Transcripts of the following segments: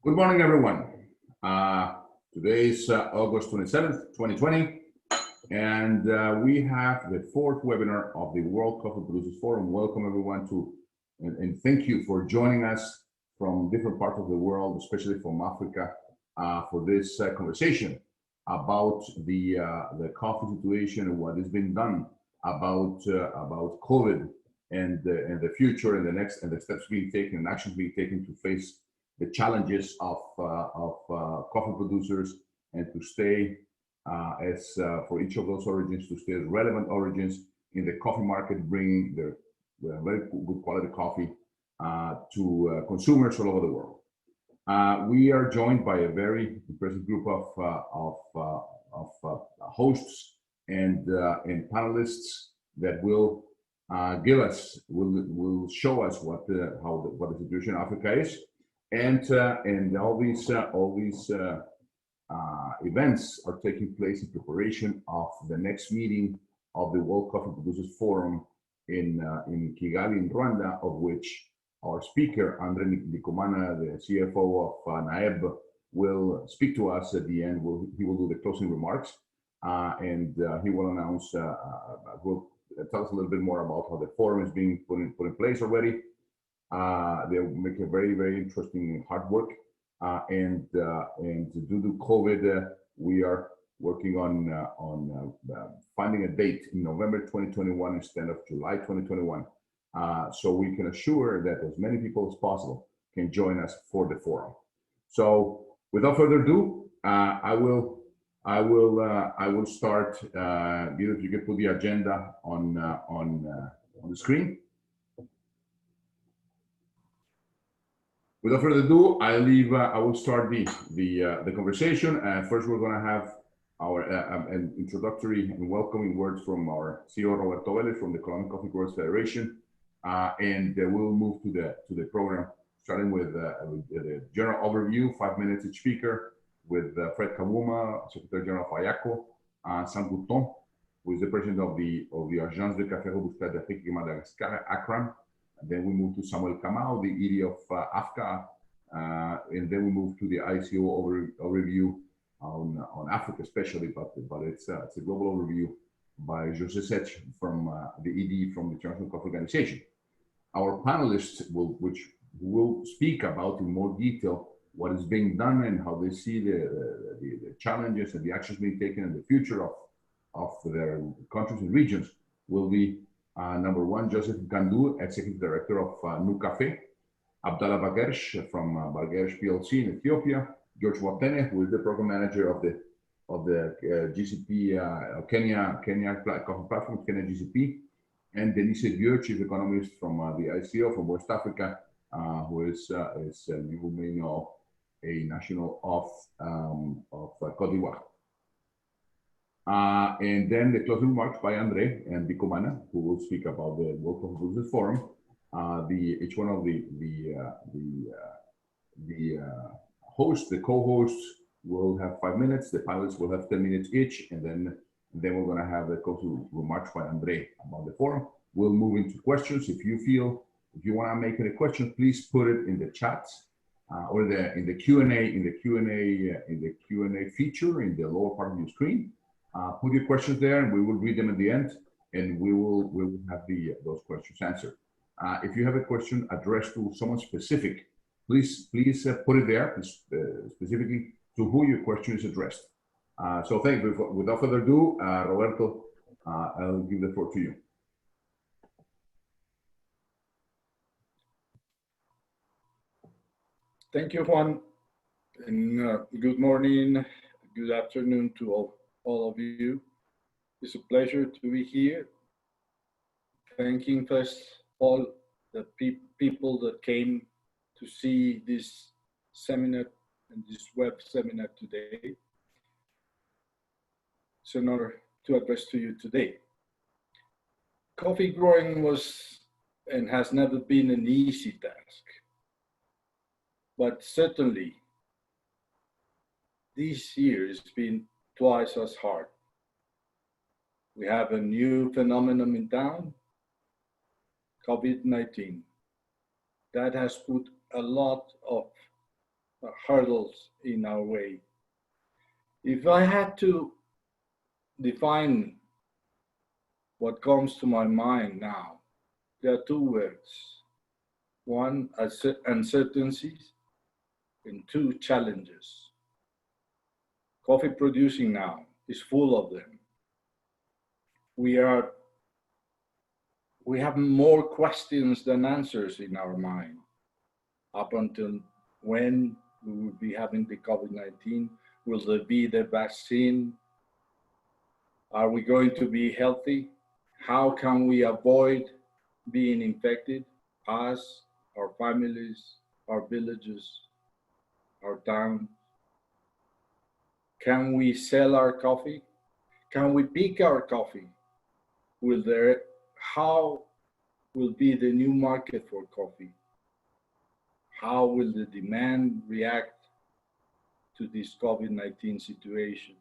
Good morning, everyone. Today is August 27th, 2020, and we have the fourth webinar of the World Coffee Producers Forum. Welcome, everyone, and thank you for joining us from different parts of the world, especially from Africa, for this conversation about the coffee situation and what is being done about COVID and the future and the steps being taken and actions being taken to face the challenges of coffee producers and to stay for each of those origins to stay as relevant origins in the coffee market, bringing their very good quality coffee to consumers all over the world. We are joined by a very impressive group of hosts and panelists that will show us what the situation in Africa is. And all these events are taking place in preparation of the next meeting of the World Coffee Producers Forum in Kigali, in Rwanda, of which our speaker, Andre Ndikumana, the CFO of NAEB, will speak to us at the end. He will do the closing remarks, and he will announce, will tell us a little bit more about how the forum is being put in place already. They'll make a very, very interesting hard work. And due to COVID, we are working on finding a date in November 2021 instead of July 2021, so we can assure that as many people as possible can join us for the forum. So without further ado, I will start. Guido, if you can put the agenda on the screen. Without further ado, I will start the conversation. First, we're going to have our an introductory and welcoming words from our CEO Roberto Vélez from the Colombian Coffee Growers Federation, and we'll move to the program, starting with the general overview, 5 minutes each speaker, with Fred Kavuma, Secretary General of IACO, Sam Ghouton, who is the president of the Agence de Café Robusta d'Afrique et Madagascar, ACRAM. And then we move to Samuel Kamau, the ED of AFCA, and then we move to the ICO overview on Africa especially, but it's a global overview by José Sech from the ED from the International Coffee Organization. Our panelists will speak about in more detail what is being done and how they see the challenges and the actions being taken in the future of their countries and regions will be number one, Joseph Nkandu, Executive Director of Nu Café, Abdallah Bagersh from Bagersh PLC in Ethiopia, George Watene, who is the Program Manager of the GCP Kenya Coffee Platform, Kenya GCP, and Denise Dieu, Chief Economist from the ICO from West Africa, who is you may know, a national of Cote d'Ivoire. And then the closing remarks by Andre and Ndikumana, who will speak about the World Coffee Producers Forum. Each one of the hosts, the co-hosts, will have 5 minutes. The panelists will have 10 minutes each, and then we're going to have the closing remarks by Andre about the forum. We'll move into questions. If you want to make any questions, please put it in the chat or in the Q&A feature in the lower part of your screen. Put your questions there, and we will read them at the end, and we will have those questions answered. If you have a question addressed to someone specific, please put it there specifically to who your question is addressed. So thank you. Without further ado, Roberto, I'll give the floor to you. Thank you, Juan, and good morning, good afternoon to all of you. It's a pleasure to be here. Thanking first all the people that came to see this seminar and this web seminar today. It's an honor to address to you today. Coffee growing was and has never been an easy task, but certainly this year has been twice as hard. We have a new phenomenon in town, COVID-19, that has put a lot of hurdles in our way. If I had to define what comes to my mind now, there are two words. One, uncertainties, and two, challenges. Coffee producing now is full of them. We have more questions than answers in our mind. Up until when we will be having the COVID-19? Will there be the vaccine? Are we going to be healthy? How can we avoid being infected? Us, our families, our villages, our towns. Can we sell our coffee? Can we pick our coffee? How will be the new market for coffee? How will the demand react to this COVID-19 situation?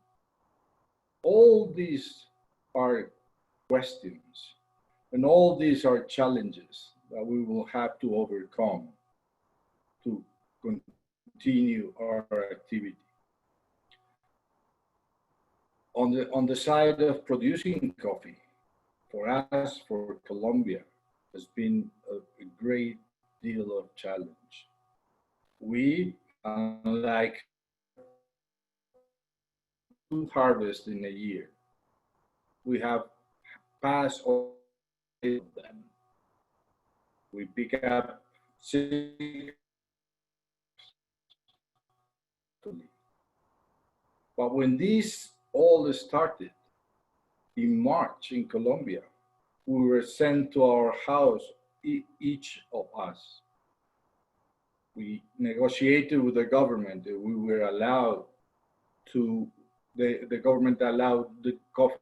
All these are questions, and all these are challenges that we will have to overcome to continue our activity. On the side of producing coffee, for us, for Colombia, has been a great deal of challenge. We, unlike two harvests in a year, we have passed all of them. We pick up 6. But when this all started in March in Colombia, we were sent to our house, each of us. We negotiated with the government that we were allowed to, the government allowed the coffee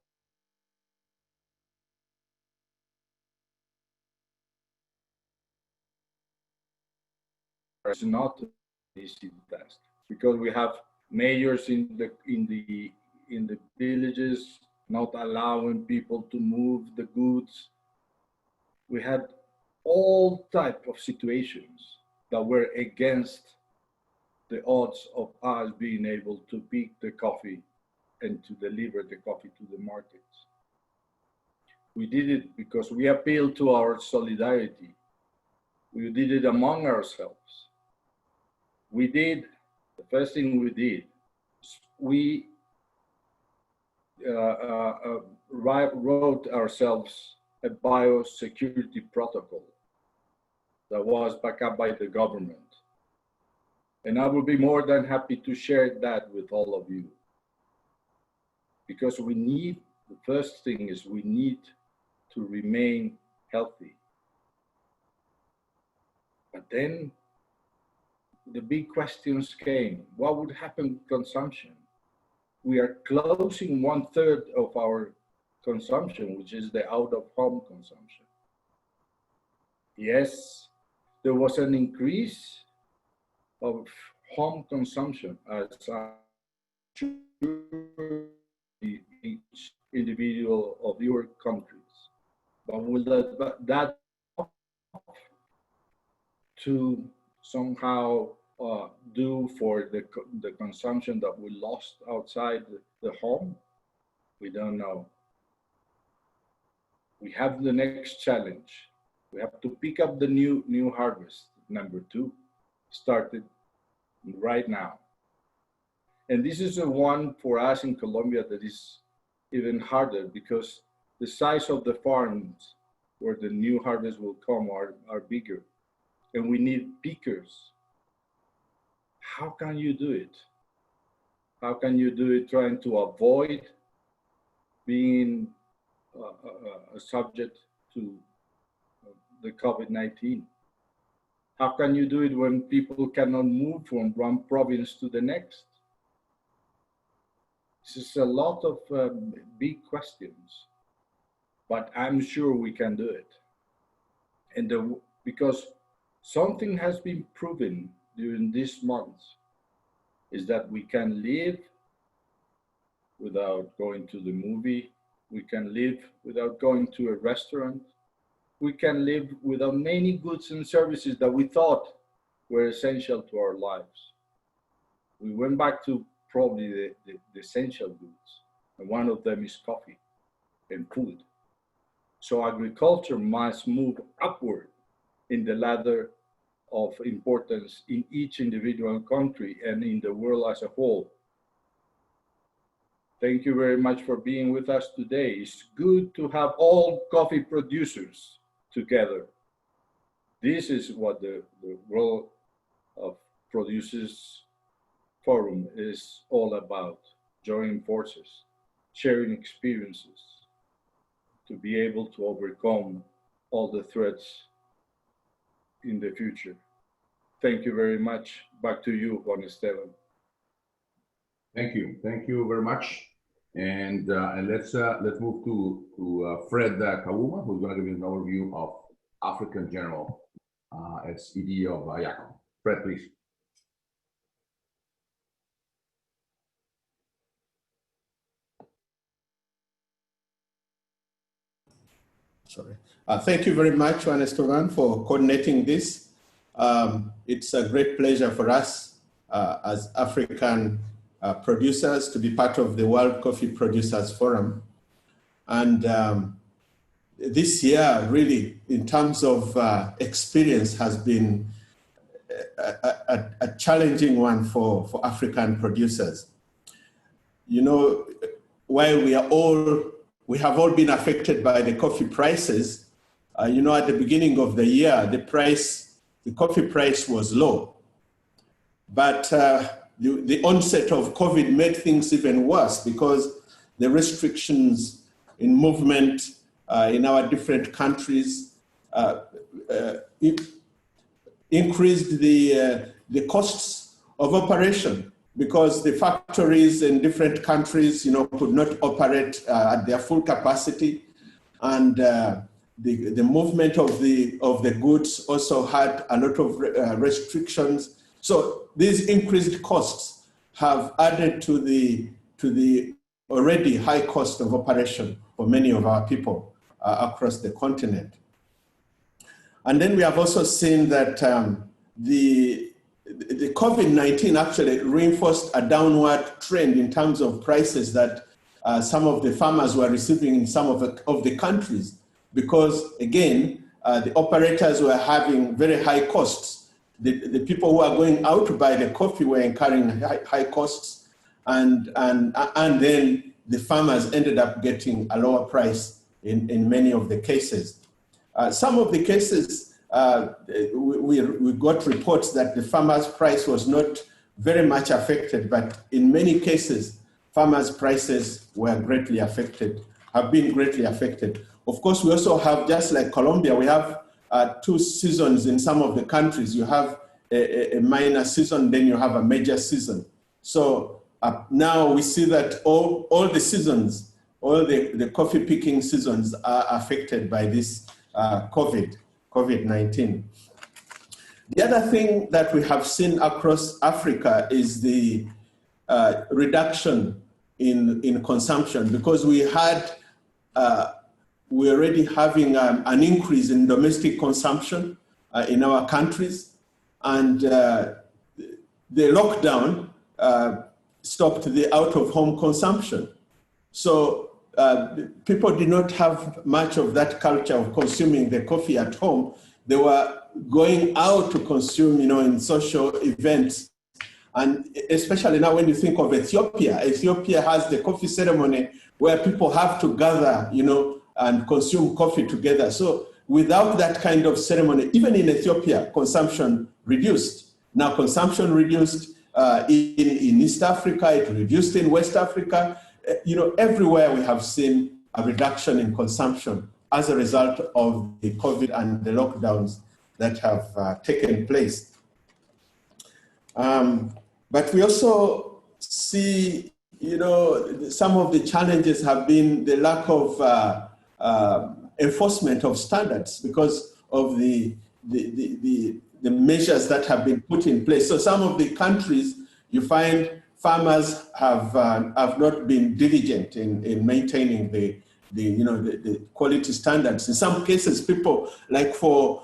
is not an easy task, because we have mayors in the villages not allowing people to move the goods. We had all type of situations that were against the odds of us being able to pick the coffee and to deliver the coffee to the markets. We did it because we appealed to our solidarity. We did it among ourselves. The first thing we did, we wrote ourselves a biosecurity protocol that was backed up by the government. And I will be more than happy to share that with all of you. Because the first thing is we need to remain healthy. But then the big questions came. What would happen with consumption? We are closing 1/3 of our consumption, which is the out-of-home consumption. Yes, there was an increase of home consumption, as each individual of your countries. But will that to somehow do for the consumption that we lost outside the home? We don't know. We have the next challenge. We have to pick up the new harvest, number 2, started right now. And this is the one for us in Colombia that is even harder, because the size of the farms where the new harvest will come are bigger. And we need pickers. How can you do it? How can you do it trying to avoid being subject to the COVID-19? How can you do it when people cannot move from one province to the next? This is a lot of big questions, but I'm sure we can do it. And because something has been proven during these months is that we can live without going to the movie. We can live without going to a restaurant. We can live without many goods and services that we thought were essential to our lives. we went back to probably the essential goods, and one of them is coffee and food. So agriculture must move upward in the ladder of importance in each individual country and in the world as a whole. Thank you very much for being with us today. It's good to have all coffee producers together. This is what the World of Producers Forum is all about, joining forces, sharing experiences to be able to overcome all the threats in the future. Thank you very much. Back to you, Juan Esteban. Thank you very much. And let's move to Fred Kawuma, who's going to give us an overview of African General as ED of IACO. Fred, please. Sorry. Thank you very much, Juan Esteban, for coordinating this. It's a great pleasure for us as African producers to be part of the World Coffee Producers Forum. And this year, really, in terms of experience, has been a challenging one for African producers. You know, while we have all been affected by the coffee prices, you know, at the beginning of the year, the coffee price was low. But the onset of COVID made things even worse because the restrictions in movement in our different countries increased the costs of operation because the factories in different countries, you know, could not operate at their full capacity, and the movement of the goods also had a lot of restrictions. So these increased costs have added to the already high cost of operation for many of our people across the continent. And then we have also seen that the COVID-19 actually reinforced a downward trend in terms of prices that some of the farmers were receiving in some of the countries, because again, the operators were having very high costs. The people who are going out to buy the coffee were incurring high costs, and then the farmers ended up getting a lower price in many of the cases. Some of the cases, we got reports that the farmers' price was not very much affected, but in many cases, farmers' prices were greatly affected, have been greatly affected. Of course, we also have, just like Colombia, we have two seasons in some of the countries. You have a minor season, then you have a major season. So now we see that all the seasons, all the coffee picking seasons are affected by this COVID-19. The other thing that we have seen across Africa is the reduction in consumption, because we're already having an increase in domestic consumption in our countries, and the lockdown stopped the out-of-home consumption. So people did not have much of that culture of consuming the coffee at home. They were going out to consume, you know, in social events. And especially now when you think of Ethiopia, Ethiopia has the coffee ceremony where people have to gather, you know, and consume coffee together. So without that kind of ceremony, even in Ethiopia, consumption reduced. Now consumption reduced in East Africa, it reduced in West Africa. You know, everywhere we have seen a reduction in consumption as a result of the COVID and the lockdowns that have taken place. But we also see, you know, some of the challenges have been the lack of enforcement of standards because of the measures that have been put in place. So some of the countries, you find farmers have not been diligent in maintaining the quality standards. In some cases, people, like for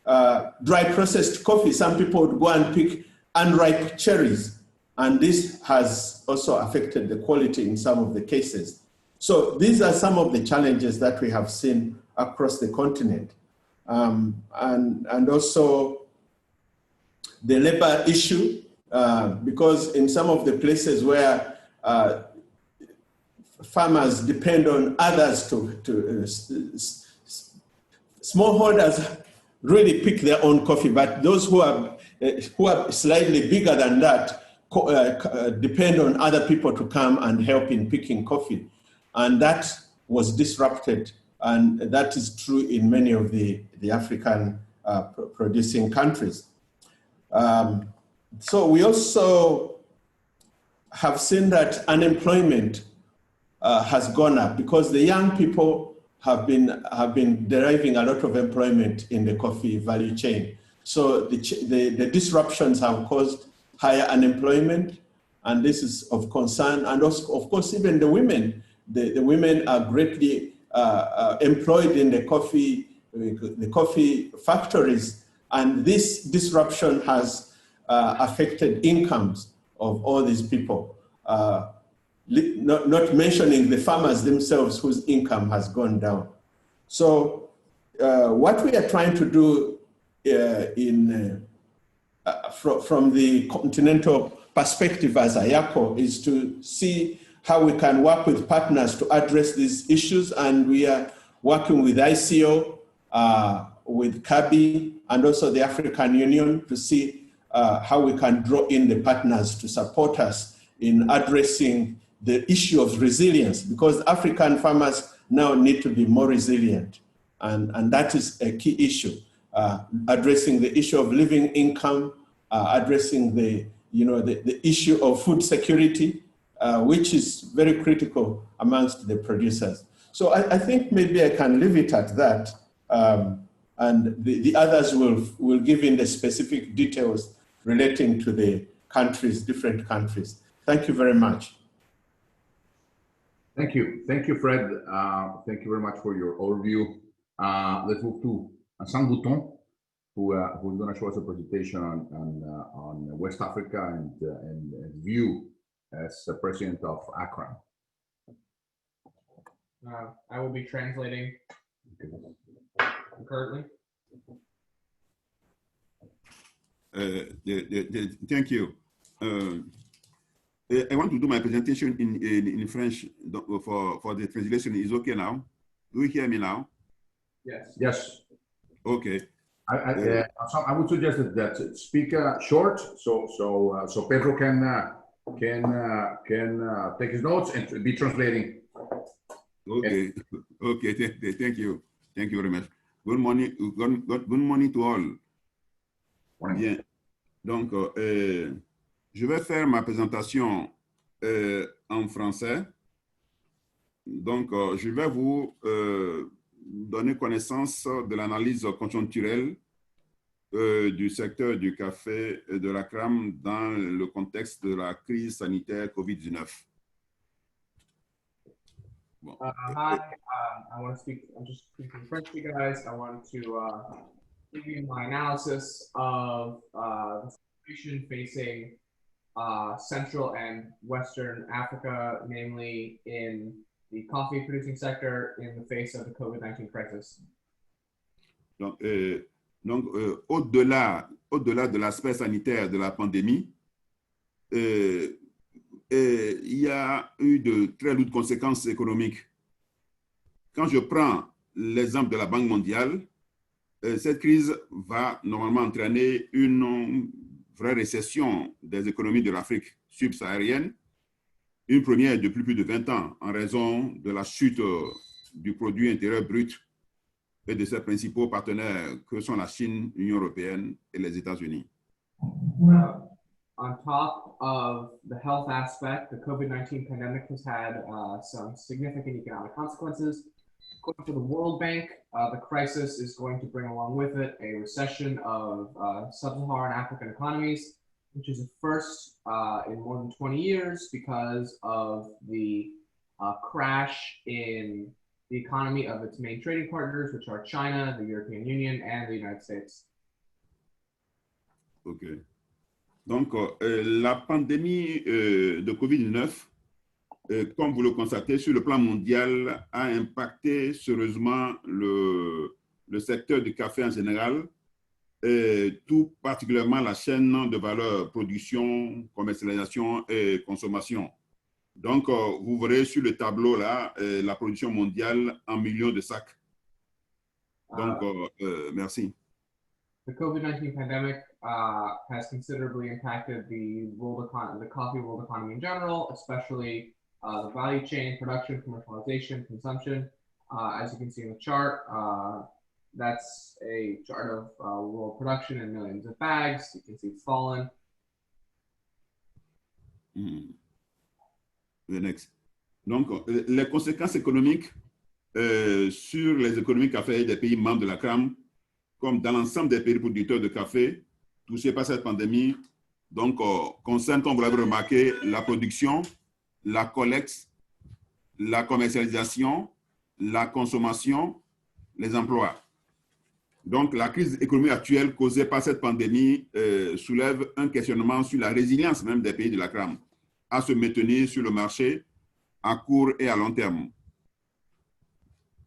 dry processed coffee. Some people would go and pick unripe cherries, and this has also affected the quality in some of the cases. So these are some of the challenges that we have seen across the continent. And also the labor issue, because in some of the places where farmers depend on others smallholders really pick their own coffee, but those who are slightly bigger than that depend on other people to come and help in picking coffee. And that was disrupted, and that is true in many of the African producing countries. So we also have seen that unemployment has gone up because the young people have been deriving a lot of employment in the coffee value chain. So the disruptions have caused higher unemployment, and this is of concern. And also, of course, even the women. The women are greatly employed in the coffee factories, and this disruption has affected incomes of all these people, not mentioning the farmers themselves whose income has gone down. So what we are trying to do from the continental perspective as AYACO is to see how we can work with partners to address these issues. And we are working with ICO, with CABI, and also the African Union to see how we can draw in the partners to support us in addressing the issue of resilience, because African farmers now need to be more resilient. And that is a key issue, addressing the issue of living income, addressing the issue of food security, which is very critical amongst the producers. So I think maybe I can leave it at that, and the others will give in the specific details relating to the countries, different countries. Thank you very much. Thank you, Fred. Thank you very much for your overview. Let's move to Ghouton, who's going to show us a presentation on West Africa and view as the president of ACRAM. I will be translating currently. Thank you. I want to do my presentation in French for the translation. Is okay now? Do you hear me now? Yes. Yes. Okay. I would suggest that speak short, so Pedro can take his notes and be translating. Okay. Okay. Thank you. Thank you very much. Good morning. Good morning to all. Morning. Bien. Donc, je vais faire ma présentation en français. Donc, je vais vous donner connaissance de l'analyse conjoncturelle du secteur du café et de la crème dans le contexte de la crise sanitaire COVID-19. Bon. Hi, I want to speak, I'm just speaking French to you guys. I want to give you my analysis of the situation facing Central and Western Africa, namely in the coffee producing sector in the face of the COVID-19 crisis. Donc, au-delà de l'aspect sanitaire de la pandémie, il y a eu de très lourdes conséquences économiques. Quand je prends l'exemple de la Banque mondiale, cette crise va normalement entraîner une vraie récession des économies de l'Afrique subsaharienne, une première depuis plus de 20 ans en raison de la chute du produit intérieur brut et de ses principaux partenaires que sont la Chine, l'Union européenne et les États-Unis. On top of the health aspect, the COVID-19 pandemic has had some significant economic consequences. According to the World Bank, the crisis is going to bring along with it a recession of sub-Saharan African economies, which is a first in more than 20 years because of the crash in the economy of its main trading partners, which are China, the European Union, and the United States. OK. Donc, la pandémie de COVID-19, comme vous le constatez, sur le plan mondial, a impacté sérieusement le secteur du café en général, et tout particulièrement la chaîne de valeur production, commercialisation et consommation. Donc, vous verrez sur le tableau là, la production mondiale en millions de sacs. Donc, merci. The COVID-19 pandemic has considerably impacted the coffee world economy in general, especially the value chain, production, commercialization, consumption. As you can see in the chart, that's a chart of world production in millions of bags. You can see it's fallen. The next. Donc, les conséquences économiques sur les économies café des pays membres de la CRAM, comme dans l'ensemble des pays producteurs de café touchés par cette pandémie, donc concernent, comme vous l'avez remarqué, la production, la collecte, la commercialisation, la consommation, les emplois. Donc, la crise économique actuelle causée par cette pandémie soulève un questionnement sur la résilience même des pays de la CRAM à se maintenir sur le marché à court et à long terme.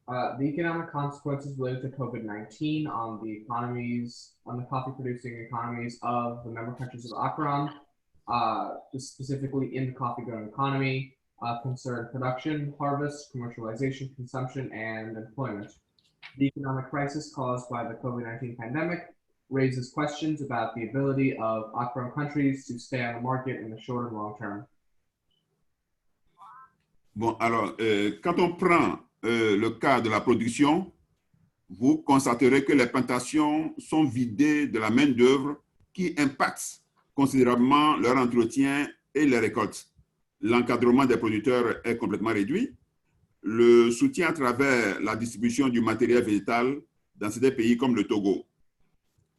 The economic consequences related to COVID-19 on the economies, on the coffee-producing economies of the member countries of ACRAM, specifically in the coffee-growing economy, concern production, harvest, commercialization, consumption, and employment. The economic crisis caused by the COVID-19 pandemic raises questions about the ability of ACRAM countries to stay on the market in the short and long term. Bon, alors, quand on prend le cas de la production, vous constaterez que les plantations sont vidées de la main-d'œuvre qui impacte considérablement leur entretien et les récoltes. L'encadrement des producteurs est complètement réduit. Le soutien à travers la distribution du matériel végétal dans certains pays comme le Togo.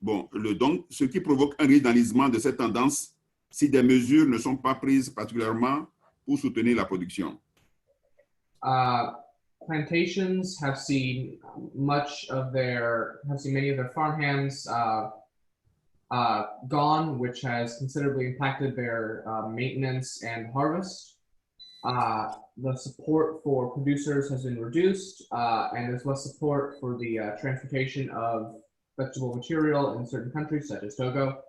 Bon, donc, ce qui provoque un risque d'enlisement de cette tendance si des mesures ne sont pas prises particulièrement pour soutenir la production. Plantations have seen many of their farmhands gone, which has considerably impacted their maintenance and harvest. The support for producers has been reduced, and there's less support for the transportation of vegetable material in certain countries, such as Togo.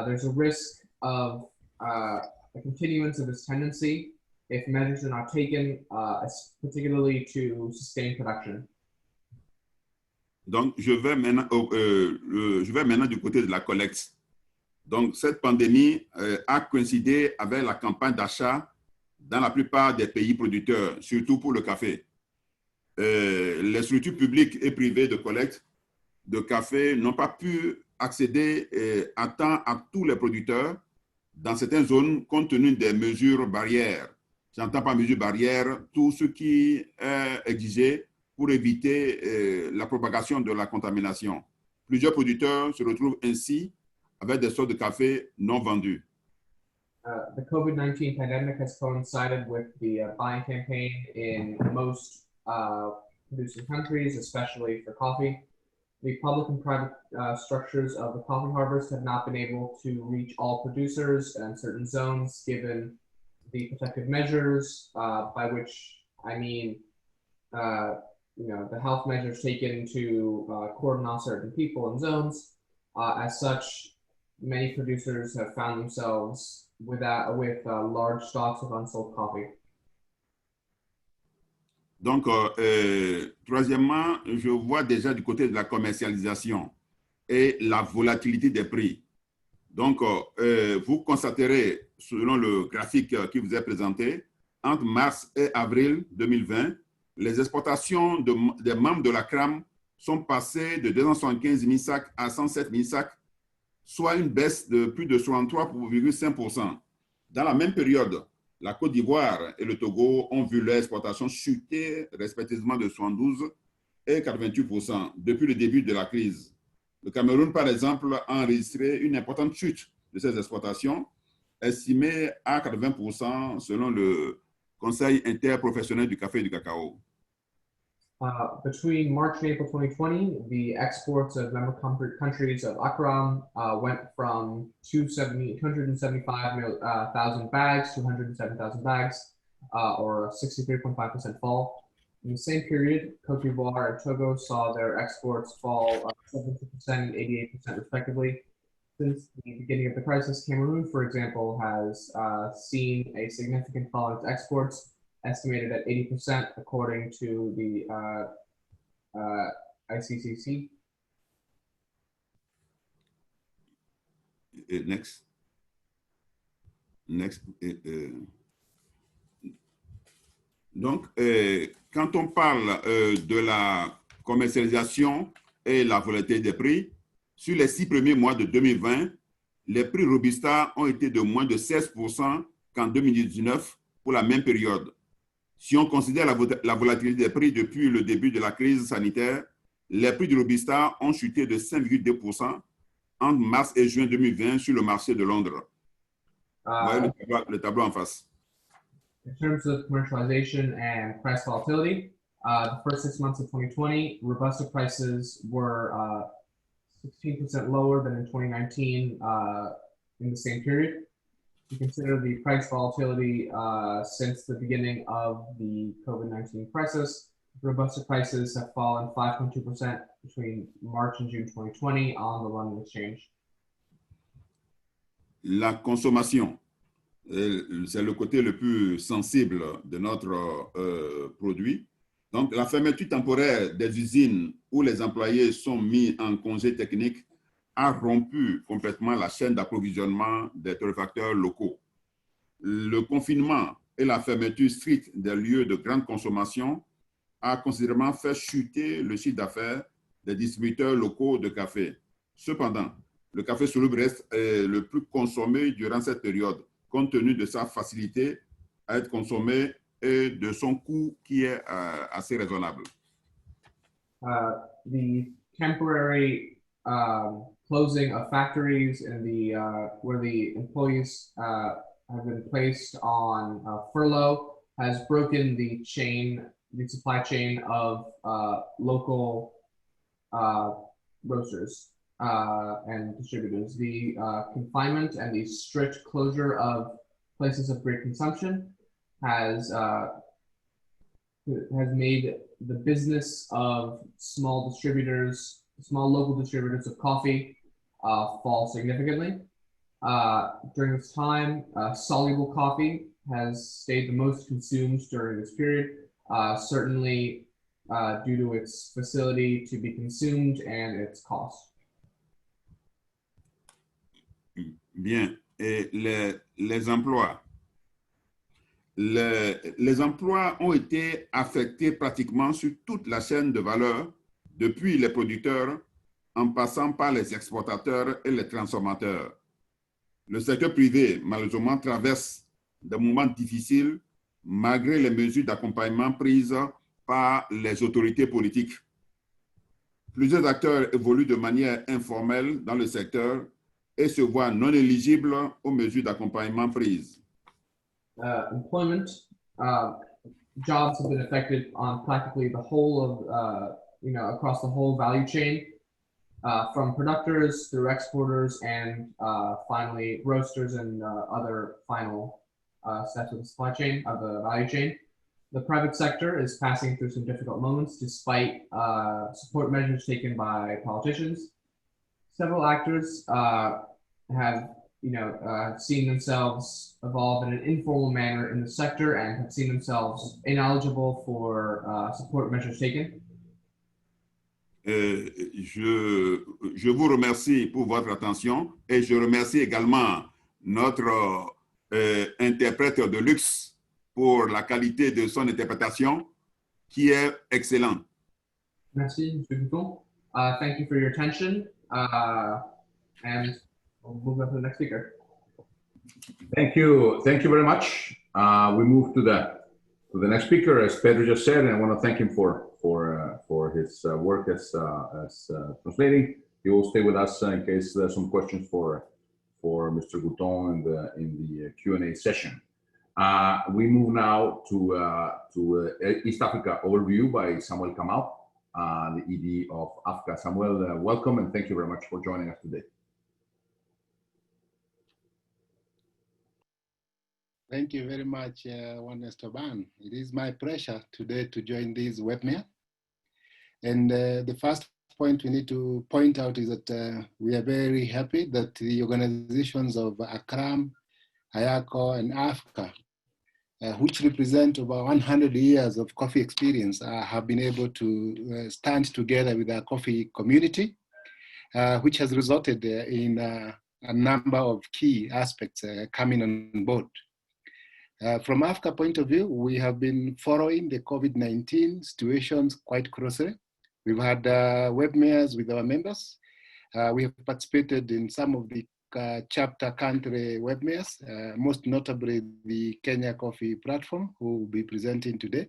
There's a risk of a continuance of this tendency if measures are not taken, particularly to sustain production. Donc, je vais maintenant du côté de la collecte. Donc, cette pandémie a coïncidé avec la campagne d'achat dans la plupart des pays producteurs, surtout pour le café. Les structures publiques et privées de collecte de café n'ont pas pu accéder à temps à tous les producteurs dans certaines zones compte tenu des mesures barrières. J'entends par mesures barrières tout ce qui est exigé pour éviter la propagation de la contamination. Plusieurs producteurs se retrouvent ainsi avec des sortes de café non vendus. The COVID-19 pandemic has coincided with the buying campaign in most producing countries, especially for coffee. The public and private structures of the coffee harvest have not been able to reach all producers in certain zones, given the protective measures, by which I mean, the health measures taken to cordon off certain people and zones. As such, many producers have found themselves with large stocks of unsold coffee. Donc, troisièmement, je vois déjà du côté de la commercialisation et la volatilité des prix. Donc, vous constaterez, selon le graphique qui vous est présenté, entre mars et avril 2020, les exportations des membres de la CRAM sont passées de 275 000 sacs à 107 000 sacs, soit une baisse de plus de 63,5%. Dans la même période, la Côte d'Ivoire et le Togo ont vu leur exportation chuter respectivement de 72 et 88% depuis le début de la crise. Le Cameroun, par exemple, a enregistré une importante chute de ses exportations, estimée à 80% selon le Conseil interprofessionnel du café et du cacao. Between March and April 2020, the exports of member countries of ACRAM went from 275,000 bags to 107,000 bags, or a 63.5% fall. In the same period, Cote d'Ivoire and Togo saw their exports fall 70% and 88% respectively. Since the beginning of the crisis, Cameroon, for example, has seen a significant fall in its exports, estimated at 80% according to the ICCC. Next. Donc, quand on parle de la commercialisation et la volatilité des prix, sur les 6 premiers mois de 2020, les prix Robusta ont été de moins de 16% qu'en 2019 pour la même période. Si on considère la volatilité des prix depuis le début de la crise sanitaire, les prix du Robusta ont chuté de 5,2% entre mars et juin 2020 sur le marché de Londres. Vous voyez le tableau en face. In terms of commercialization and price volatility, the first 6 months of 2020, Robusta prices were 16% lower than in 2019 in the same period. To consider the price volatility since the beginning of the COVID-19 crisis, Robusta prices have fallen 5.2% between March and June 2020 on the London Exchange. La consommation, c'est le côté le plus sensible de notre produit. Donc, la fermeture temporaire des usines où les employés sont mis en congé technique a rompu complètement la chaîne d'approvisionnement des torréfacteurs locaux. Le confinement et la fermeture stricte des lieux de grande consommation a considérablement fait chuter le chiffre d'affaires des distributeurs locaux de café. Cependant, le café soluble reste le plus consommé durant cette période, compte tenu de sa facilité à être consommé et de son coût qui est assez raisonnable. The temporary closing of factories and where the employees have been placed on furlough has broken the supply chain of local roasters and distributors. The confinement and the strict closure of places of great consumption has made the business of small local distributors of coffee fall significantly. During this time, soluble coffee has stayed the most consumed during this period, certainly due to its facility to be consumed and its cost. Bien. Et les emplois. Les emplois ont été affectés pratiquement sur toute la chaîne de valeur, depuis les producteurs, en passant par les exportateurs et les transformateurs. Le secteur privé, malheureusement, traverse des moments difficiles malgré les mesures d'accompagnement prises par les autorités politiques. Plusieurs acteurs évoluent de manière informelle dans le secteur et se voient non éligibles aux mesures d'accompagnement prises. Employment, jobs have been affected on practically the whole of, across the whole value chain, from producers through exporters and finally roasters and other final steps of the supply chain, of the value chain. The private sector is passing through some difficult moments despite support measures taken by politicians. Several actors have seen themselves evolve in an informal manner in the sector and have seen themselves ineligible for support measures taken. Je vous remercie pour votre attention et je remercie également notre interprète de luxe pour la qualité de son interprétation qui est excellente. Merci, M. Ghouton. Thank you for your attention. And we'll move on to the next speaker. Thank you very much. We move to the next speaker, as Pedro just said, and I want to thank him for his work as translating. He will stay with us in case there's some questions for Mr. Ghouton in the Q&A session. We move now to East Africa overview by Samuel Kamau, the ED of Africa. Samuel, welcome and thank you very much for joining us today. Thank you very much, Juan Esteban. It is my pleasure today to join this webinar. And the first point we need to point out is that we are very happy that the organizations of ACRAM, IACO, and AFCA, which represent over 100 years of coffee experience, have been able to stand together with our coffee community, which has resulted in a number of key aspects coming on board. From Africa point of view, we have been following the COVID-19 situations quite closely. We've had webinars with our members. We have participated in some of the chapter country webinars, most notably the Kenya Coffee Platform, who will be presenting today.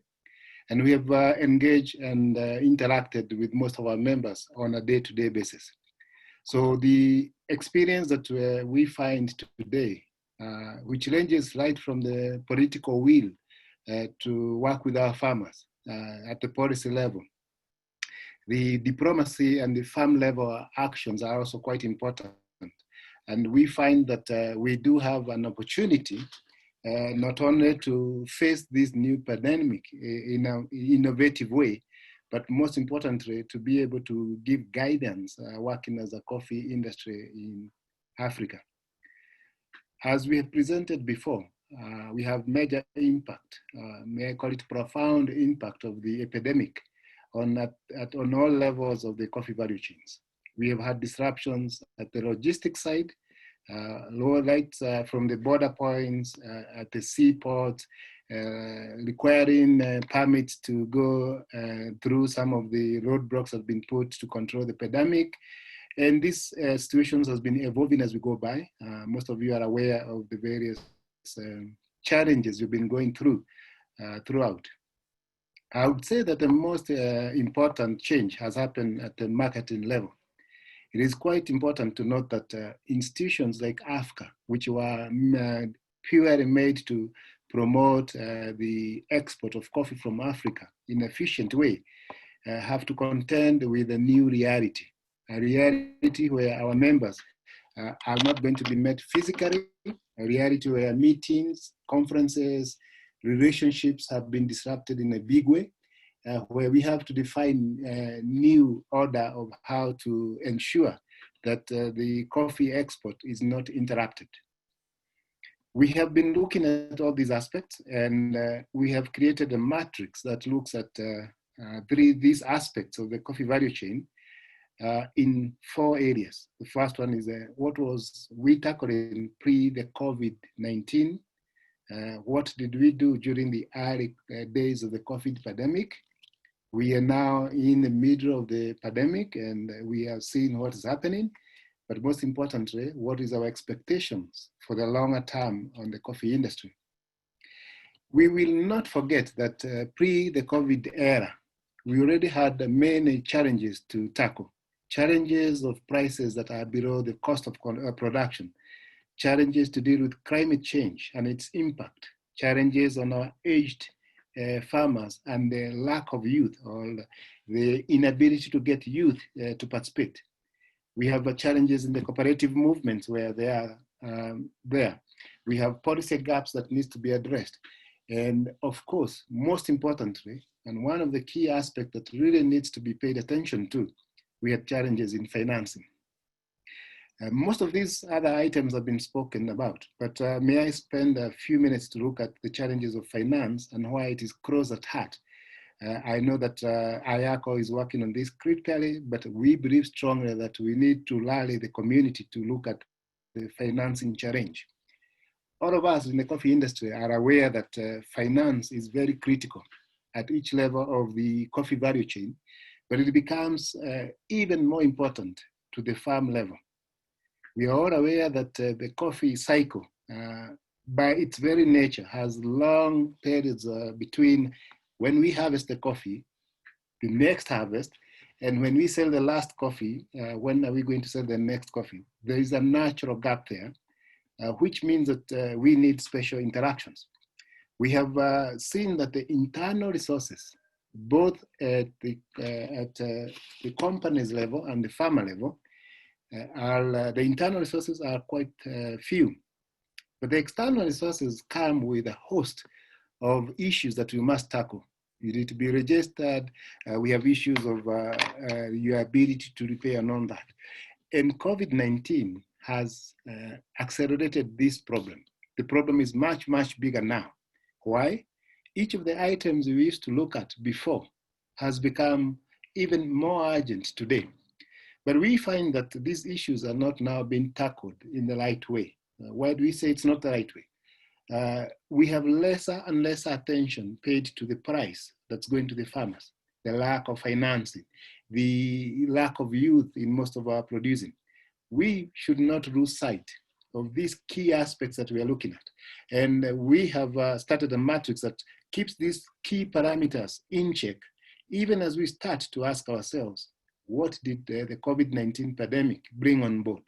And we have engaged and interacted with most of our members on a day-to-day basis. So the experience that we find today, which ranges right from the political will to work with our farmers at the policy level. The diplomacy and the farm level actions are also quite important. And we find that we do have an opportunity not only to face this new pandemic in an innovative way, but most importantly, to be able to give guidance working as a coffee industry in Africa. As we have presented before, we have major impact, may I call it profound impact of the epidemic on all levels of the coffee value chains. We have had disruptions at the logistics side, lower rates from the border points, at the seaports, requiring permits to go through some of the roadblocks that have been put to control the pandemic. And this situations has been evolving as we go by. Most of you are aware of the various challenges we've been going through throughout. I would say that the most important change has happened at the marketing level. It is quite important to note that institutions like AFCA, which were purely made to promote the export of coffee from Africa in an efficient way, have to contend with a new reality. A reality where our members are not going to be met physically, a reality where meetings, conferences, relationships have been disrupted in a big way, where we have to define a new order of how to ensure that the coffee export is not interrupted. We have been looking at all these aspects, and we have created a matrix that looks at these aspects of the coffee value chain in 4 areas. The first one is what was we tackling pre the COVID-19? What did we do during the early days of the COVID pandemic? We are now in the middle of the pandemic and we have seen what is happening. But most importantly, what is our expectations for the longer term on the coffee industry? We will not forget that pre the COVID era, we already had many challenges to tackle. Challenges of prices that are below the cost of production, challenges to deal with climate change and its impact, challenges on our aged farmers and the lack of youth or the inability to get youth to participate. We have challenges in the cooperative movements where they are there. We have policy gaps that needs to be addressed. And of course, most importantly, and one of the key aspects that really needs to be paid attention to, we have challenges in financing. Most of these other items have been spoken about, but may I spend a few minutes to look at the challenges of finance and why it is close at heart. I know that IACO is working on this critically, but we believe strongly that we need to rally the community to look at the financing challenge. All of us in the coffee industry are aware that finance is very critical at each level of the coffee value chain, but it becomes even more important to the farm level. We are all aware that the coffee cycle, by its very nature, has long periods between when we harvest the coffee, the next harvest, and when we sell the last coffee, when are we going to sell the next coffee? There is a natural gap there, which means that we need special interactions. We have seen that the internal resources, both at the company's level and the farmer level, the internal resources are quite few. But the external resources come with a host of issues that we must tackle. You need to be registered. We have issues of your ability to repay and all that. And COVID-19 has accelerated this problem. The problem is much, much bigger now. Why? Each of the items we used to look at before has become even more urgent today. But we find that these issues are not now being tackled in the right way. Why do we say it's not the right way? We have lesser and lesser attention paid to the price that's going to the farmers, the lack of financing, the lack of youth in most of our producing. We should not lose sight of these key aspects that we are looking at. And we have started a matrix that keeps these key parameters in check, even as we start to ask ourselves, what did the COVID-19 pandemic bring on board?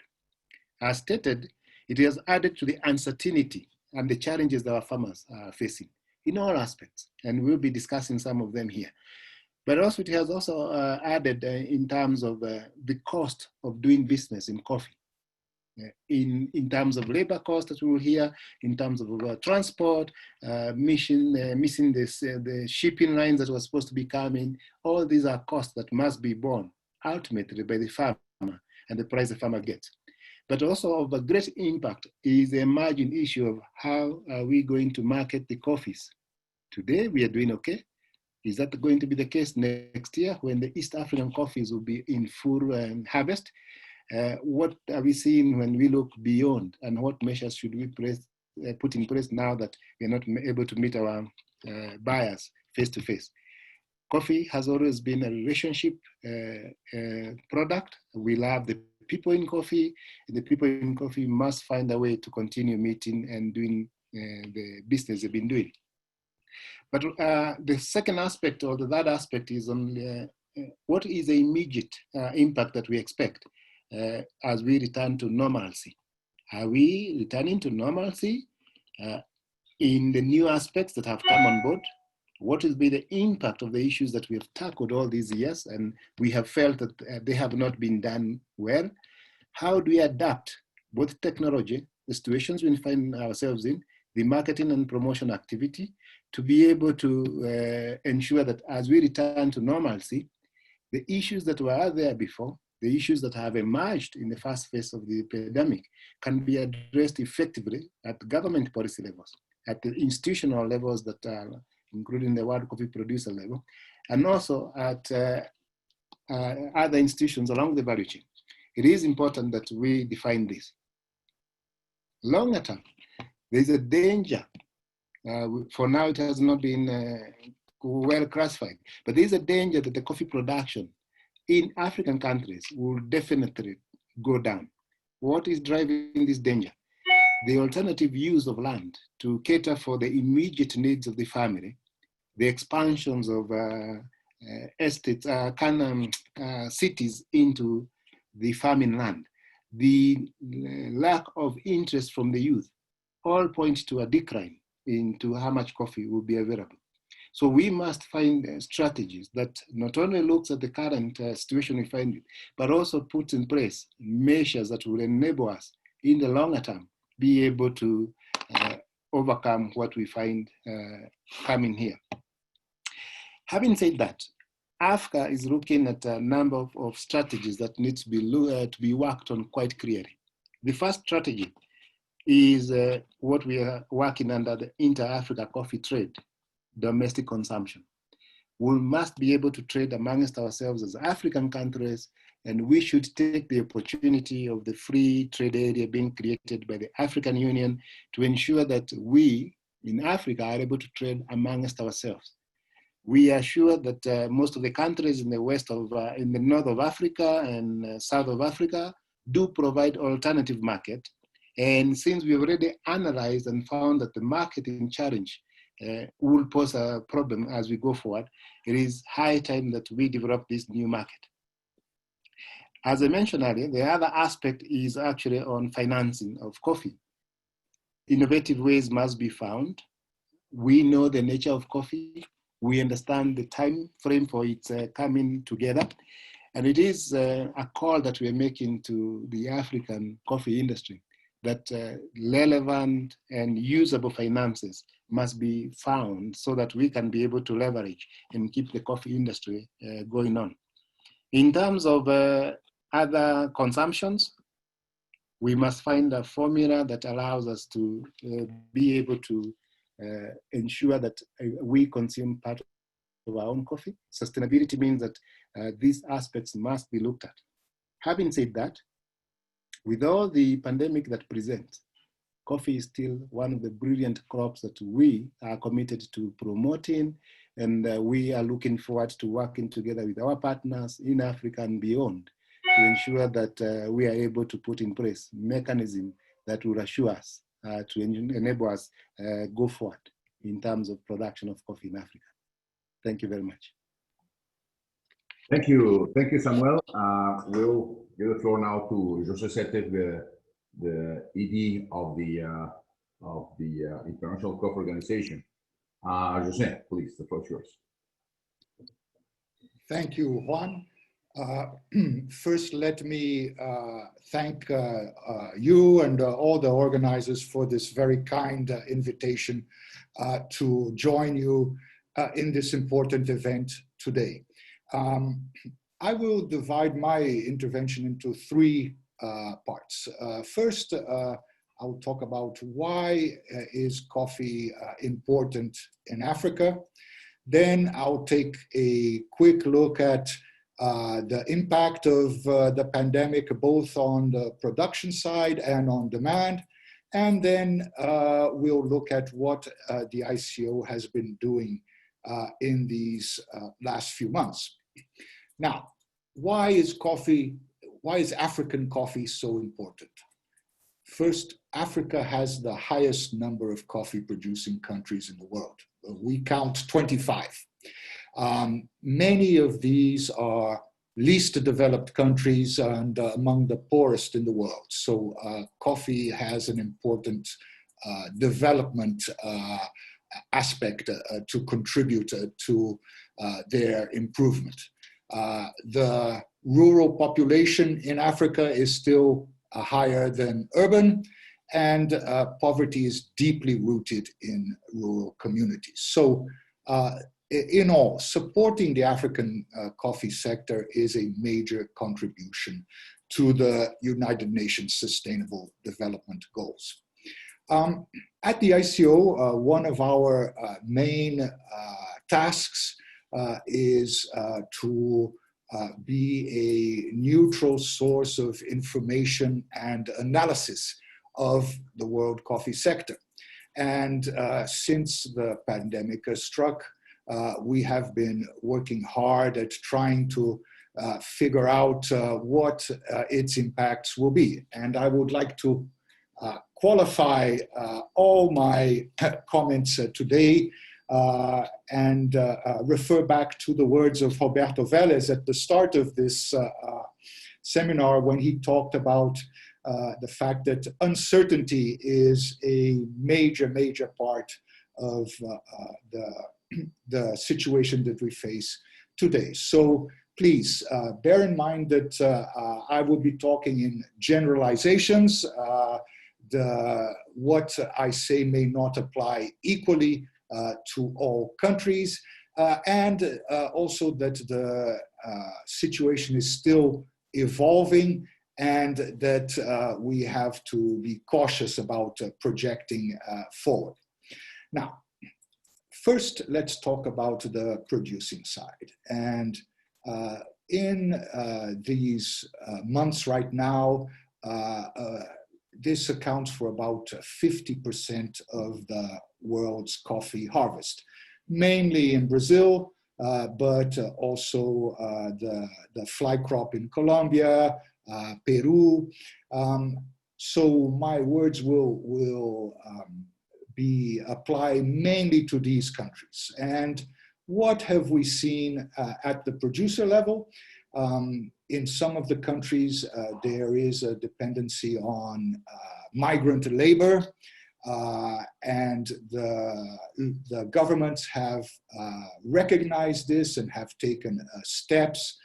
As stated, it has added to the uncertainty and the challenges that our farmers are facing in all aspects, and we'll be discussing some of them here. But also it has also added in terms of the cost of doing business in coffee, in terms of labor cost, as we will hear, in terms of transport, missing the shipping lines that were supposed to be coming. All these are costs that must be borne ultimately by the farmer and the price the farmer gets. But also of a great impact is the emerging issue of how are we going to market the coffees. Today we are doing okay. Is that going to be the case next year when the East African coffees will be in full harvest? What are we seeing when we look beyond, and what measures should we put in place now that we are not able to meet our buyers face to face? Coffee has always been a relationship product. We love the people in coffee, and the people in coffee must find a way to continue meeting and doing the business they've been doing. But the second aspect, or the third aspect, is on what is the immediate impact that we expect as we return to normalcy. Are we returning to normalcy in the new aspects that have come on board? What will be the impact of the issues that we have tackled all these years and we have felt that they have not been done well? How do we adapt both technology, the situations we find ourselves in, the marketing and promotion activity, to be able to ensure that as we return to normalcy, the issues that were there before, the issues that have emerged in the first phase of the pandemic, can be addressed effectively at government policy levels, at the institutional levels that are including the World Coffee Producer level, and also at other institutions along the value chain. It is important that we define this. Longer term, there's a danger. For now, it has not been well classified, but there's a danger that the coffee production in African countries will definitely go down. What is driving this danger? The alternative use of land to cater for the immediate needs of the family, the expansions of estates, cities into the farming land, the lack of interest from the youth, all point to a decline into how much coffee will be available. So we must find strategies that not only looks at the current situation we find it, but also puts in place measures that will enable us in the longer term be able to overcome what we find coming here. Having said that, Africa is looking at a number of strategies that need to be worked on quite clearly. The first strategy is what we are working under the Inter-Africa Coffee Trade, domestic consumption. We must be able to trade amongst ourselves as African countries, and we should take the opportunity of the free trade area being created by the African Union to ensure that we in Africa are able to trade amongst ourselves. We are sure that most of the countries in the in the north of Africa and south of Africa do provide alternative market. And since we've already analyzed and found that the marketing challenge will pose a problem as we go forward, it is high time that we develop this new market. As I mentioned earlier, the other aspect is actually on financing of coffee. Innovative ways must be found we know the nature of coffee. We understand the time frame for its coming together. And it is a call that we're making to the African coffee industry that relevant and usable finances must be found so that we can be able to leverage and keep the coffee industry going on. In terms of other consumptions, we must find a formula that allows us to be able to ensure that we consume part of our own coffee. Sustainability means that these aspects must be looked at. Having said that, with all the pandemic that presents, coffee is still one of the brilliant crops that we are committed to promoting, and we are looking forward to working together with our partners in Africa and beyond to ensure that we are able to put in place mechanisms that will assure us to enable us go forward in terms of production of coffee in Africa. Thank you very much. Thank you, Samuel. We'll give the floor now to José Sete, the ED of the International Coffee Organization. José, please, the floor is yours. Thank you, Juan. First, let me thank you and all the organizers for this very kind invitation to join you in this important event today. I will divide my intervention into three parts. First, I'll talk about why is coffee important in Africa. Then I'll take a quick look at the impact of the pandemic, both on the production side and on demand. And then we'll look at what the ICO has been doing in these last few months. Now, why is African coffee so important? First, Africa has the highest number of coffee producing countries in the world. We count 25. Many of these are least developed countries and among the poorest in the world. So coffee has an important development aspect to contribute to their improvement. The rural population in Africa is still higher than urban, and poverty is deeply rooted in rural communities. So in all, supporting the African coffee sector is a major contribution to the United Nations Sustainable Development Goals. At the ICO, one of our main tasks is to be a neutral source of information and analysis of the world coffee sector. And since the pandemic struck, we have been working hard at trying to figure out what its impacts will be. And I would like to qualify all my comments today and refer back to the words of Roberto Vélez at the start of this seminar when he talked about the fact that uncertainty is a major part of the situation that we face today. So please bear in mind that I will be talking in generalizations. What I say may not apply equally to all countries, and also that the situation is still evolving and that we have to be cautious about projecting forward. Now, first, let's talk about the producing side. And in these months right now, this accounts for about 50% of the world's coffee harvest, mainly in Brazil, but also the fly crop in Colombia, Peru. So my words will apply mainly to these countries. And what have we seen at the producer level? In some of the countries, there is a dependency on migrant labor. And the governments have recognized this and have taken steps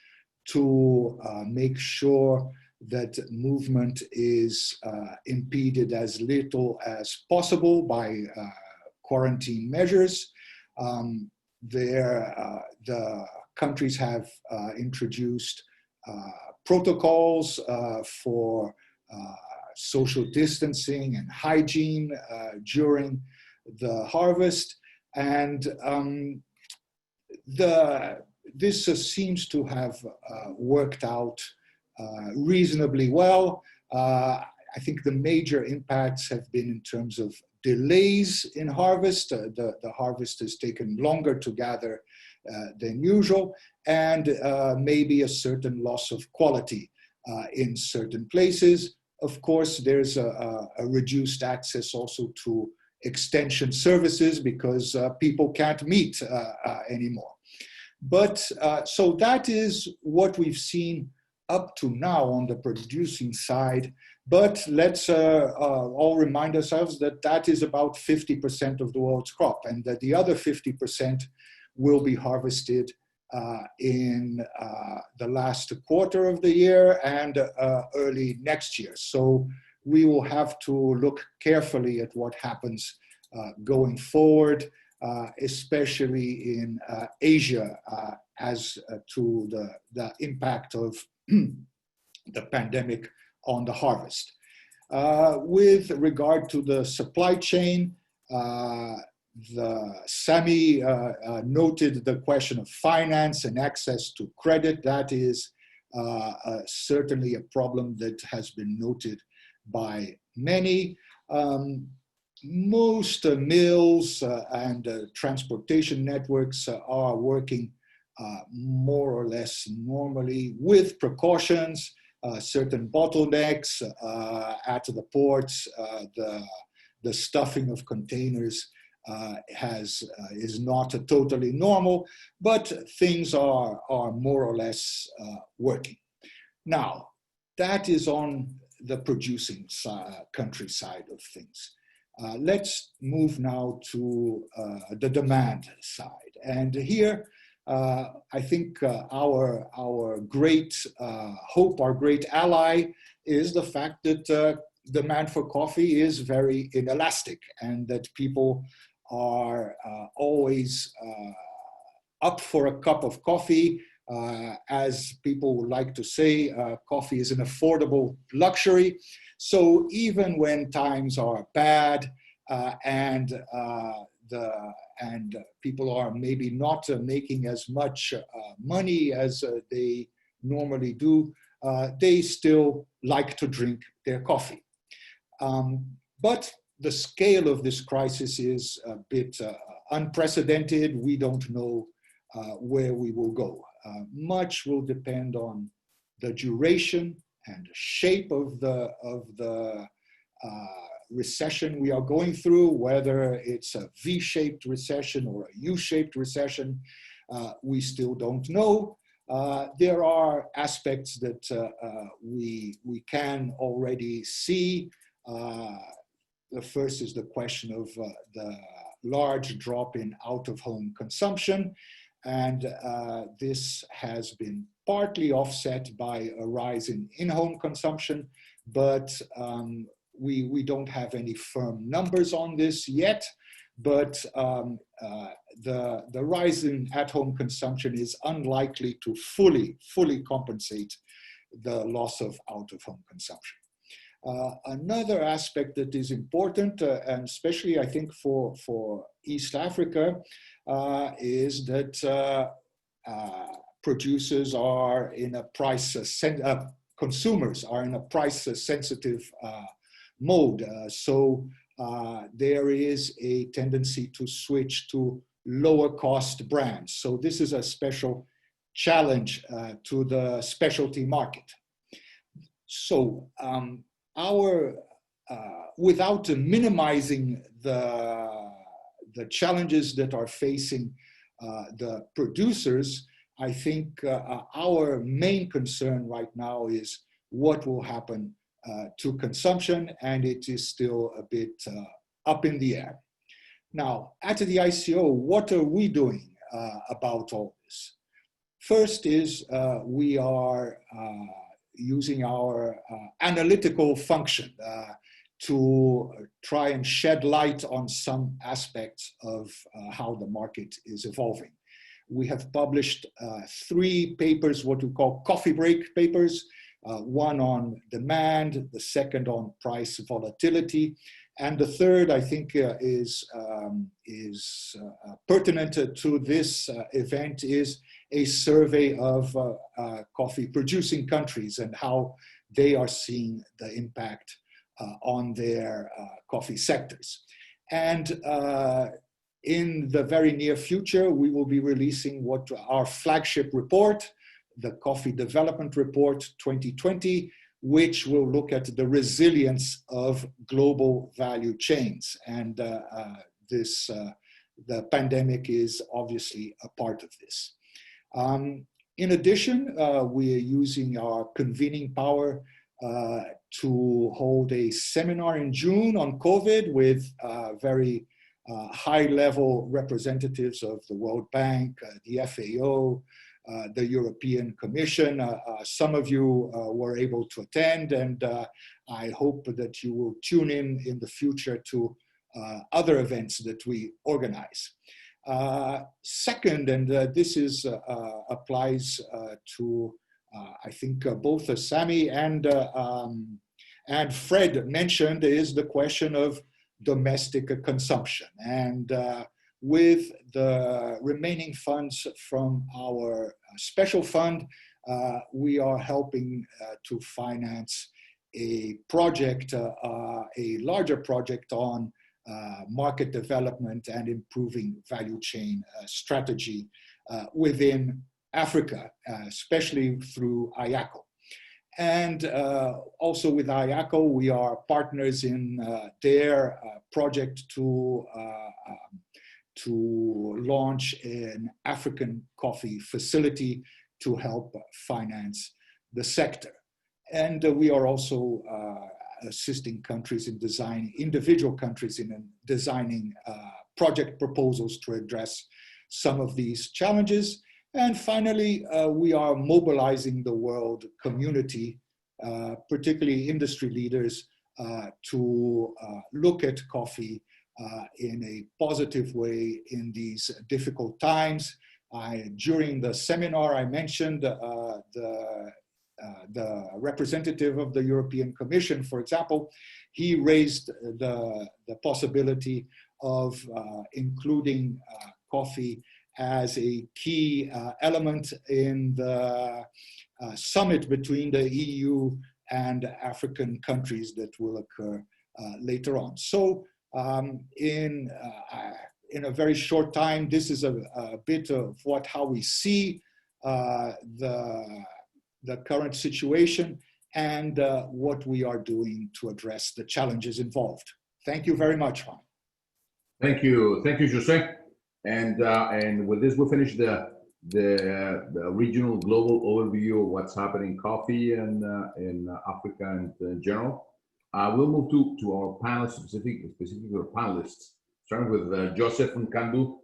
to make sure that movement is impeded as little as possible by quarantine measures. The countries have introduced protocols for social distancing and hygiene during the harvest. And this seems to have worked out reasonably well. I think the major impacts have been in terms of delays in harvest. The harvest has taken longer to gather than usual, and maybe a certain loss of quality in certain places. Of course, there's a reduced access also to extension services because people can't meet anymore. But so that is what we've seen up to now on the producing side. But let's all remind ourselves that that is about 50% of the world's crop, and that the other 50% will be harvested in the last quarter of the year and early next year. So we will have to look carefully at what happens going forward, especially in Asia, as to the impact of the pandemic on the harvest. With regard to the supply chain, Sami noted the question of finance and access to credit. That is certainly a problem that has been noted by many. Most mills and transportation networks are working more or less normally with precautions. Certain bottlenecks at the ports, the stuffing of containers is not totally normal, but things are more or less working. Now, that is on the producing country side of things. Let's move now to the demand side. And here, I think our great hope, our great ally, is the fact that demand for coffee is very inelastic, and that people are always up for a cup of coffee. As people would like to say, coffee is an affordable luxury. So even when times are bad and people are maybe not making as much money as they normally do, they still like to drink their coffee. But the scale of this crisis is a bit unprecedented. We don't know where we will go. Much will depend on the duration and shape of the recession we are going through, whether it's a V-shaped recession or a U-shaped recession. We still don't know. There are aspects that we can already see. The first is the question of the large drop in out-of-home consumption. And this has been partly offset by a rise in in-home consumption, but we don't have any firm numbers on this yet. But the rise in at-home consumption is unlikely to fully compensate the loss of out-of-home consumption. Another aspect that is important, and especially I think for East Africa, is that producers are in a consumers are in a price-sensitive mode. So there is a tendency to switch to lower-cost brands. So this is a special challenge to the specialty market. So without minimizing the challenges that are facing the producers, I think our main concern right now is what will happen to consumption, and it is still a bit up in the air. Now, at the ICO, what are we doing about all this? First is we are using our analytical function to try and shed light on some aspects of how the market is evolving. We have published 3 papers, what we call coffee break papers, one on demand, the second on price volatility, and the third, I think, is pertinent to this event, is a survey of coffee producing countries and how they are seeing the impact on their coffee sectors. And in the very near future, we will be releasing what our flagship report, the Coffee Development Report 2020, which will look at the resilience of global value chains. And the pandemic is obviously a part of this. In addition, we are using our convening power to hold a seminar in June on COVID with very high-level representatives of the World Bank, the FAO, the European Commission. Some of you were able to attend, and I hope that you will tune in the future to other events that we organize. Second, and this is applies to I think both Sami and Fred mentioned, is the question of domestic consumption. And with the remaining funds from our special fund, we are helping to finance a project, a larger project on market development and improving value chain strategy within Africa, especially through IACO. And also with IACO, we are partners in their project to launch an African coffee facility to help finance the sector. And we are also assisting countries in individual countries in designing project proposals to address some of these challenges. And finally, we are mobilizing the world community, particularly industry leaders, to look at coffee in a positive way in these difficult times. During the seminar, I mentioned the representative of the European Commission, for example. He raised the possibility of including coffee as a key element in the summit between the EU and African countries that will occur later on. So in a very short time, this is a bit of how we see the current situation and what we are doing to address the challenges involved. Thank you very much, Juan. Thank you, Jose. And with this, we'll finish the regional global overview of what's happening in coffee and in Africa and in general. We'll move to our panel, specifically our panelists, starting with Joseph Nkandu,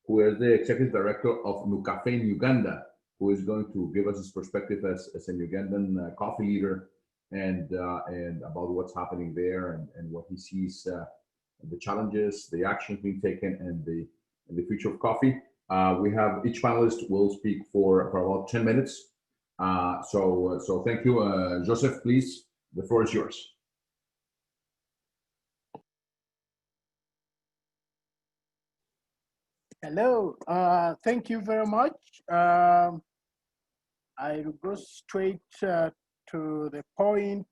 who is the Executive Director of Nucafe in Uganda, who is going to give us his perspective as a Ugandan coffee leader and about what's happening there and what he sees, the challenges, the actions being taken, and the future of coffee. We have each panelist will speak for about 10 minutes. So thank you. Joseph, please, the floor is yours. Hello, thank you very much. I'll go straight to the point.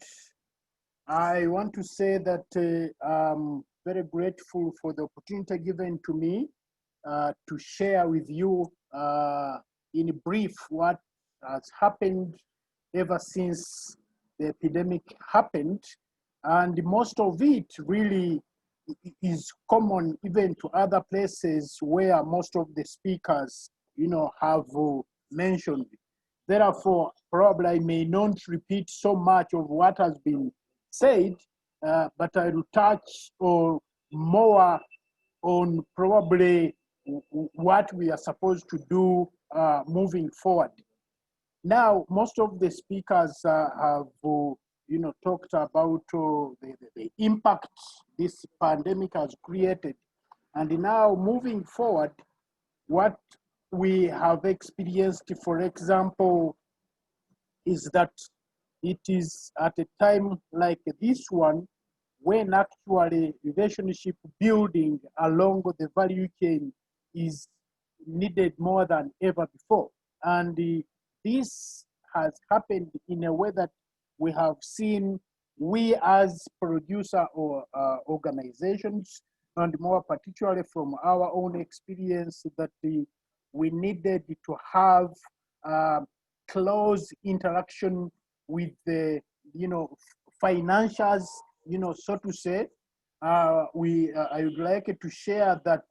I want to say that I'm very grateful for the opportunity given to me to share with you in brief what has happened ever since the epidemic happened. And most of it really is common even to other places where most of the speakers, have mentioned. Therefore, probably I may not repeat so much of what has been said, but I will touch or more on probably what we are supposed to do moving forward. Now, most of the speakers have, talked about the impact this pandemic has created. And now moving forward, what we have experienced, for example, is that it is at a time like this one when actually relationship building along the value chain is needed more than ever before. And this has happened in a way that we have seen we as producer or organizations, and more particularly from our own experience, that we needed to have close interaction with the, financials, so to say. I would like to share that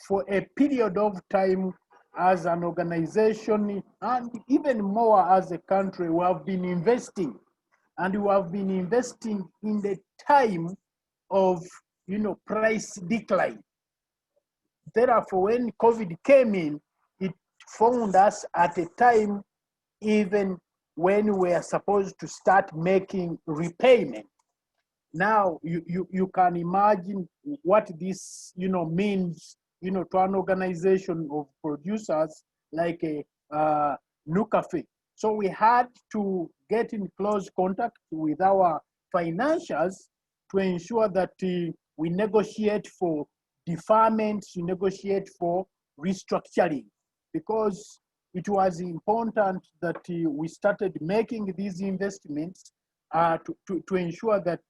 for a period of time as an organization and even more as a country, we have been investing, and we have been investing in the time of, price decline. Therefore, when COVID came in, it found us at a time even when we are supposed to start making repayment. Now, you can imagine what this, means, to an organization of producers like a Nucafe. So we had to get in close contact with our financials to ensure that we negotiate for deferments, we negotiate for restructuring, because it was important that we started making these investments to ensure that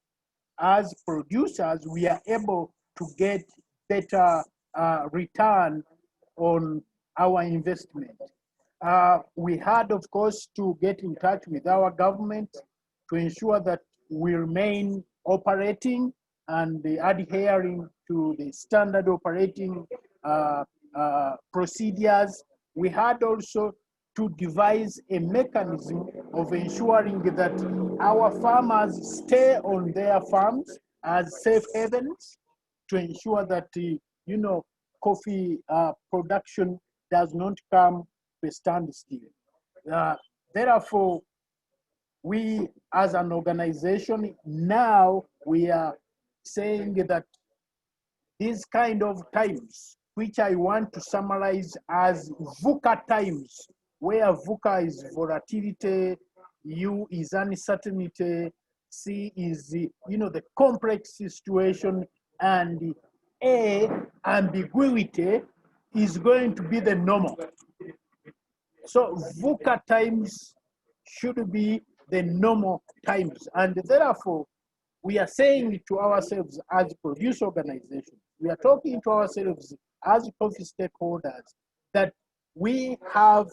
as producers, we are able to get better return on our investment. We had, of course, to get in touch with our government to ensure that we remain operating and adhering to the standard operating procedures. We had also to devise a mechanism of ensuring that our farmers stay on their farms as safe havens, to ensure that, coffee production does not come to a standstill. Therefore, we as an organization, now we are saying that these kind of times, which I want to summarize as VUCA times, where VUCA is volatility, U is uncertainty, C is the complex situation, and A, ambiguity, is going to be the normal. So VUCA times should be the normal times, and therefore we are saying to ourselves as producer organizations, we are talking to ourselves as coffee stakeholders, that we have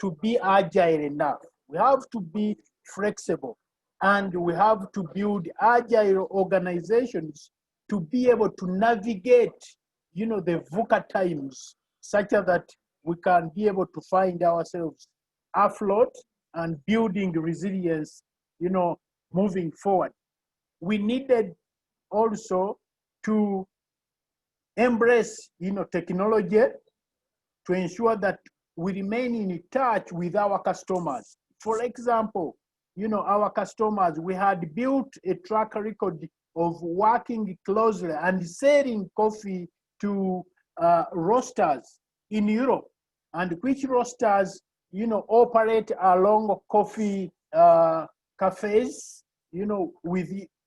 to be agile enough, we have to be flexible, and we have to build agile organizations to be able to navigate, the VUCA times, such that we can be able to find ourselves afloat and building resilience, moving forward. We needed also to embrace, technology to ensure that we remain in touch with our customers. For example, our customers, we had built a track record of working closely and selling coffee to roasters in Europe, and which roasters, operate along coffee cafes,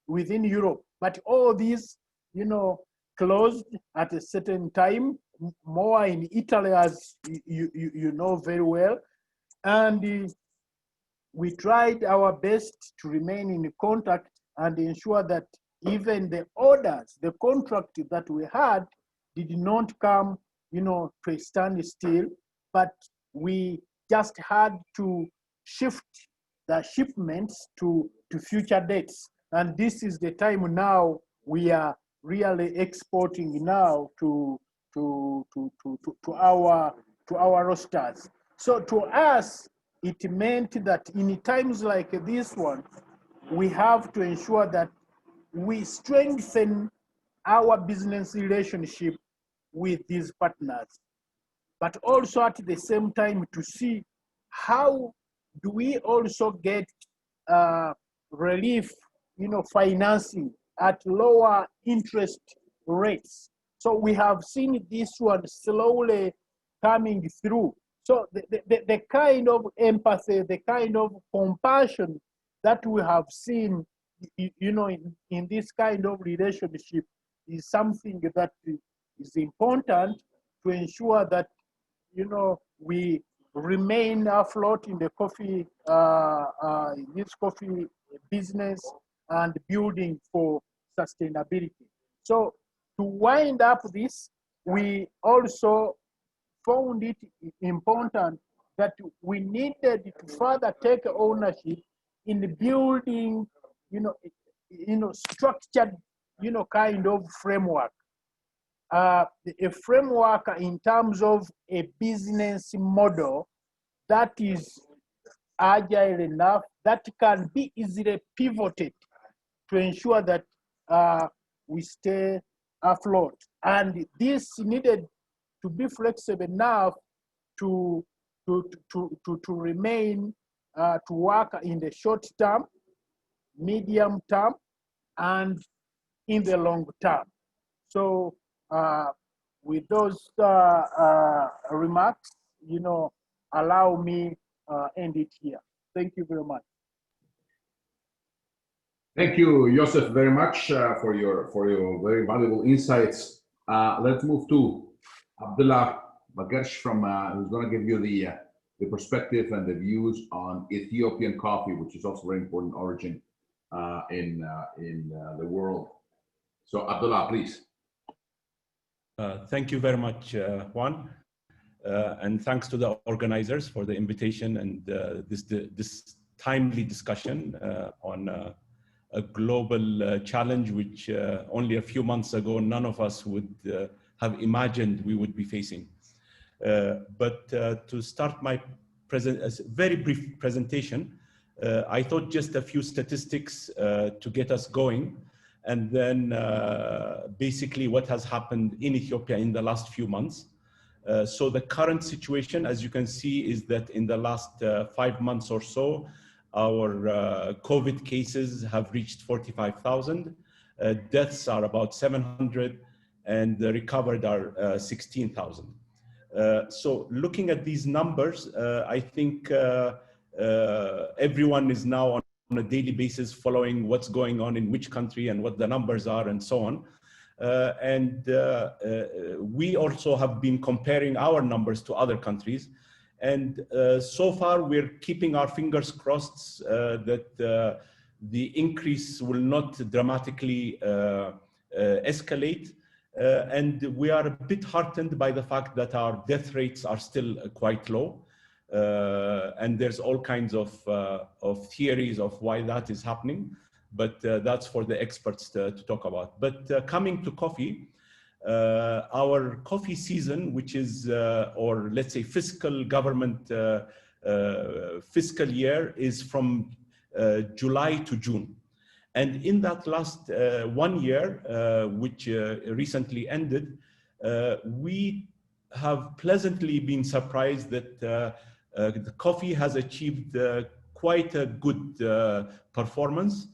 within Europe. But all these, closed at a certain time, more in Italy, as you know very well. And we tried our best to remain in contact and ensure that even the orders, the contract that we had did not come, to a standstill, but we just had to shift the shipments to future dates. And this is the time now we are really exporting now to our roasters. So to us, it meant that in times like this one, we have to ensure that we strengthen our business relationship with these partners, but also at the same time to see how do we also get relief, financing at lower interest rates. So we have seen this one slowly coming through. So the kind of empathy, the kind of compassion that we have seen, in this kind of relationship is something that is important to ensure that, we remain afloat in the coffee, this coffee business and building for sustainability. So to wind up this, we also found it important that we needed to further take ownership in building, structured, kind of framework. A framework in terms of a business model that is agile enough, that can be easily pivoted to ensure that we stay afloat. And this needed to be flexible enough to remain, to work in the short term, medium term, and in the long term. So with those remarks, allow me end it here. Thank you very much. Thank you, Joseph, very much for your very valuable insights. Let's move to Abdullah Bagersh from who's going to give you the perspective and the views on Ethiopian coffee, which is also a very important origin in the world. So, Abdullah, please. Thank you very much, Juan, and thanks to the organizers for the invitation and this timely discussion on a global challenge which only a few months ago none of us would have imagined we would be facing. But to start my very brief presentation, I thought just a few statistics to get us going, and then basically what has happened in Ethiopia in the last few months. So the current situation, as you can see, is that in the last 5 months or so, our COVID cases have reached 45,000. Deaths are about 700, and the recovered are 16,000. So looking at these numbers, I think everyone is now on a daily basis following what's going on in which country and what the numbers are and so on. We also have been comparing our numbers to other countries. And so far, we're keeping our fingers crossed that the increase will not dramatically escalate. And we are a bit heartened by the fact that our death rates are still quite low. And there's all kinds of theories of why that is happening, but that's for the experts to talk about. But coming to coffee, our coffee season, which is, or let's say fiscal government fiscal year, is from July to June. And in that last 1 year, which recently ended, we have pleasantly been surprised that the coffee has achieved quite a good performance.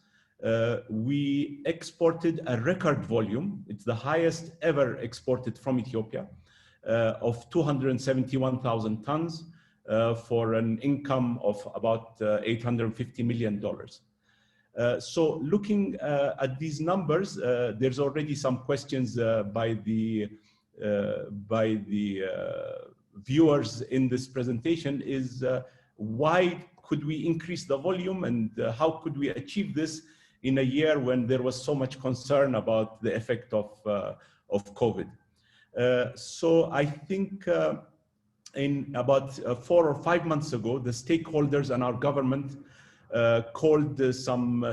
We exported a record volume. It's the highest ever exported from Ethiopia, of 271,000 tons for an income of about $850 million. So looking at these numbers, there's already some questions by the viewers in this presentation is why could we increase the volume, and how could we achieve this in a year when there was so much concern about the effect of COVID. So I think in about 4 or 5 months ago, the stakeholders and our government called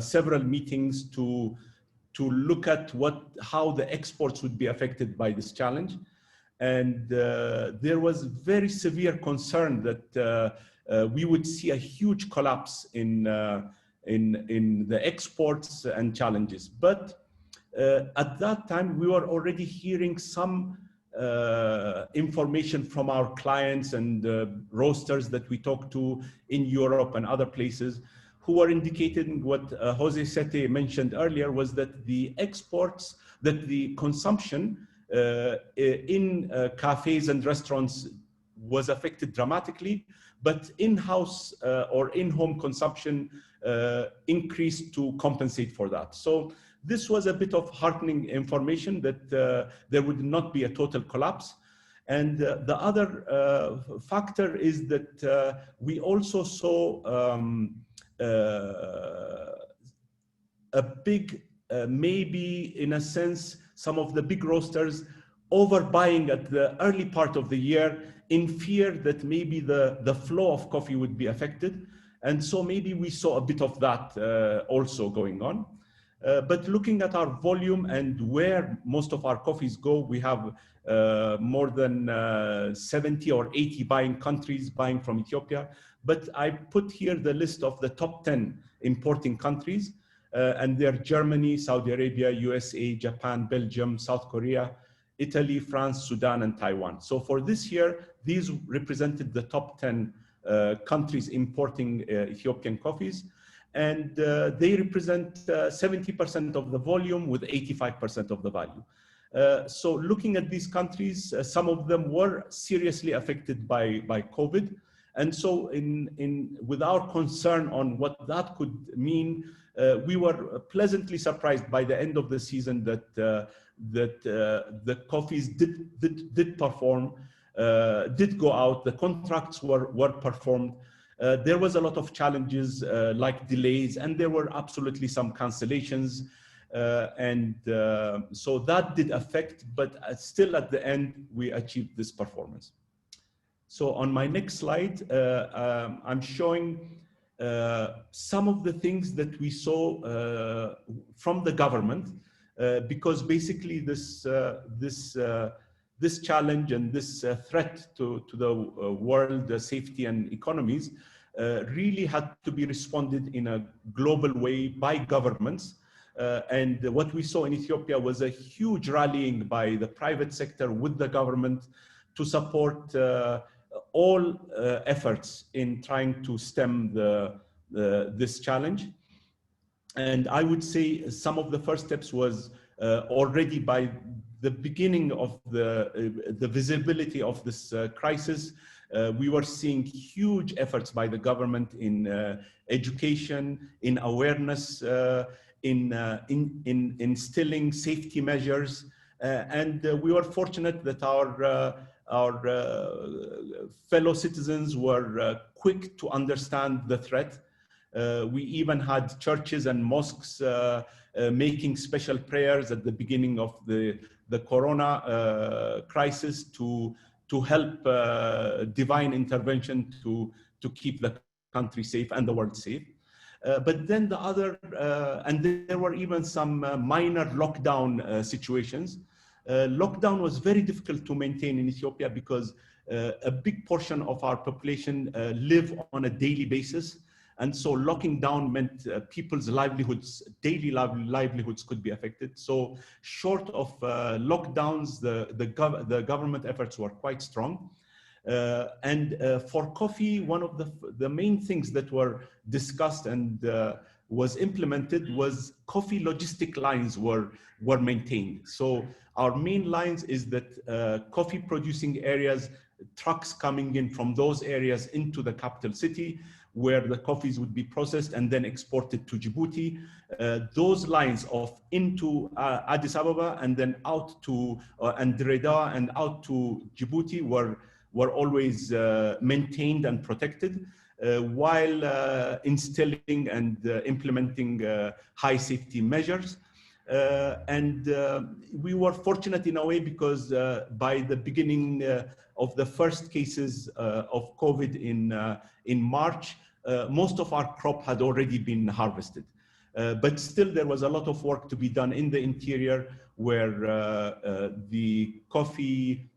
several meetings to look at how the exports would be affected by this challenge. And there was very severe concern that we would see a huge collapse in the exports and challenges. But at that time, we were already hearing some information from our clients and roasters that we talked to in Europe and other places, who were indicating what Jose Sete mentioned earlier, was that the exports, that the consumption in cafes and restaurants was affected dramatically, but in-house or in-home consumption increased to compensate for that. So this was a bit of heartening information that there would not be a total collapse. And the other factor is that we also saw a big, maybe in a sense, some of the big roasters overbuying at the early part of the year in fear that maybe the flow of coffee would be affected. And so maybe we saw a bit of that also going on. But looking at our volume and where most of our coffees go, we have more than 70 or 80 buying countries buying from Ethiopia. But I put here the list of the top 10 importing countries, and they're Germany, Saudi Arabia, USA, Japan, Belgium, South Korea, Italy, France, Sudan, and Taiwan. So for this year, these represented the top 10 countries importing Ethiopian coffees. And they represent 70% of the volume with 85% of the value. So looking at these countries, some of them were seriously affected by COVID. And so with our concern on what that could mean, we were pleasantly surprised by the end of the season that the coffees did perform, did go out, the contracts were performed. There was a lot of challenges like delays, and there were absolutely some cancellations. So that did affect, but still at the end, we achieved this performance. So on my next slide, I'm showing some of the things that we saw from the government, because basically this challenge and this threat to the world safety and economies really had to be responded in a global way by governments. And what we saw in Ethiopia was a huge rallying by the private sector with the government to support all efforts in trying to stem this challenge. And I would say some of the first steps was already by the beginning of the visibility of this crisis. We were seeing huge efforts by the government in education, in awareness, in instilling safety measures. And we were fortunate that our fellow citizens were quick to understand the threat. We even had churches and mosques making special prayers at the beginning of the corona crisis to help divine intervention to keep the country safe and the world safe. But then the other, and there were even some minor lockdown situations. Lockdown was very difficult to maintain in Ethiopia because a big portion of our population live on a daily basis. And so locking down meant people's livelihoods, daily livelihoods could be affected. So short of lockdowns, the government efforts were quite strong. And for coffee, one of the main things that were discussed and was implemented was coffee logistic lines were maintained. So our main lines is that coffee producing areas, trucks coming in from those areas into the capital city, where the coffees would be processed and then exported to Djibouti. Those lines into Addis Ababa and then out to and Direda and out to Djibouti were always maintained and protected, while instilling and implementing high safety measures. And we were fortunate in a way because by the beginning of the first cases of COVID in March, most of our crop had already been harvested. But still there was a lot of work to be done in the interior where the coffee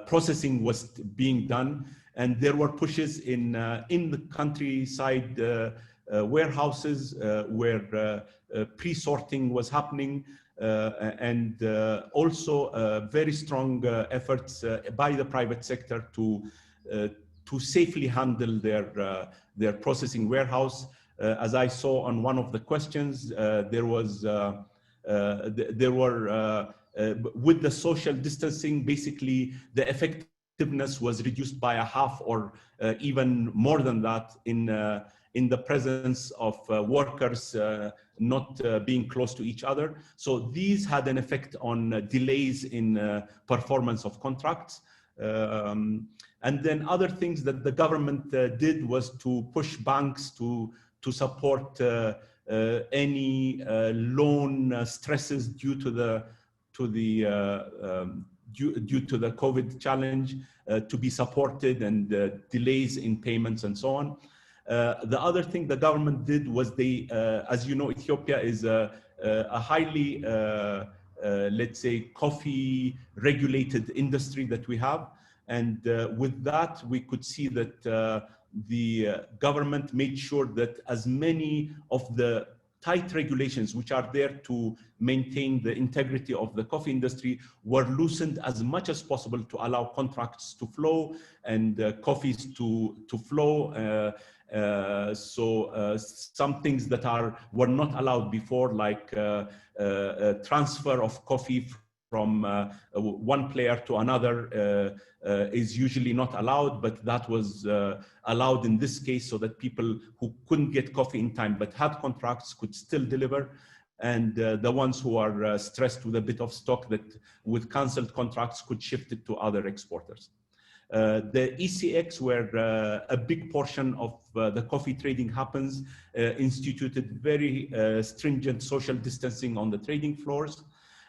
processing was being done. And there were pushes in the countryside warehouses where pre-sorting was happening. and also very strong efforts by the private sector to safely handle their processing warehouse. As I saw on one of the questions, there were with the social distancing, basically the effectiveness was reduced by a half or even more than that in the presence of workers not being close to each other. So these had an effect on delays in performance of contracts. And then other things that the government did was to push banks to support any loan stresses due to the COVID challenge to be supported, and delays in payments and so on. The other thing the government did was they, as you know, Ethiopia is a highly, let's say, coffee regulated industry that we have. And with that, we could see that the government made sure that as many of the tight regulations which are there to maintain the integrity of the coffee industry were loosened as much as possible to allow contracts to flow and coffees to flow. So some things that were not allowed before, like transfer of coffee from one player to another is usually not allowed, but that was allowed in this case so that people who couldn't get coffee in time but had contracts could still deliver. And the ones who are stressed with a bit of stock that with canceled contracts could shift it to other exporters. The ECX, where a big portion of the coffee trading happens, instituted very stringent social distancing on the trading floors.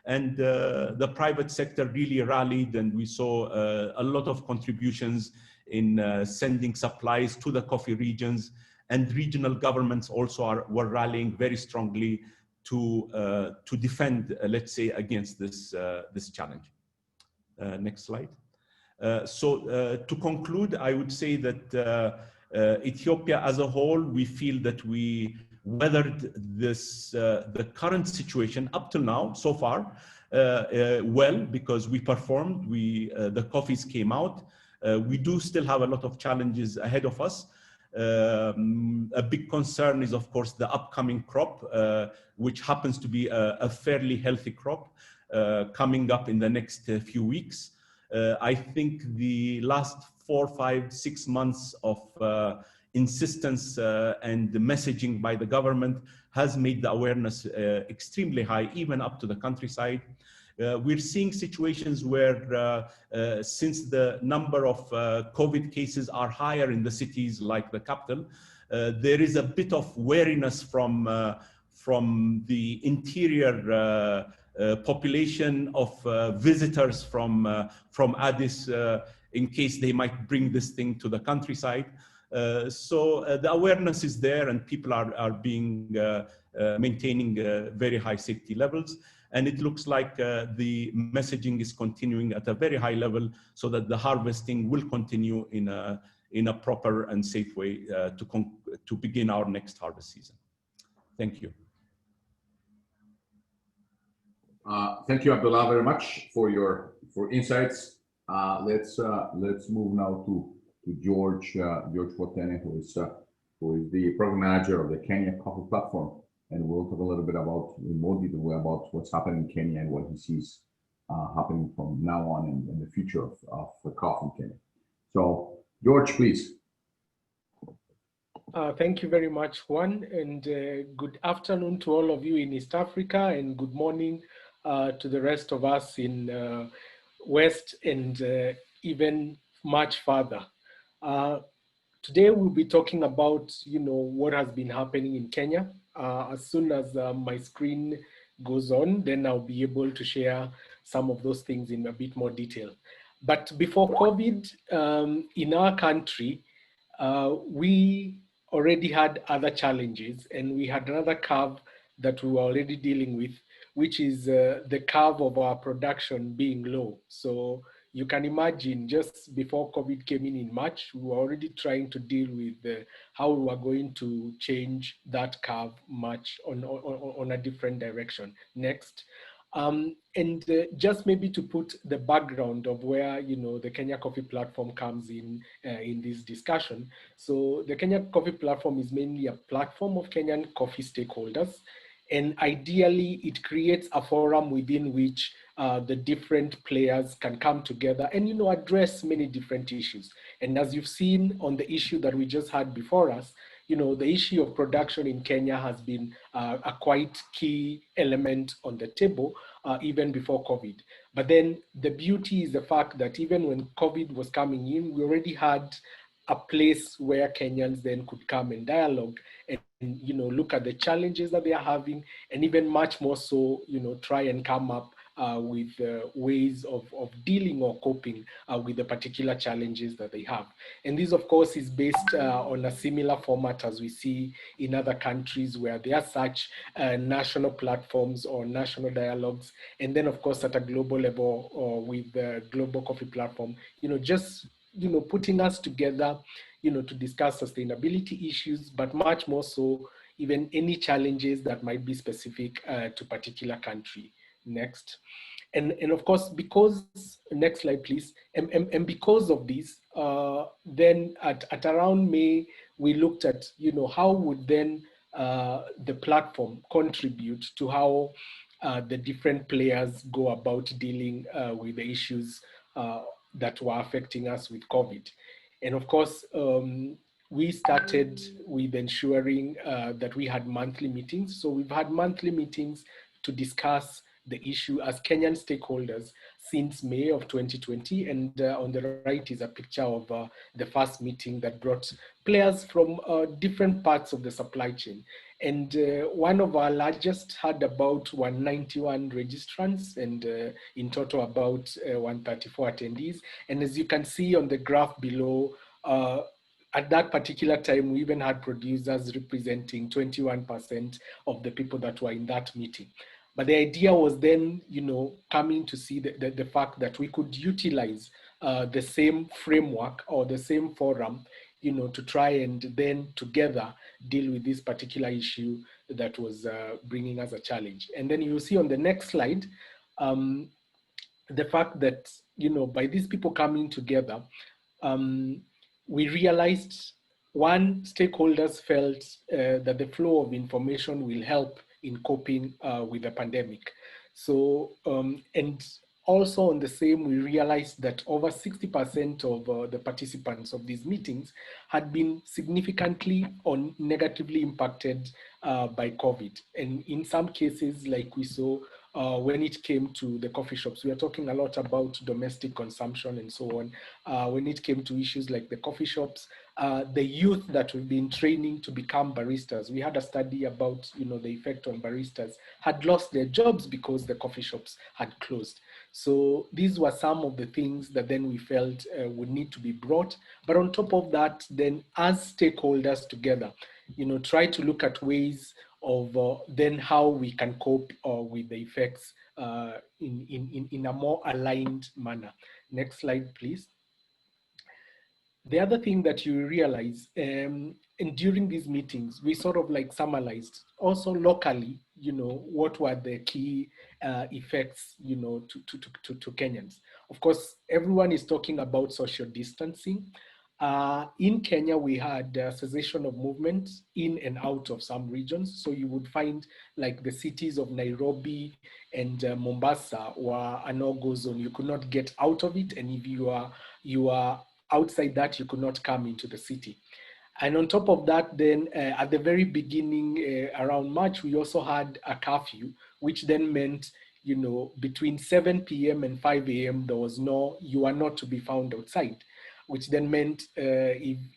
And the private sector really rallied, and we saw a lot of contributions in sending supplies to the coffee regions, and regional governments also were rallying very strongly to defend, let's say, against this challenge. Next slide. So to conclude, I would say that Ethiopia as a whole, we feel that we weathered this the current situation up till now so far well, because we performed. The coffees came out. We do still have a lot of challenges ahead of us. A big concern is, of course, the upcoming crop, which happens to be a fairly healthy crop coming up in the next few weeks. I think the last 4, 5, 6 months of insistence and the messaging by the government has made the awareness extremely high, even up to the countryside. We're seeing situations where since the number of COVID cases are higher in the cities like the capital, there is a bit of wariness from the interior population of visitors from Addis in case they might bring this thing to the countryside. So the awareness is there, and people are being maintaining very high safety levels. And it looks like the messaging is continuing at a very high level, so that the harvesting will continue in a proper and safe way to begin our next harvest season. Thank you. Thank you, Abdullah, very much for your insights. Let's move now to George Watene, who is the program manager of the Kenya Coffee Platform, and we'll talk a little bit about in more detail about what's happening in Kenya and what he sees happening from now on in the future of the coffee in Kenya. So, George, please. Thank you very much, Juan, and good afternoon to all of you in East Africa, and good morning to the rest of us in West and even much further. Today we'll be talking about, what has been happening in Kenya. As soon as my screen goes on, then I'll be able to share some of those things in a bit more detail. But before COVID, in our country, we already had other challenges, and we had another curve that we were already dealing with, which is the curve of our production being low. So you can imagine, just before COVID came in March, we were already trying to deal with how we were going to change that curve much on a different direction. Next. And just maybe to put the background of where, the Kenya Coffee Platform comes in this discussion. So the Kenya Coffee Platform is mainly a platform of Kenyan coffee stakeholders. And ideally, it creates a forum within which the different players can come together and, address many different issues. And as you've seen on the issue that we just had before us, the issue of production in Kenya has been a quite key element on the table even before COVID. But then the beauty is the fact that even when COVID was coming in, we already had a place where Kenyans then could come and dialogue and look at the challenges that they are having, and even much more so, try and come up with ways of dealing or coping with the particular challenges that they have. And this, of course, is based on a similar format as we see in other countries where there are such national platforms or national dialogues. And then, of course, at a global level or with the Global Coffee Platform, just putting us together, to discuss sustainability issues, but much more so, even any challenges that might be specific to particular country. Next. And of course, because, next slide, please. And because of this, then at around May, we looked at, how would then the platform contribute to how the different players go about dealing with the issues that were affecting us with COVID. And of course, we started with ensuring that we had monthly meetings. So we've had monthly meetings to discuss the issue as Kenyan stakeholders since May of 2020. And on the right is a picture of the first meeting that brought players from different parts of the supply chain. And one of our largest had about 191 registrants and in total about 134 attendees. And as you can see on the graph below, at that particular time, we even had producers representing 21% of the people that were in that meeting. But the idea was then, coming to see the fact that we could utilize the same framework or the same forum, to try and then together deal with this particular issue that was bringing us a challenge. And then you'll see on the next slide, the fact that, by these people coming together, we realized, one, stakeholders felt that the flow of information will help in coping with the pandemic. So, and also on the same, we realized that over 60% of the participants of these meetings had been significantly or negatively impacted by COVID. And in some cases, like we saw, when it came to the coffee shops, we are talking a lot about domestic consumption and so on. When it came to issues like the coffee shops, the youth that we've been training to become baristas, we had a study about, the effect on baristas, had lost their jobs because the coffee shops had closed. So these were some of the things that then we felt would need to be brought. But on top of that, then as stakeholders together, try to look at ways of then how we can cope with the effects in a more aligned manner. Next slide, please. The other thing that you realize, and during these meetings, we sort of like summarized also locally, what were the key effects, to Kenyans. Of course, everyone is talking about social distancing. In Kenya, we had cessation of movement in and out of some regions. So you would find like the cities of Nairobi and Mombasa were a no-go zone. You could not get out of it. And if you are outside that, you could not come into the city. And on top of that, then at the very beginning, around March, we also had a curfew, which then meant, between 7 p.m. and 5 a.m., you are not to be found outside, which then meant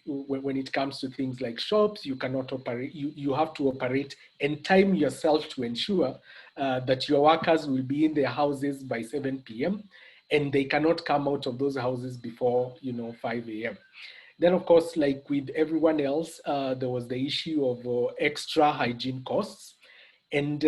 when it comes to things like shops, you cannot operate, you have to operate and time yourself to ensure that your workers will be in their houses by 7 p.m. and they cannot come out of those houses before, 5 a.m. Then, of course, like with everyone else, there was the issue of extra hygiene costs. And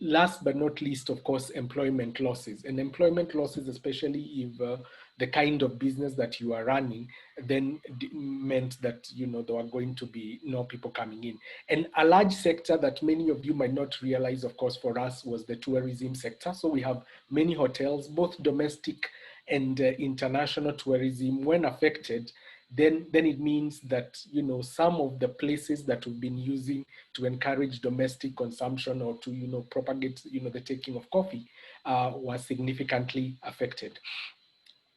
last but not least, of course, employment losses. And employment losses, especially if the kind of business that you are running, then meant that, you know, there were going to be no people coming in. And a large sector that many of you might not realize, of course, for us was the tourism sector. So we have many hotels, both domestic and international tourism. When affected, then it means that, you know, some of the places that we've been using to encourage domestic consumption or to, you know, propagate, you know, the taking of coffee was significantly affected.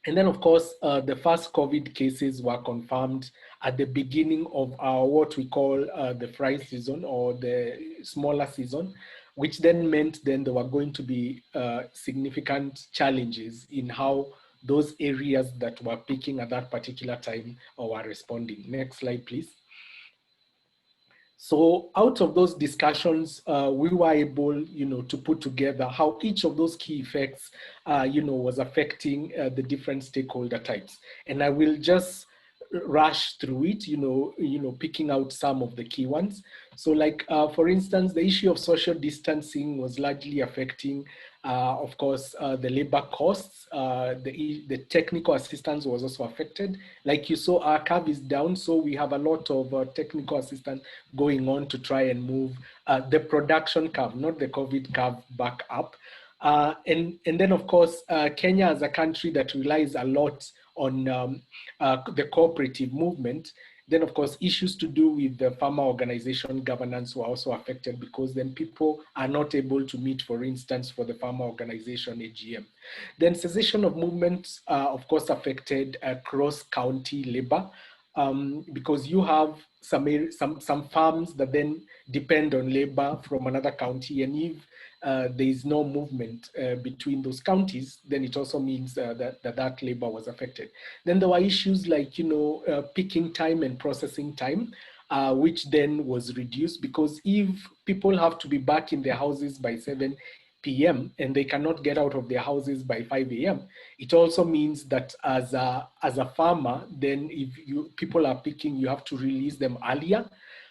And then, of course, the first COVID cases were confirmed at the beginning of our what we call the fry season, or the smaller season, which then meant then there were going to be significant challenges in how those areas that were peaking at that particular time were responding. Next slide, please. So out of those discussions, we were able, you know, to put together how each of those key effects, you know, was affecting the different stakeholder types. And I will just rush through it, you know, picking out some of the key ones. So like, for instance, the issue of social distancing was largely affecting, of course, the labor costs. The technical assistance was also affected. Like you saw, our curve is down, so we have a lot of technical assistance going on to try and move the production curve, not the COVID curve, back up. And then, of course, Kenya as a country that relies a lot on the cooperative movement, then of course issues to do with the farmer organization governance were also affected, because then people are not able to meet, for instance, for the farmer organization AGM. Then cessation of movement, of course, affected cross-county labor, because you have some farms that then depend on labor from another county, and if there is no movement between those counties, then it also means that labor was affected. Then there were issues like, you know, picking time and processing time, which then was reduced, because if people have to be back in their houses by 7 p.m. and they cannot get out of their houses by 5 a.m., it also means that as a farmer, then if people are picking, you have to release them earlier.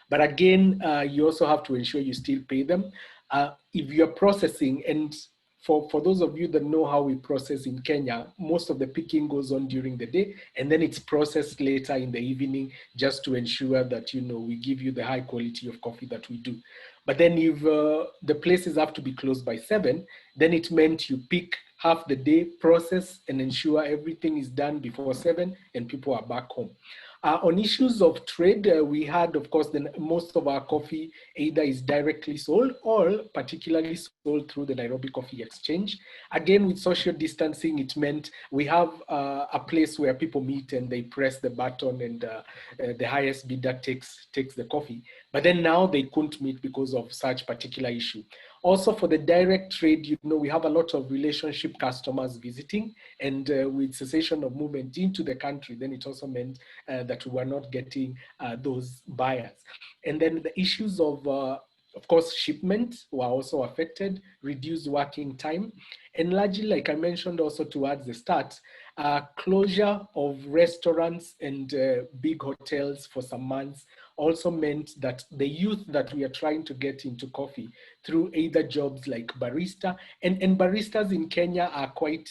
But again, you also have to ensure you still pay them. If you're processing, and for those of you that know how we process in Kenya, most of the picking goes on during the day, and then it's processed later in the evening, just to ensure that, you know, we give you the high quality of coffee that we do. But then if the places have to be closed by 7, then it meant you pick half the day, process, and ensure everything is done before 7 and people are back home. On issues of trade, we had, of course, most of our coffee either is directly sold or particularly sold through the Nairobi Coffee Exchange. Again, with social distancing, it meant we have a place where people meet and they press the button, and the highest bidder takes the coffee. But then now they couldn't meet because of such particular issue. Also for the direct trade, you know, we have a lot of relationship customers visiting, and with cessation of movement into the country, then it also meant that we were not getting those buyers. And then the issues of course, shipment were also affected, reduced working time, and largely, like I mentioned also towards the start, closure of restaurants and big hotels for some months also meant that the youth that we are trying to get into coffee through either jobs like barista, and baristas in Kenya are quite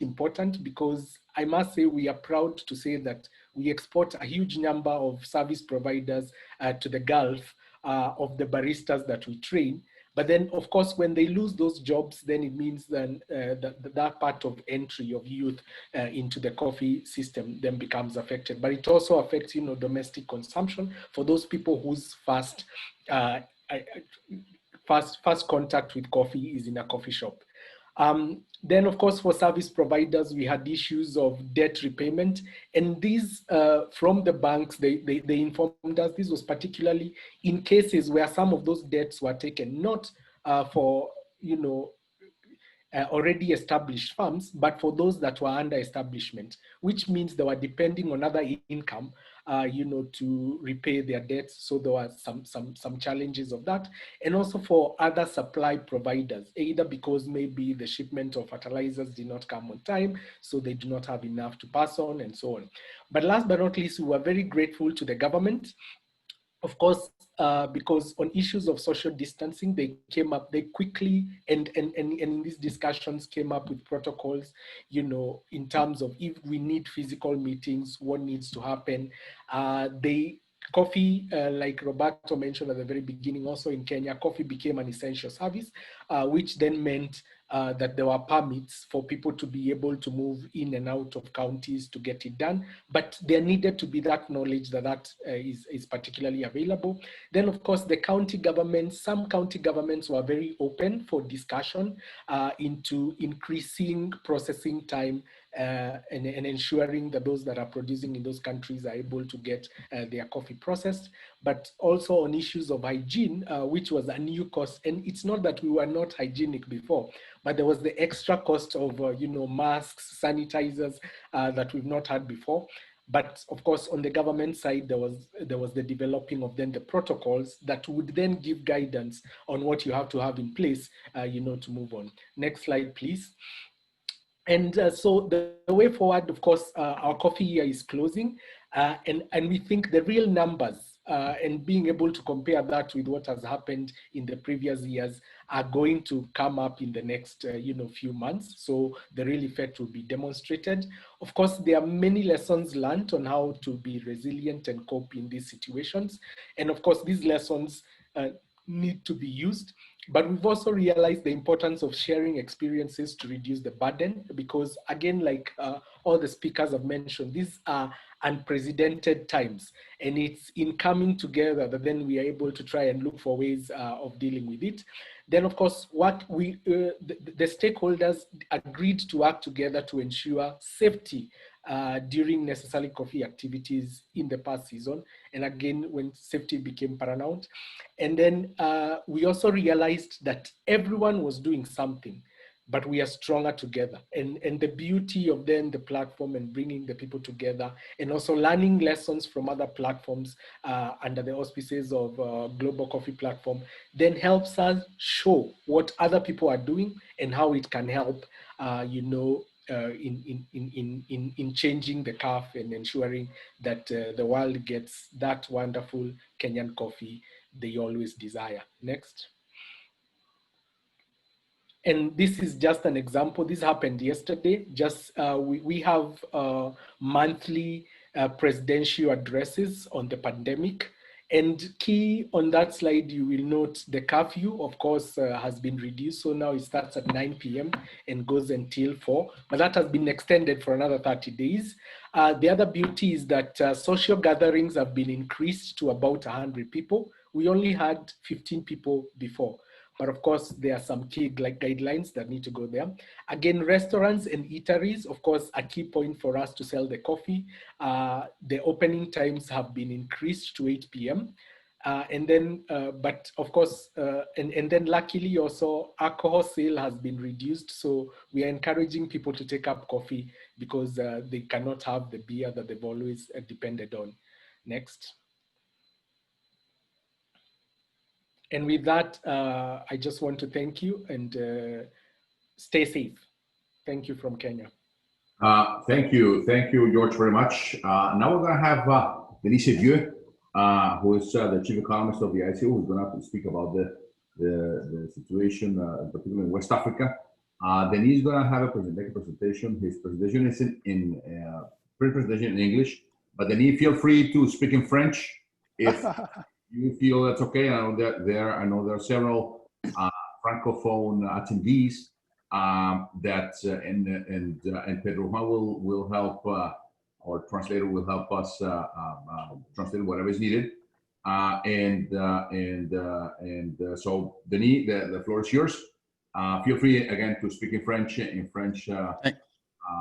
important, because I must say we are proud to say that we export a huge number of service providers to the Gulf of the baristas that we train. But then, of course, when they lose those jobs, then it means then that part of entry of youth into the coffee system then becomes affected. But it also affects, you know, domestic consumption for those people whose first contact with coffee is in a coffee shop. Then, of course, for service providers, we had issues of debt repayment. And these, from the banks, they informed us this was particularly in cases where some of those debts were taken, not for, you know, already established firms, but for those that were under establishment, which means they were depending on other income, you know, to repay their debts. So there were some challenges of that. And also for other supply providers, either because maybe the shipment of fertilizers did not come on time, so they do not have enough to pass on, and so on. But last but not least, we were very grateful to the government of course, because on issues of social distancing, they came up, they quickly, and in these discussions came up with protocols, you know, in terms of if we need physical meetings, what needs to happen. Coffee, like Roberto mentioned at the very beginning, also in Kenya, coffee became an essential service, which then meant that there were permits for people to be able to move in and out of counties to get it done. But there needed to be that knowledge that is particularly available. Then, of course, the county governments, some county governments were very open for discussion into increasing processing time and ensuring that those that are producing in those countries are able to get their coffee processed, but also on issues of hygiene, which was a new cost. And it's not that we were not hygienic before, but there was the extra cost of, you know, masks, sanitizers that we've not had before. But of course, on the government side, there was the developing of then the protocols that would then give guidance on what you have to have in place, you know, to move on. Next slide, please. And so the way forward, of course, our coffee year is closing, and we think the real numbers and being able to compare that with what has happened in the previous years are going to come up in the next you know, few months. So the real effect will be demonstrated. Of course, there are many lessons learned on how to be resilient and cope in these situations. And of course, these lessons need to be used. But we've also realized the importance of sharing experiences to reduce the burden, because again, like all the speakers have mentioned, these are unprecedented times, and it's in coming together that then we are able to try and look for ways of dealing with it. Then, of course, what the stakeholders agreed to work together to ensure safety during necessary coffee activities in the past season. And again, when safety became paramount. And then we also realized that everyone was doing something, but we are stronger together. And the beauty of then the platform and bringing the people together, and also learning lessons from other platforms under the auspices of Global Coffee Platform, then helps us show what other people are doing and how it can help, you know, in changing the curve and ensuring that the world gets that wonderful Kenyan coffee they always desire. Next. And this is just an example. This happened yesterday. Just we have monthly presidential addresses on the pandemic. And key on that slide, you will note the curfew, of course, has been reduced. So now it starts at 9 p.m. and goes until 4, but that has been extended for another 30 days. The other beauty is that social gatherings have been increased to about 100 people. We only had 15 people before. But of course, there are some key guidelines that need to go there. Again, restaurants and eateries, of course, a key point for us to sell the coffee. The opening times have been increased to 8 p.m. And then, but of course, and then luckily also alcohol sale has been reduced. So we are encouraging people to take up coffee because they cannot have the beer that they've always depended on. Next. And with that, I just want to thank you and stay safe. Thank you from Kenya. Thank you, George, very much. Now we're going to have Denise Vieux, who is the chief economist of the ICO, who's going to speak about the situation, particularly in West Africa. Denise is going to have make a presentation. His presentation is in presentation in English, but Denise, feel free to speak in French if you feel that's okay. I know there are several francophone attendees and Pedro will help, our translator will help us translate whatever is needed. So Denis, the floor is yours. Feel free again to speak in French.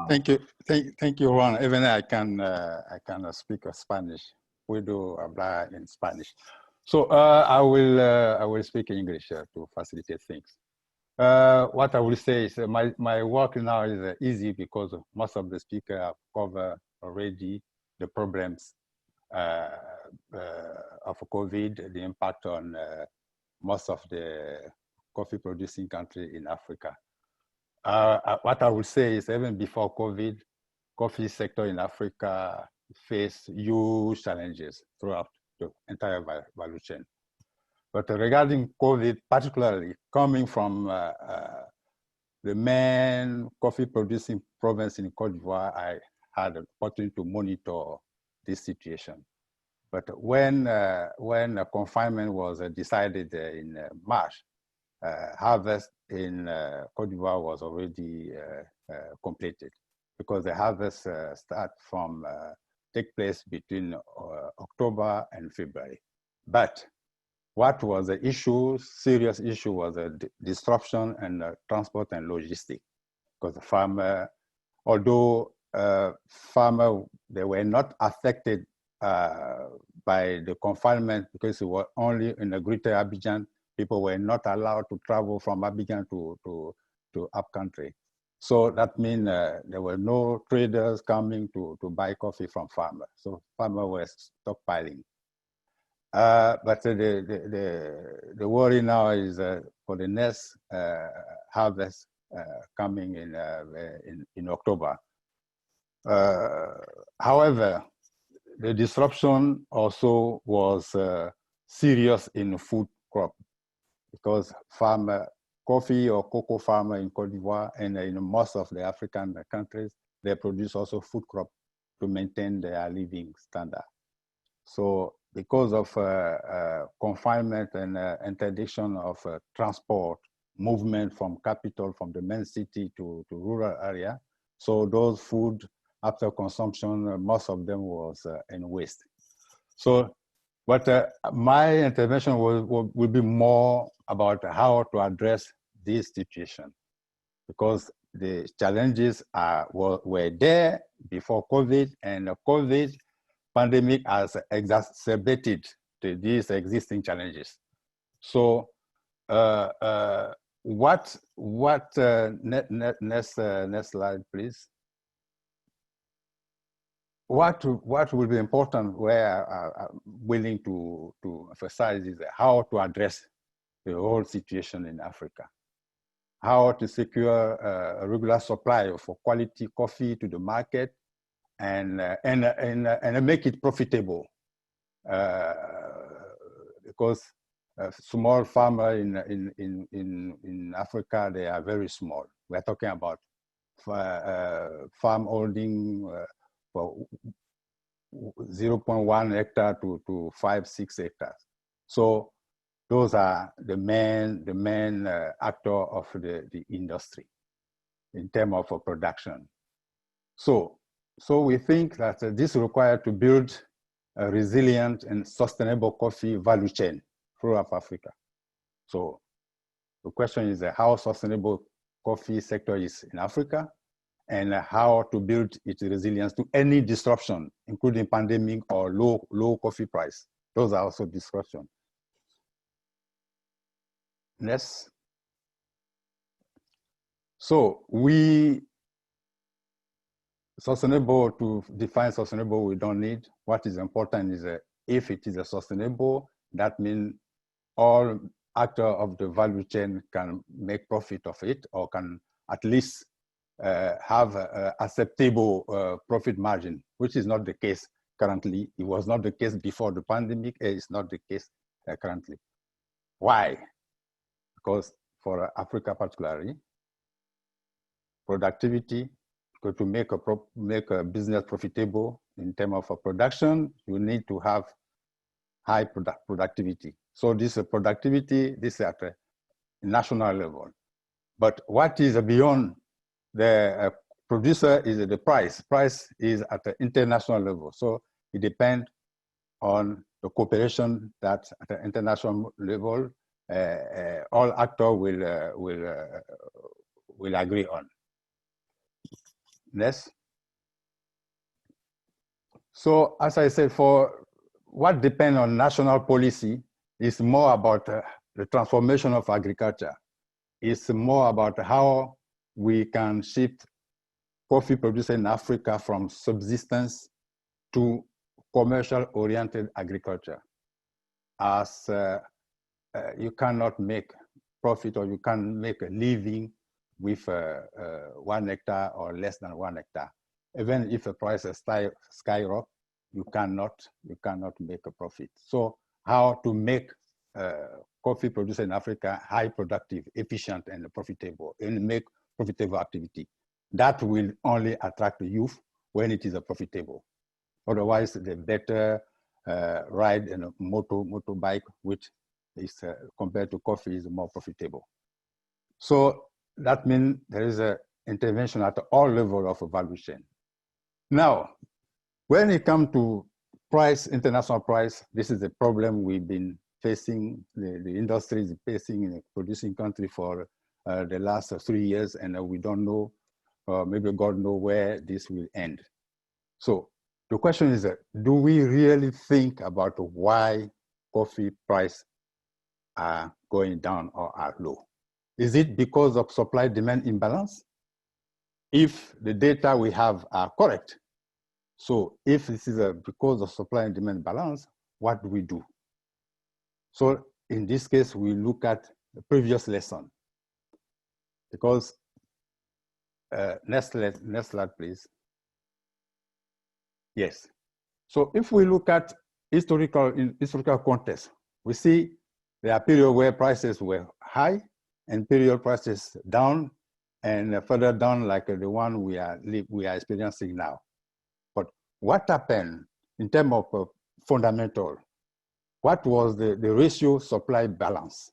Thank you, Juan. Even I can speak Spanish. We do hablar in Spanish. So I will speak in English to facilitate things. What I will say is my work now is easy because most of the speakers have covered already the problems of COVID, the impact on most of the coffee producing countries in Africa. What I will say is even before COVID, coffee sector in Africa faced huge challenges throughout the entire value chain. But regarding COVID, particularly coming from the main coffee producing province in Côte d'Ivoire, I had an opportunity to monitor this situation. But when a confinement was decided in March, harvest in Côte d'Ivoire was already completed, because the harvest take place between October and February. But what was the issue, serious issue, was a disruption in transport and logistics. Because the farmer, although farmer, they were not affected by the confinement, because it was only in the greater Abidjan. People were not allowed to travel from Abidjan to upcountry. So that means there were no traders coming to buy coffee from farmers. So farmers were stockpiling. But the worry now is for the next harvest coming in October. However, the disruption also was serious in food crop, because coffee or cocoa farmer in Côte d'Ivoire and in most of the African countries, they produce also food crop to maintain their living standard. So because of confinement and interdiction of transport, movement from capital, from the main city to rural area, so those food after consumption, most of them was in waste. So, but my intervention will be more about how to address this situation, because the challenges were there before COVID, and the COVID pandemic has exacerbated these existing challenges. So, next slide, please. What will be important, where I'm willing to emphasize, is how to address the whole situation in Africa. How to secure a regular supply of quality coffee to the market, and make it profitable, because small farmers in Africa, they are very small. We're talking about farm holding for 0.1 hectare to 5-6 hectares. So those are the main actor of the industry in terms of production. So we think that this requires to build a resilient and sustainable coffee value chain throughout Africa. So the question is how sustainable coffee sector is in Africa, and how to build its resilience to any disruption, including pandemic or low coffee price. Those are also disruption. Next. So to define sustainable, we don't need. What is important is if it is a sustainable, that means all actors of the value chain can make profit of it, or can at least have a acceptable profit margin, which is not the case currently. It was not the case before the pandemic. It's not the case currently. Why? Because for Africa particularly, productivity, to make a business profitable in terms of production, you need to have high productivity. So this productivity, this is at a national level. But what is beyond the producer is the price. Price is at the international level. So it depends on the cooperation that at the international level, all actors will agree on. Next. So as I said, for what depends on national policy is more about the transformation of agriculture. It's more about how we can shift coffee producers in Africa from subsistence to commercial-oriented agriculture. As you cannot make profit, or you can make a living with 1 hectare or less than 1 hectare. Even if the prices skyrocket, you cannot make a profit. So how to make coffee producer in Africa high productive, efficient, and profitable, and make profitable activity? That will only attract the youth when it is profitable. Otherwise, the better ride in a motorbike, which is compared to coffee, is more profitable. So that means there is an intervention at all levels of value chain. Now, when it comes to price, international price, this is a problem we've been facing, the industry is facing in a producing country for the last 3 years, and we don't know, maybe God knows where this will end. So the question is, do we really think about why coffee price are going down or are low? Is it because of supply-demand imbalance? If the data we have are correct, so if this is because of supply and demand balance, what do we do? So in this case, we look at the previous lesson, because next slide, please. Yes. So if we look at historical context, we see there are periods where prices were high and period prices down, and further down like the one we are experiencing now. But what happened in terms of fundamental? What was the ratio supply balance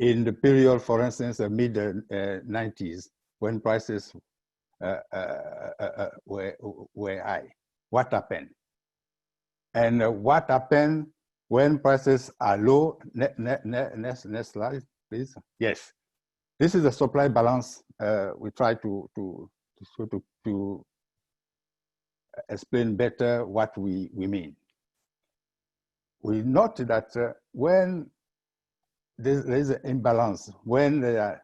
in the period, for instance, mid 90s, when prices were high? What happened? And what happened when prices are low? Next slide, please. Yes, this is the supply balance. We try to explain better what we mean. We note that when there is an imbalance, when there are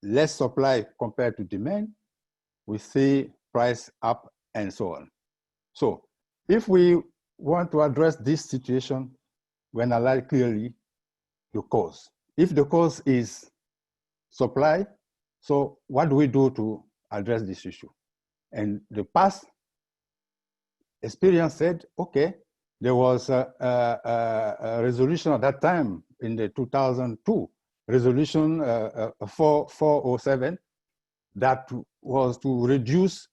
less supply compared to demand, we see price up and so on. So if we want to address this situation, we analyze clearly the cause. If the cause is supply, so what do we do to address this issue? And the past experience said, okay, there was a resolution at that time in the 2002, resolution 407, that was to reduce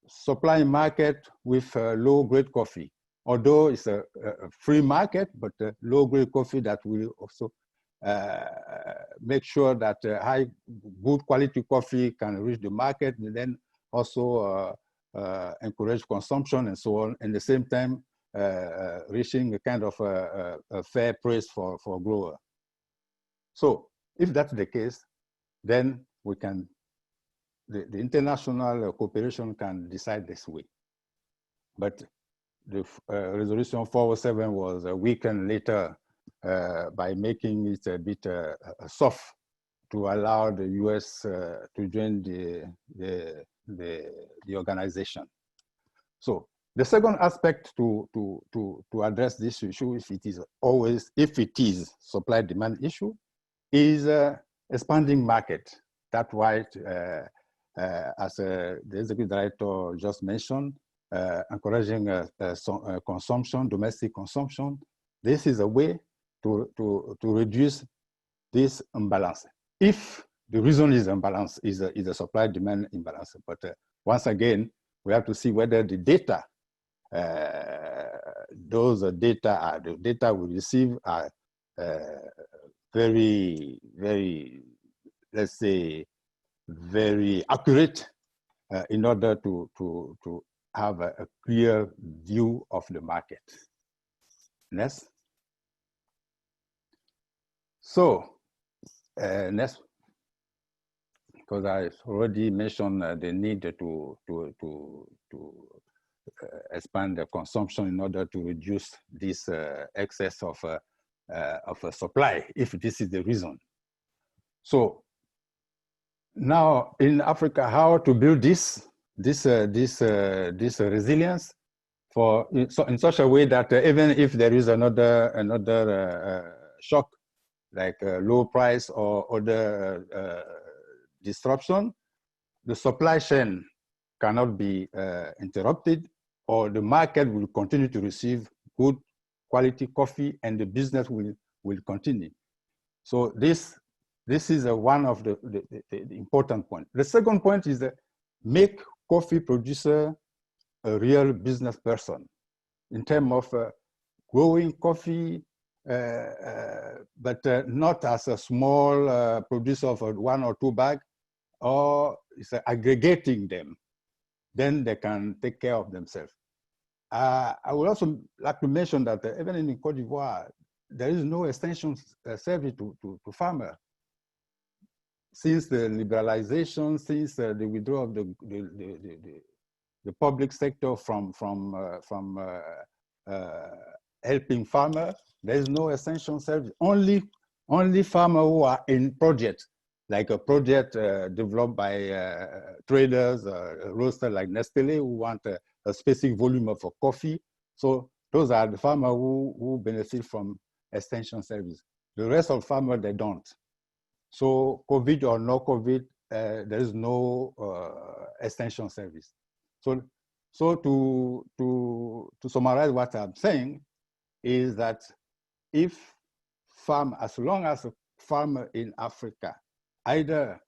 supply market with low-grade coffee. Although it's a free market, but low-grade coffee that will also make sure that good quality coffee can reach the market, and then also encourage consumption and so on, and at the same time reaching a kind of a fair price for grower. So if that's the case, then we can, the international cooperation can decide this way. But the resolution 407 was weakened later by making it a bit soft to allow the US to join the organization. So the second aspect to address this issue, if it is supply-demand issue, is expanding market. That's why, as the executive director just mentioned, encouraging consumption, domestic consumption. This is a way to reduce this imbalance. If the reason is imbalance, is a supply-demand imbalance. But once again, we have to see whether the data, the data we receive are very, let's say, very accurate in order to have a clear view of the market. Next. So, next, because I already mentioned the need to expand the consumption in order to reduce this excess of supply, if this is the reason. So now in Africa, how to build this resilience in such a way that even if there is another shock, like low price or other disruption, the supply chain cannot be interrupted, or the market will continue to receive good quality coffee and the business will continue. So this is one of the important points. The second point is that make coffee producer a real business person in terms of growing coffee, but not as a small producer of 1 or 2 bags, or it's aggregating them. Then they can take care of themselves. I would also like to mention that even in Côte d'Ivoire, there is no extension service to farmers. Since the liberalization, since the withdrawal of the public sector from helping farmers, there is no extension service. Only farmers who are in projects, like a project developed by traders, roasters like Nestlé, who want a specific volume of coffee. So those are the farmers who benefit from extension service. The rest of farmers, they don't. So COVID or no COVID, there is no extension service. So to summarize what I'm saying is that if as long as a farmer in Africa, either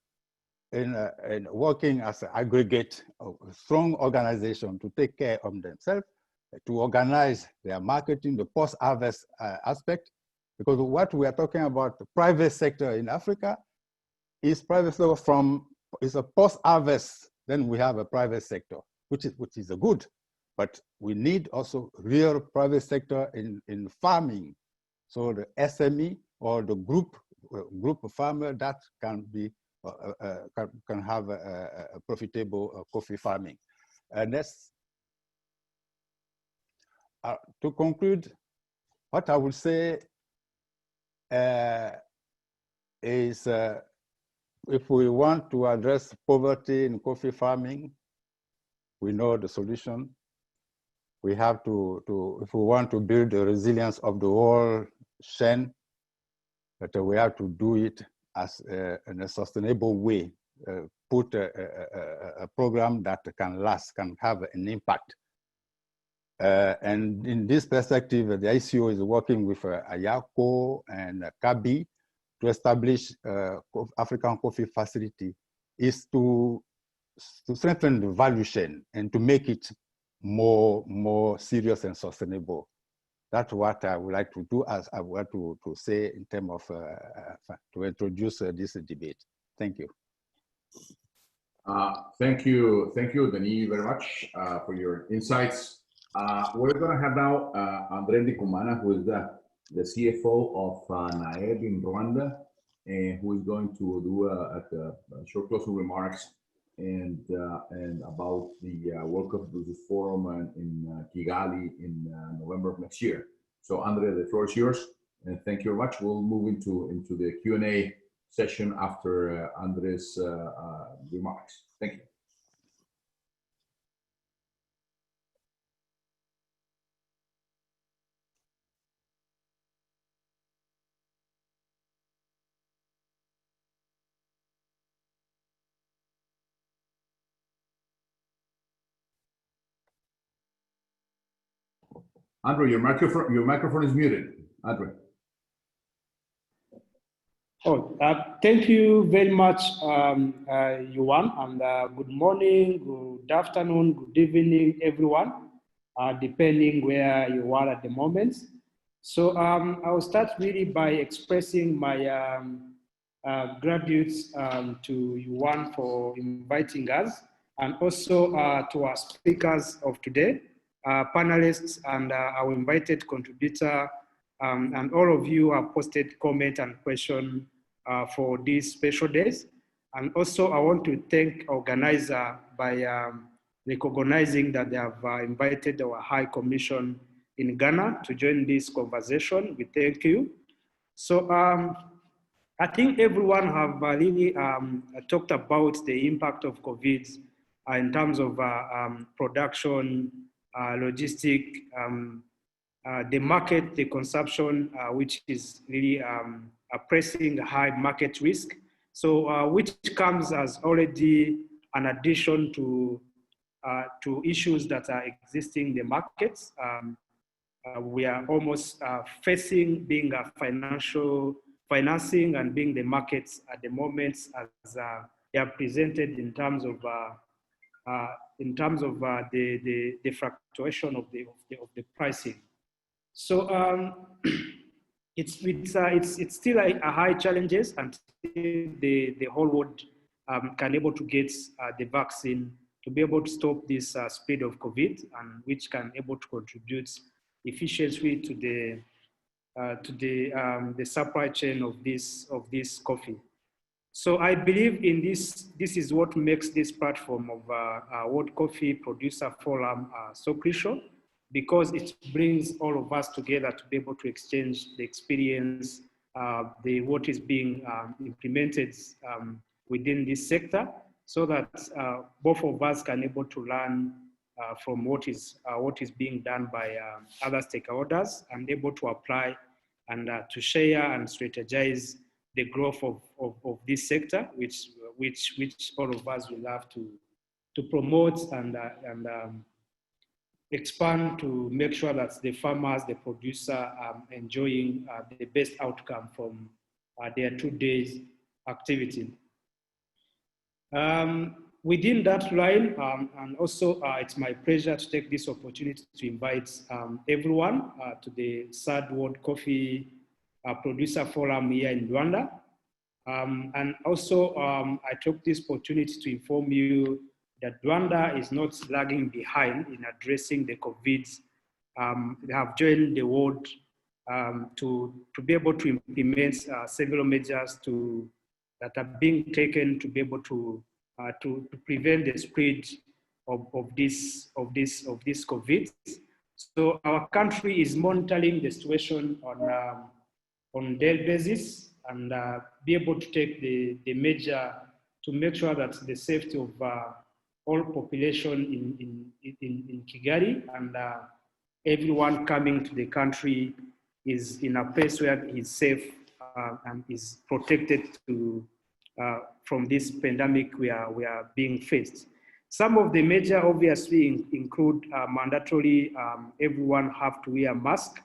in working as an aggregate of a strong organization to take care of themselves, to organize their marketing, the post-harvest aspect, because what we are talking about, the private sector in Africa, is private sector is a post-harvest, then we have a private sector, which is a good, but we need also real private sector in farming. So the SME or the group of farmer that can be can have a profitable coffee farming. And that's to conclude. What I would say is, if we want to address poverty in coffee farming, we know the solution. We have to if we want to build the resilience of the whole chain, but we have to do it as in a sustainable way, put a program that can last, can have an impact. And in this perspective, the ICO is working with Ayako and Kabi to establish African Coffee Facility, is to strengthen the value chain and to make it more serious and sustainable. That's what I would like to do, as I want to say in terms of to introduce this debate. Thank you. Thank you, Denis, very much for your insights. We're going to have now André Ndikumana, who is the CFO of NAEB in Rwanda, and who is going to do a short closing remarks and about the World Cup Producers Forum in Kigali in November of next year. So André, the floor is yours, and thank you very much. We'll move into the Q&A session after André's remarks. Thank you. Andrew, your microphone is muted. Andrew. Oh, thank you very much, Yuan, and good morning, good afternoon, good evening, everyone, depending where you are at the moment. So I will start really by expressing my gratitude to Yuan for inviting us, and also to our speakers of today, panelists, and our invited contributor, and all of you have posted comment and question for these special days. And also I want to thank organizer by recognizing that they have invited our High Commission in Ghana to join this conversation. We thank you. So I think everyone have really talked about the impact of COVID in terms of production, logistic, the market, the consumption, which is really pressing high market risk. So which comes as already an addition to to issues that are existing in the markets. We are almost facing being a financing and being the markets at the moment as they are presented in terms of the fluctuation of the pricing. So it's still a high challenges until the whole world can able to get the vaccine to be able to stop this spread of COVID, and which can able to contribute efficiently to the supply chain of this coffee. So I believe in this. This is what makes this platform of World Coffee Producer Forum so crucial, because it brings all of us together to be able to exchange the experience, what is being implemented within this sector, so that both of us can able to learn from what is being done by other stakeholders, and able to apply and to share and strategize the growth of this sector, which all of us will have to promote and expand to make sure that the farmers, the producer, are enjoying the best outcome from their 2 days activity. Within that line, and also it's my pleasure to take this opportunity to invite everyone to the third World Coffee Producer Forum here in Rwanda. And also I took this opportunity to inform you that Rwanda is not lagging behind in addressing the COVID. They have joined the world to be able to implement several measures that are being taken to be able to prevent the spread of this COVID. So our country is monitoring the situation on daily basis, and be able to take the measure to make sure that the safety of all population in Kigali and everyone coming to the country is in a place where he's safe and is protected from this pandemic we are being faced. Some of the measures obviously include mandatory, everyone have to wear a mask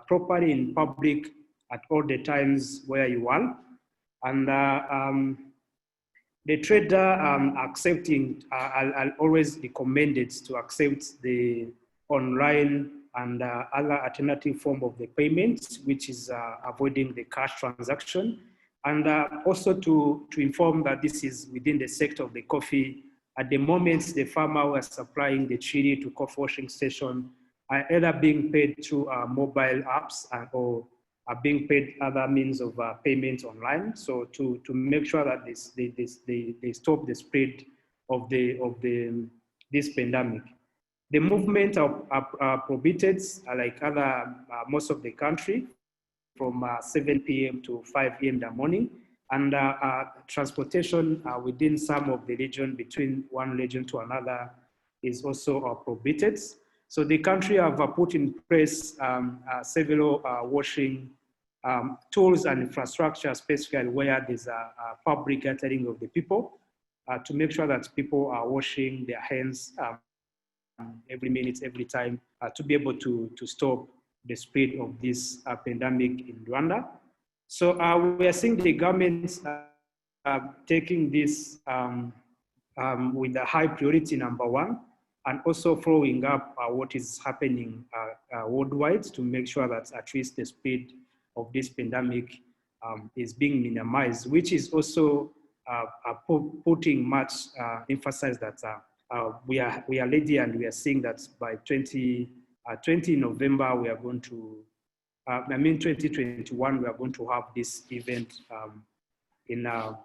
properly in public at all the times where you want. And the trader accepting, I'll always recommend it to accept the online and other alternative form of the payments, which is avoiding the cash transaction. And also to inform that this is within the sector of the coffee. At the moment, the farmer who are supplying the chili to coffee washing station are either being paid through mobile apps or are being paid other means of payment online. So to make sure that they stop the spread of this pandemic. The movement are prohibited, like most of the country, from 7 p.m. to 5 p.m. in the morning, and transportation within some of the region, between one region to another, is also prohibited. So the country have put in place several washing tools and infrastructure, specifically where there's a public gathering of the people, to make sure that people are washing their hands every minute, every time, to be able to stop the spread of this pandemic in Rwanda. So we are seeing the government taking this with a high priority, number one, and also following up what is happening worldwide to make sure that at least the spread of this pandemic is being minimized, which is also putting much emphasis that we are ready, and we are seeing that by 20 November, we are going to, 2021, we are going to have this event in a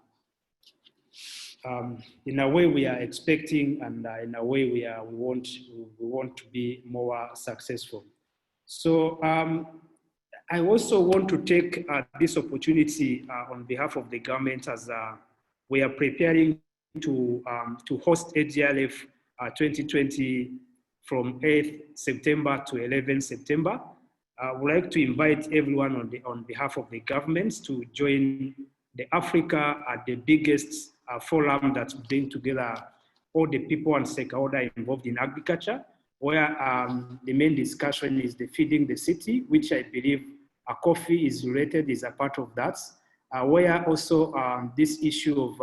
way we are expecting, and in a way we want to be more successful. So I also want to take this opportunity on behalf of the government, as we are preparing to host AGLF 2020 from 8th September to 11th September. I would like to invite everyone on behalf of the government to join the Africa at the biggest forum that brings together all the people and stakeholders involved in agriculture, where the main discussion is the feeding the city, which I believe coffee is related, is a part of that, where also this issue of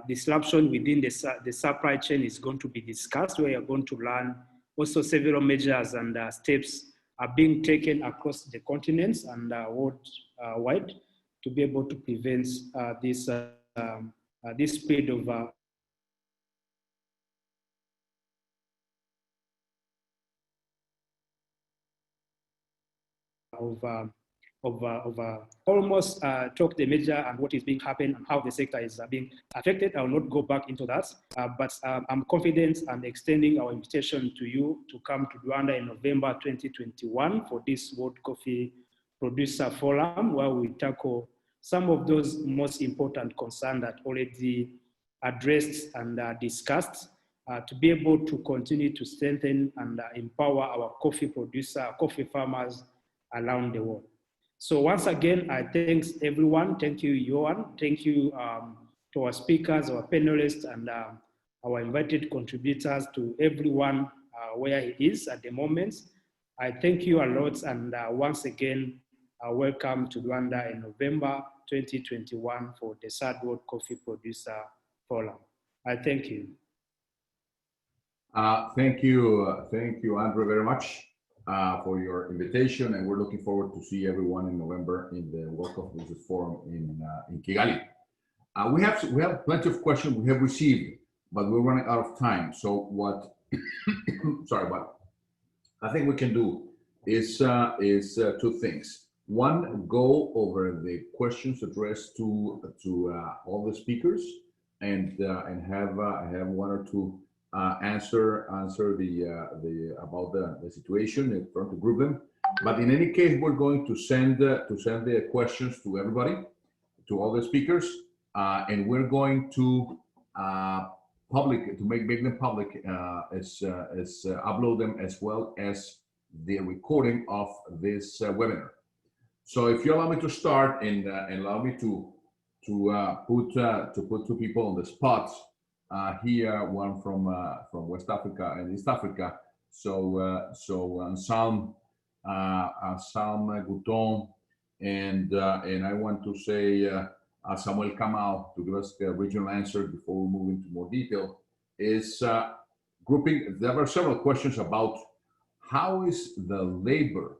disruption within the supply chain is going to be discussed. We are going to learn also several measures and steps are being taken across the continents and worldwide to be able to prevent this spread of almost talk the measure and what is being happened and how the sector is being affected. I will not go back into that, but I'm confident and extending our invitation to you to come to Rwanda in November 2021 for this World Coffee Producer Forum, where we tackle some of those most important concerns that already addressed and discussed, to be able to continue to strengthen and empower our coffee producer, coffee farmers around the world. So once again, I thank everyone. Thank you, Johan. Thank you to our speakers, our panelists, and our invited contributors, to everyone where he is at the moment. I thank you a lot, and once again, welcome to Rwanda in November 2021 for the Third World Coffee Producer Forum. I thank you. Thank you, Andrew, very much for your invitation, and we're looking forward to see everyone in November in the World Coffee Producers Forum in Kigali. We have plenty of questions we have received, but we're running out of time. So what? Sorry, what I think we can do is two things. One, go over the questions addressed to all the speakers, and have one or two answer about the situation and try to group them. But in any case, we're going to send the questions to everybody, to all the speakers, and we're going to make them public, as upload them, as well as the recording of this webinar. So if you allow me to start, and allow me to put two people on the spot. Here, one from West Africa and East Africa. So Enselme, Ghouton, and I want to say Samuel Kamau, to give us the original answer before we move into more detail. Is grouping. There were several questions about how is the labor,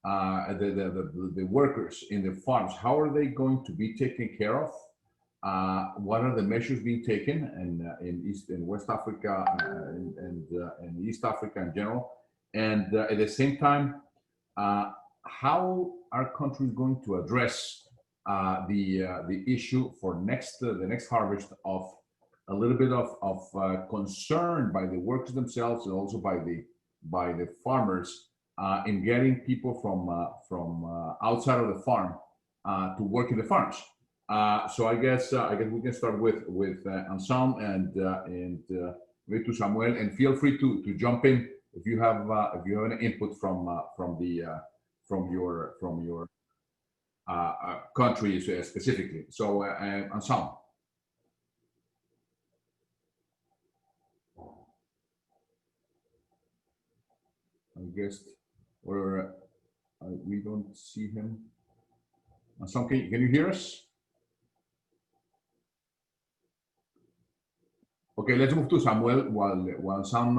the workers in the farms, how are they going to be taken care of? What are the measures being taken in East and West Africa and East Africa in general? And at the same time, how are countries going to address the issue for the next harvest of a little bit of concern by the workers themselves and also by the farmers in getting people from outside of the farm to work in the farms? So I guess we can start with Enselme and maybe to Samuel, and feel free to jump in if you have any input from your country specifically. So Enselme. I guess we don't see him. Enselme, can you hear us? Okay, let's move to Samuel while Enselme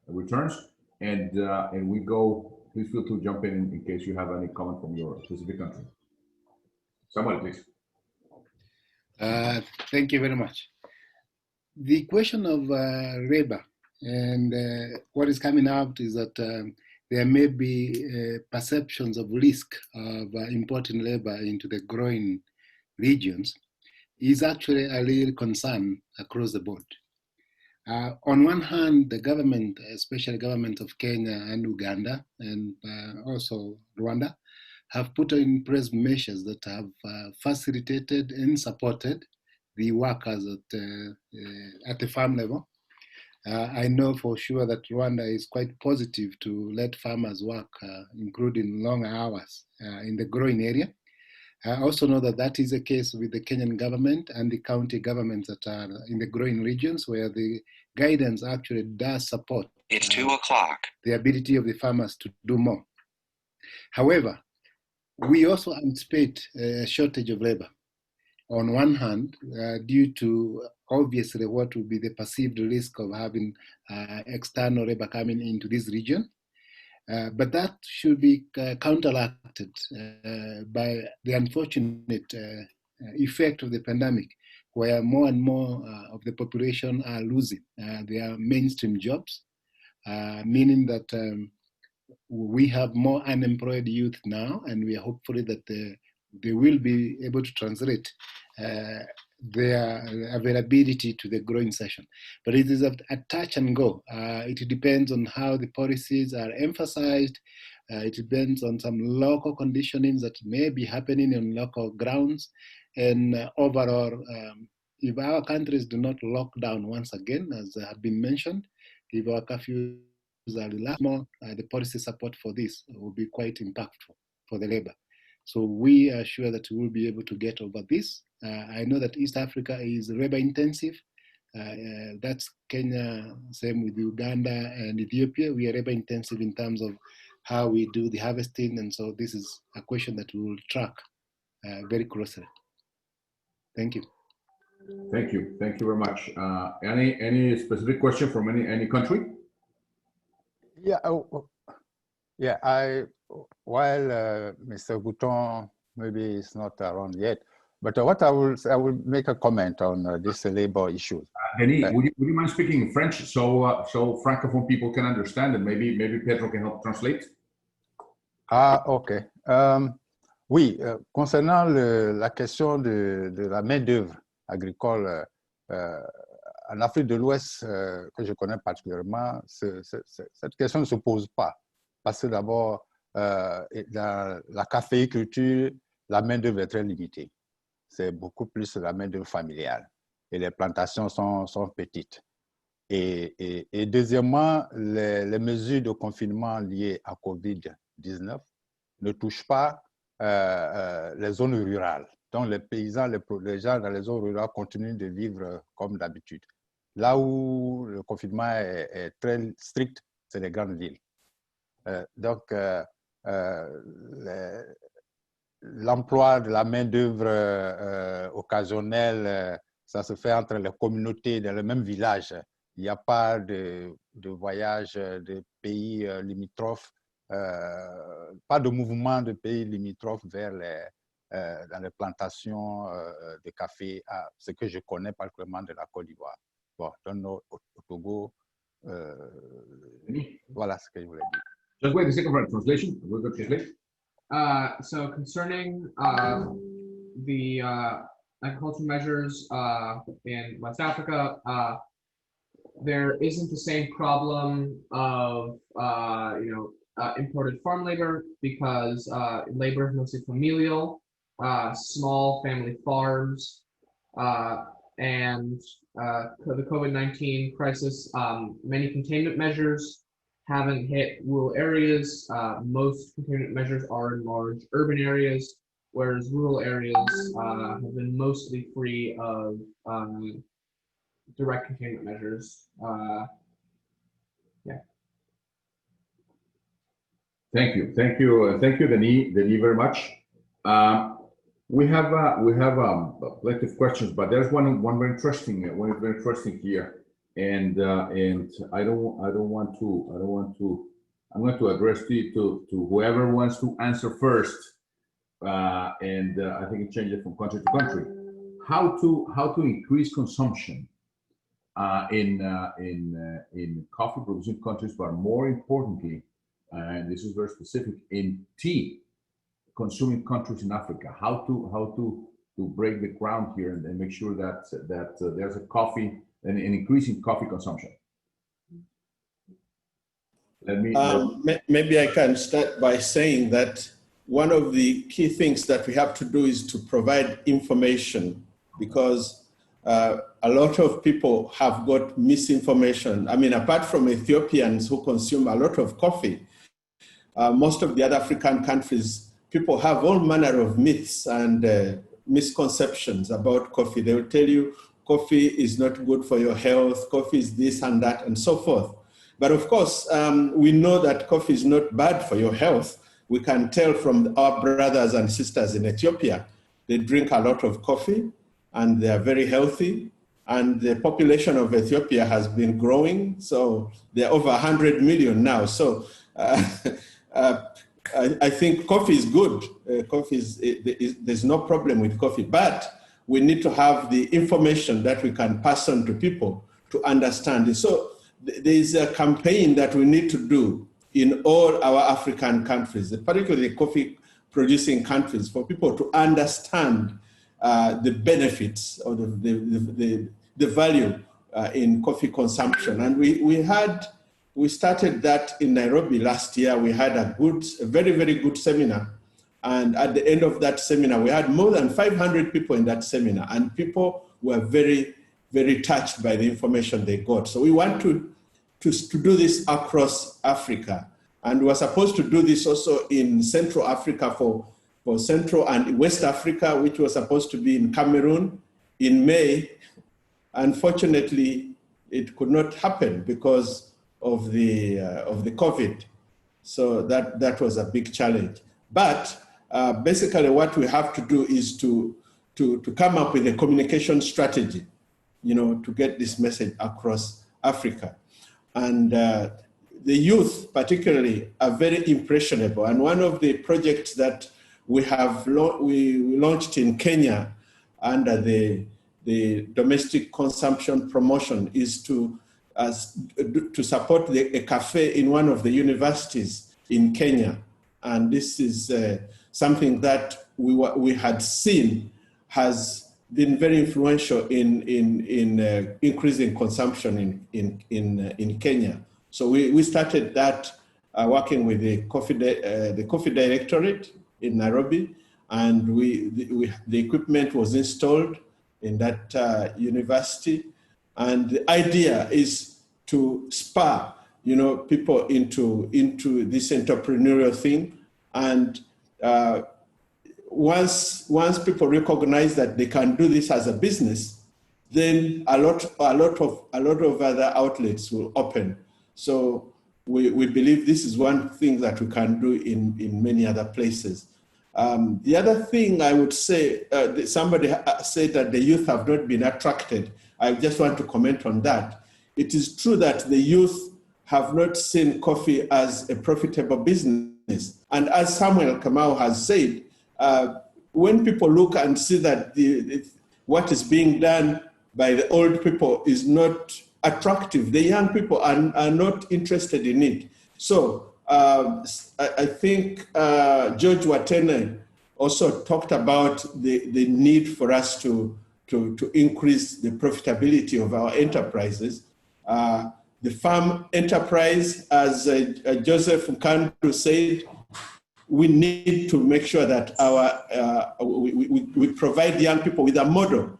returns, and we go. Please feel to jump in case you have any comment from your specific country. Samuel, please. Thank you very much. The question of labor and what is coming out is that there may be perceptions of risk of importing labor into the growing regions is actually a real concern across the board. On one hand, the government, especially government of Kenya and Uganda, and also Rwanda, have put in place measures that have facilitated and supported the workers at the farm level. I know for sure that Rwanda is quite positive to let farmers work, including long hours in the growing area. I also know that that is the case with the Kenyan government and the county governments that are in the growing regions, where the guidance actually does support It's 2 o'clock. the ability of the farmers to do more. However, we also anticipate a shortage of labor. On one hand, due to obviously what would be the perceived risk of having external labor coming into this region. But that should be counteracted by the unfortunate effect of the pandemic, where more and more of the population are losing their mainstream jobs, meaning that we have more unemployed youth now, and we are hopeful that they will be able to translate their availability to the growing session. But it is a touch and go. It depends on how the policies are emphasized. It depends on some local conditionings that may be happening on local grounds. And overall, if our countries do not lock down once again, as have been mentioned, if our curfews are relaxed more, the policy support for this will be quite impactful for the labor. So we are sure that we will be able to get over this. I know that East Africa is labor intensive. That's Kenya, same with Uganda and Ethiopia. We are labor intensive in terms of how we do the harvesting. And so this is a question that we will track very closely. Thank you. Thank you. Thank you very much. Any specific question from any country? Yeah. Yeah. While Mr. Ghouton maybe is not around yet, but what I will make a comment on this labor issue. Denis, would you mind speaking in French so francophone people can understand, and maybe Pedro can help translate? Ah, ok. Oui, concernant la question de la main-d'œuvre agricole en Afrique de l'Ouest, que je connais particulièrement, cette question ne se pose pas. Parce que d'abord, dans la caféiculture, la main-d'œuvre est très limitée. C'est beaucoup plus la main-d'œuvre familiale. Et les plantations sont petites. Et deuxièmement, les mesures de confinement liées à COVID-19 ne touchent pas les zones rurales. Donc, les paysans, les gens dans les zones rurales continuent de vivre comme d'habitude. Là où le confinement est très strict, c'est les grandes villes. Donc, l'emploi de la main-d'œuvre occasionnelle, ça se fait entre les communautés dans le même village. Il n'y a pas de voyage de pays limitrophes, pas de mouvement de pays limitrophes vers dans les plantations de café, ce que je connais particulièrement de la Côte d'Ivoire. Bon, au Togo, voilà ce que je voulais dire. Just wait a second for the translation. We'll go translate. So concerning the agricultural measures in West Africa, there isn't the same problem of imported farm labor, because labor is mostly familial, small family farms, and the COVID-19 crisis, many containment measures haven't hit rural areas. Most containment measures are in large urban areas, whereas rural areas have been mostly free of direct containment measures. Yeah. Thank you, Denis very much. We have plenty of questions, but there's one very interesting here. And I'm going to address it to whoever wants to answer first. I think it changes from country to country. How to increase consumption in coffee producing countries, but more importantly, and this is very specific, in tea consuming countries in Africa. How to break the ground here and make sure that there's an increase in coffee consumption. Maybe I can start by saying that one of the key things that we have to do is to provide information, because a lot of people have got misinformation. I mean, apart from Ethiopians who consume a lot of coffee, most of the other African countries people have all manner of myths and misconceptions about coffee. They will tell you coffee is not good for your health, coffee is this and that, and so forth. But of course, we know that coffee is not bad for your health. We can tell from our brothers and sisters in Ethiopia. They drink a lot of coffee and they are very healthy. And the population of Ethiopia has been growing. So they're over 100 million now. So I think coffee is good. There's no problem with coffee, but we need to have the information that we can pass on to people to understand it. So there's a campaign that we need to do in all our African countries, particularly coffee producing countries, for people to understand the benefits or the value in coffee consumption. And we started that in Nairobi last year. We had a very, very good seminar. And at the end of that seminar, we had more than 500 people in that seminar, and people were very, very touched by the information they got. So we want to do this across Africa. And we're supposed to do this also in Central Africa for Central and West Africa, which was supposed to be in Cameroon in May. Unfortunately, it could not happen because of the COVID. So that was a big challenge. But basically what we have to do is to come up with a communication strategy, to get this message across Africa. And the youth particularly are very impressionable. And one of the projects that we launched in Kenya under the domestic consumption promotion is to support a cafe in one of the universities in Kenya. And this is something that we had seen has been very influential in increasing consumption in Kenya. So we started that working with the coffee directorate in Nairobi, and the equipment was installed in that university. And the idea is to spur, people into this entrepreneurial thing. And once people recognize that they can do this as a business, then a lot of other outlets will open. So we believe this is one thing that we can do in many other places. The other thing I would say, somebody said that the youth have not been attracted. I just want to comment on that. It is true that the youth have not seen coffee as a profitable business. And as Samuel Kamau has said, when people look and see that what is being done by the old people is not attractive, the young people are not interested in it. So I think George Watene also talked about the need for us to increase the profitability of our enterprises. The farm enterprise, as Joseph Nkandu said, we need to make sure that we provide young people with a model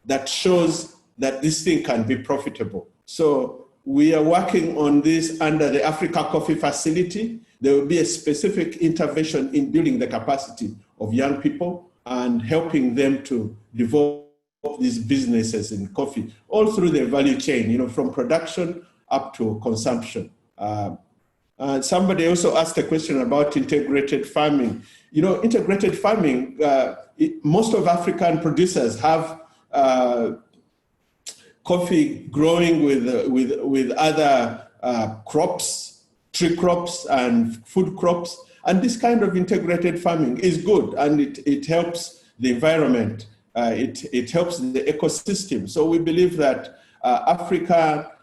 that shows that this thing can be profitable. So we are working on this under the Africa Coffee Facility. There will be a specific intervention in building the capacity of young people and helping them to develop these businesses in coffee, all through the value chain, from production up to consumption. Somebody also asked a question about integrated farming. Integrated farming, most of African producers have coffee growing with other crops, tree crops and food crops. And this kind of integrated farming is good, and it helps the environment. It helps the ecosystem. So we believe that Africa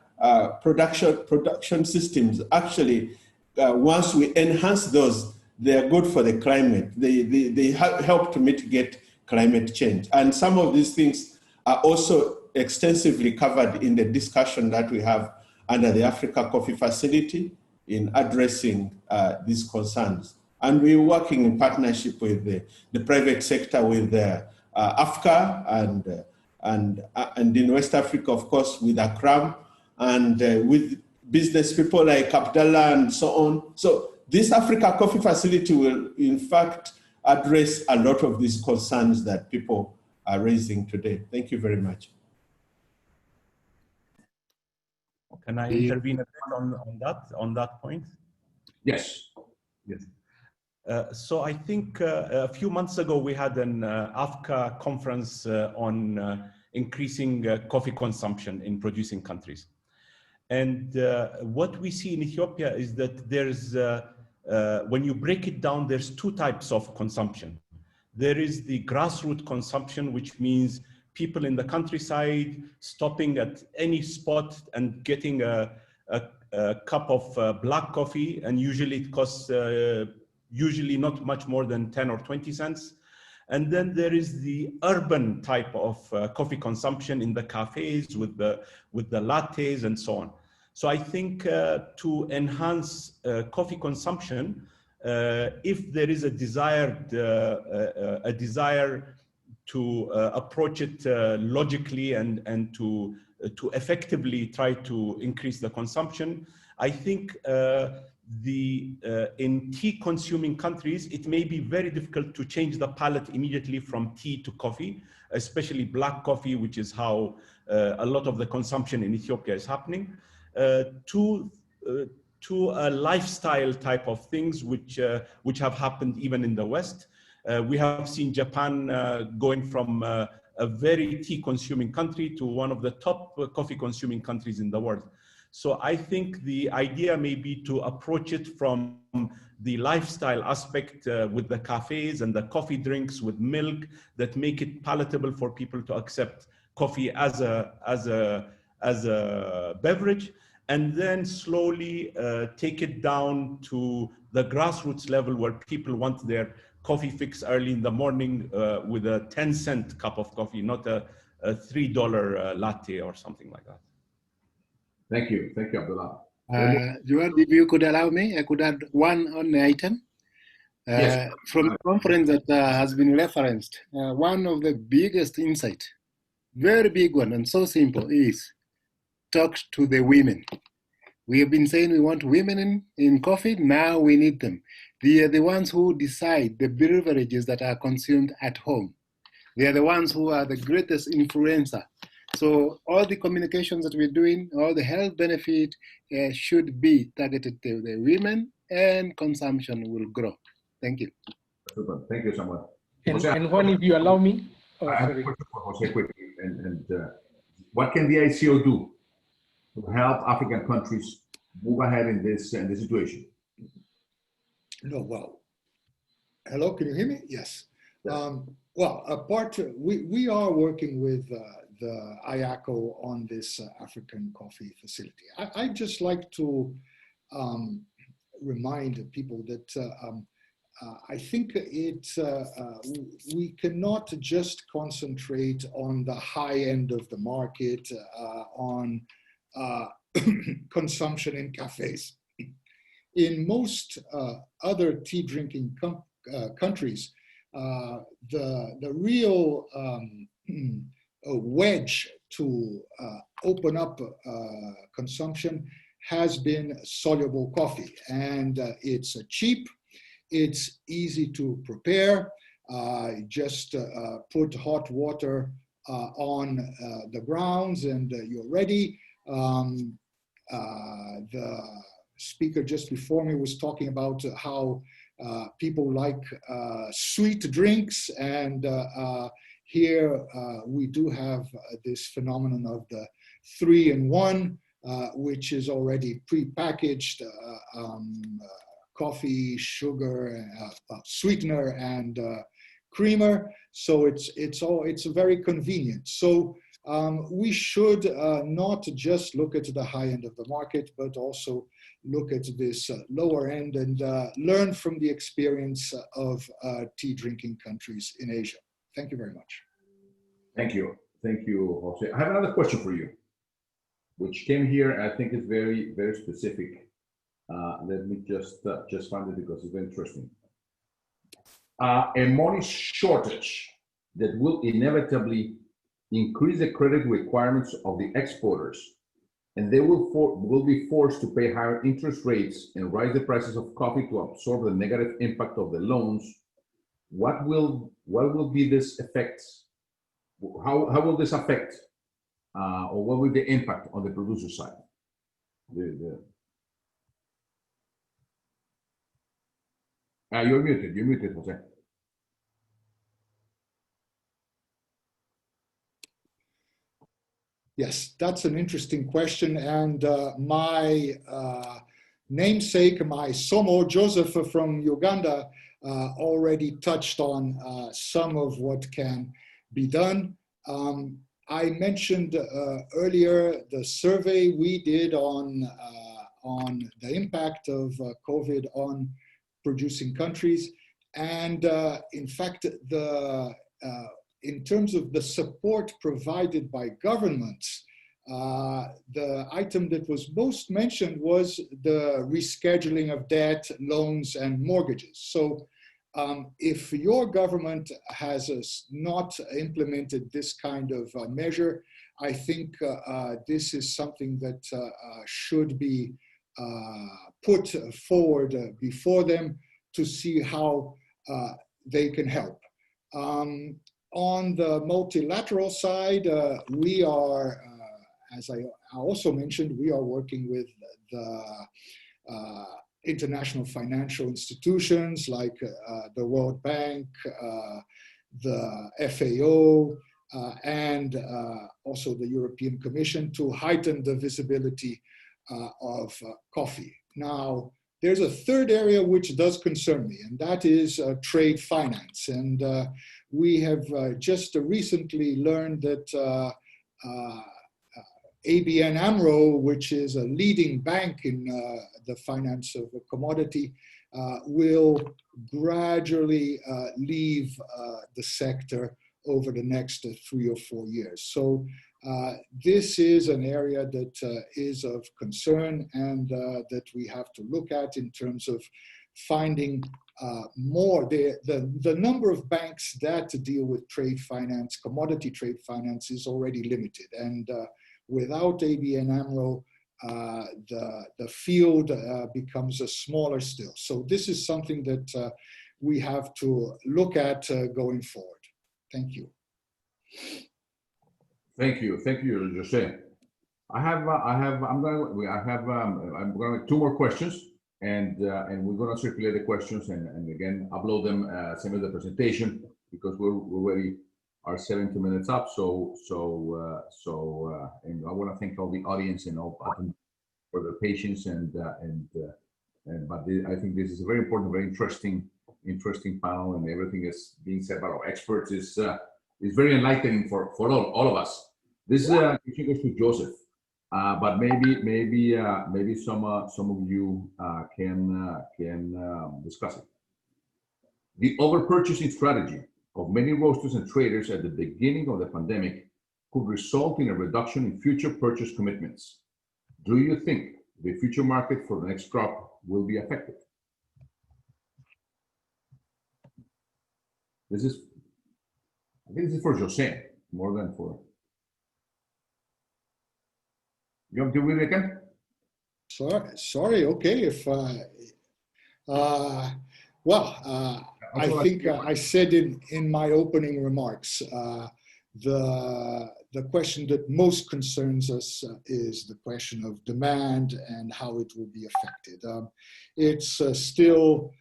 production systems actually, once we enhance those, they are good for the climate. They help to mitigate climate change. And some of these things are also extensively covered in the discussion that we have under the Africa Coffee Facility in addressing these concerns. And we're working in partnership with the private sector, with AFCA and in West Africa, of course, with ACRAM, and with business people like Abdallah and so on. So this Africa Coffee Facility will, in fact, address a lot of these concerns that people are raising today. Thank you very much. Can I intervene a bit on that point? Yes. Yes. So I think a few months ago we had an AFCA conference on increasing coffee consumption in producing countries. And what we see in Ethiopia is that there's, when you break it down, there's two types of consumption. There is the grassroots consumption, which means people in the countryside stopping at any spot and getting a cup of black coffee, and usually it costs usually not much more than 10 or 20 cents. And then there is the urban type of coffee consumption in the cafes with the lattes and so on. So I think to enhance coffee consumption, if there is a desire to approach it logically and to effectively try to increase the consumption, I think in tea consuming countries, it may be very difficult to change the palate immediately from tea to coffee, especially black coffee, which is how a lot of the consumption in Ethiopia is happening, to a lifestyle type of things, which have happened even in the West. We have seen Japan going from a very tea consuming country to one of the top coffee consuming countries in the world. So I think the idea may be to approach it from the lifestyle aspect with the cafes and the coffee drinks with milk that make it palatable for people to accept coffee as a beverage, and then slowly take it down to the grassroots level where people want their coffee fix early in the morning with a 10-cent cup of coffee, not a $3 latte or something like that. Thank you, Abdullah. Joel, if you could allow me, I could add one on the item. Yes. From the conference that has been referenced, one of the biggest insights, very big one and so simple, is talk to the women. We have been saying we want women in coffee, now we need them. They are the ones who decide the beverages that are consumed at home. They are the ones who are the greatest influencer. So all the communications that we're doing, all the health benefit should be targeted to the women, and consumption will grow. Thank you. Super. Thank you, Samuel. And Juan, if you allow me. Oh, I have a question for Jose quickly. And what can the ICO do to help African countries move ahead in this situation? No, well, hello, can you hear me? Yes. We are working with the IACO on this African coffee facility. I'd just like to remind people that I think we cannot just concentrate on the high end of the market, on consumption in cafes. In most other tea drinking countries, the real wedge to open up consumption has been soluble coffee, and it's cheap, it's easy to prepare. Just put hot water on the grounds and you're ready. The speaker just before me was talking about how people like sweet drinks, and here we do have this phenomenon of the 3-in-1, which is already pre-packaged coffee, sugar, sweetener, and creamer. So it's very convenient. So we should not just look at the high end of the market, but also look at this lower end and learn from the experience of tea drinking countries in Asia. Thank you very much. Thank you, Jose. I have another question for you, which came here. I think it's very, very specific. Let me just find it because it's very interesting. A money shortage that will inevitably increase the credit requirements of the exporters and they will be forced to pay higher interest rates and raise the prices of coffee to absorb the negative impact of the loans, what will be this effects? How will this affect, or what will the impact on the producer side? You're muted, Jose. Yes, that's an interesting question. And my namesake, my Somo, Joseph from Uganda, already touched on some of what can be done. I mentioned earlier the survey we did on the impact of COVID on producing countries. And in fact, in terms of the support provided by governments, the item that was most mentioned was the rescheduling of debt, loans, and mortgages. So if your government has not implemented this kind of measure, I think this is something that should be put forward before them to see how they can help. On the multilateral side, we are, as I also mentioned, we are working with the international financial institutions like the World Bank, the FAO, and also the European Commission to heighten the visibility of coffee. Now, there's a third area which does concern me, and that is trade finance. And we have just recently learned that ABN AMRO, which is a leading bank in the finance of a commodity, will gradually leave the sector over the next 3 or 4 years. So this is an area that is of concern and that we have to look at in terms of finding more. The number of banks that deal with trade finance, commodity trade finance, is already limited. And without ABN AMRO, the field becomes smaller still. So this is something that we have to look at going forward. Thank you. Thank you, Jose. I'm going to 2 more questions, and we're going to circulate the questions and again upload them same as the presentation, because we're already are 70 minutes up. And I want to thank all the audience and all for their patience I think this is a very important, very interesting panel, and everything is being said by our experts is very enlightening for all of us. This question goes to Joseph, but maybe some of you can discuss it. The overpurchasing strategy of many roasters and traders at the beginning of the pandemic could result in a reduction in future purchase commitments. Do you think the future market for the next crop will be affected? I think this is for Jose more than for. You want to read it again? Sorry. Okay. I think I said in my opening remarks, the question that most concerns us is the question of demand and how it will be affected. It's still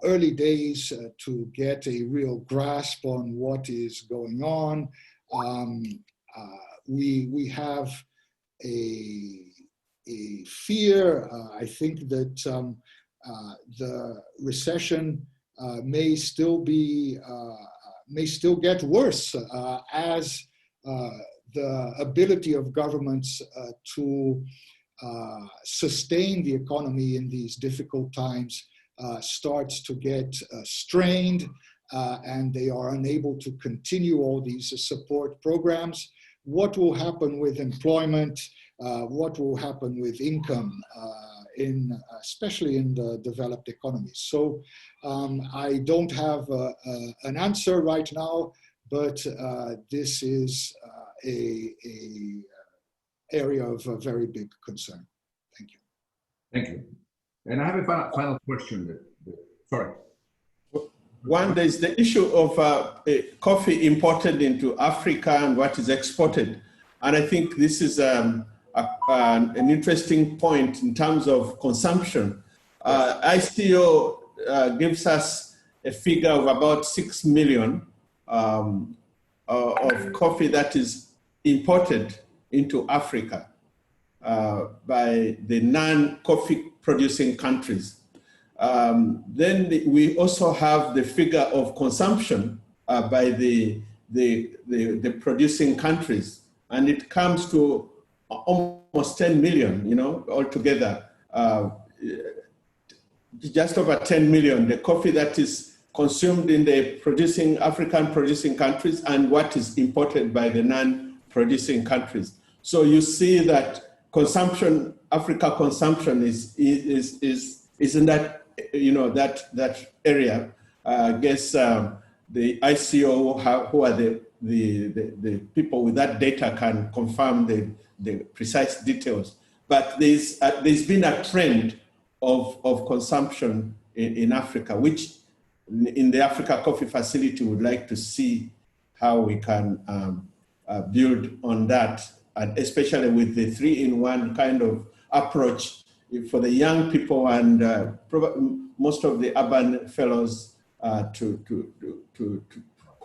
early days to get a real grasp on what is going on. We have a fear, I think, that the recession may still get worse as the ability of governments to sustain the economy in these difficult times starts to get strained, and they are unable to continue all these support programs. What will happen with employment? What will happen with income, especially in the developed economies? So I don't have an answer right now, but this is area of very big concern. Thank you. Thank you. And I have a final question. Sorry. One, there's the issue of coffee imported into Africa and what is exported. And I think this is an interesting point in terms of consumption. ICO gives us a figure of about 6 million of coffee that is imported into Africa by the non-coffee producing countries. Then we also have the figure of consumption by the producing countries, and it comes to almost 10 million, you know, altogether. Just over 10 million, the coffee that is consumed in the African producing countries and what is imported by the non-producing countries. So you see that consumption, Africa consumption is in that, you know, that area. I guess the ICO, who are the people with that data, can confirm the precise details. But there's been a trend of consumption in Africa, which in the Africa Coffee Facility would like to see how we can build on that, and especially with the 3-in-1 kind of approach for the young people and most of the urban fellows who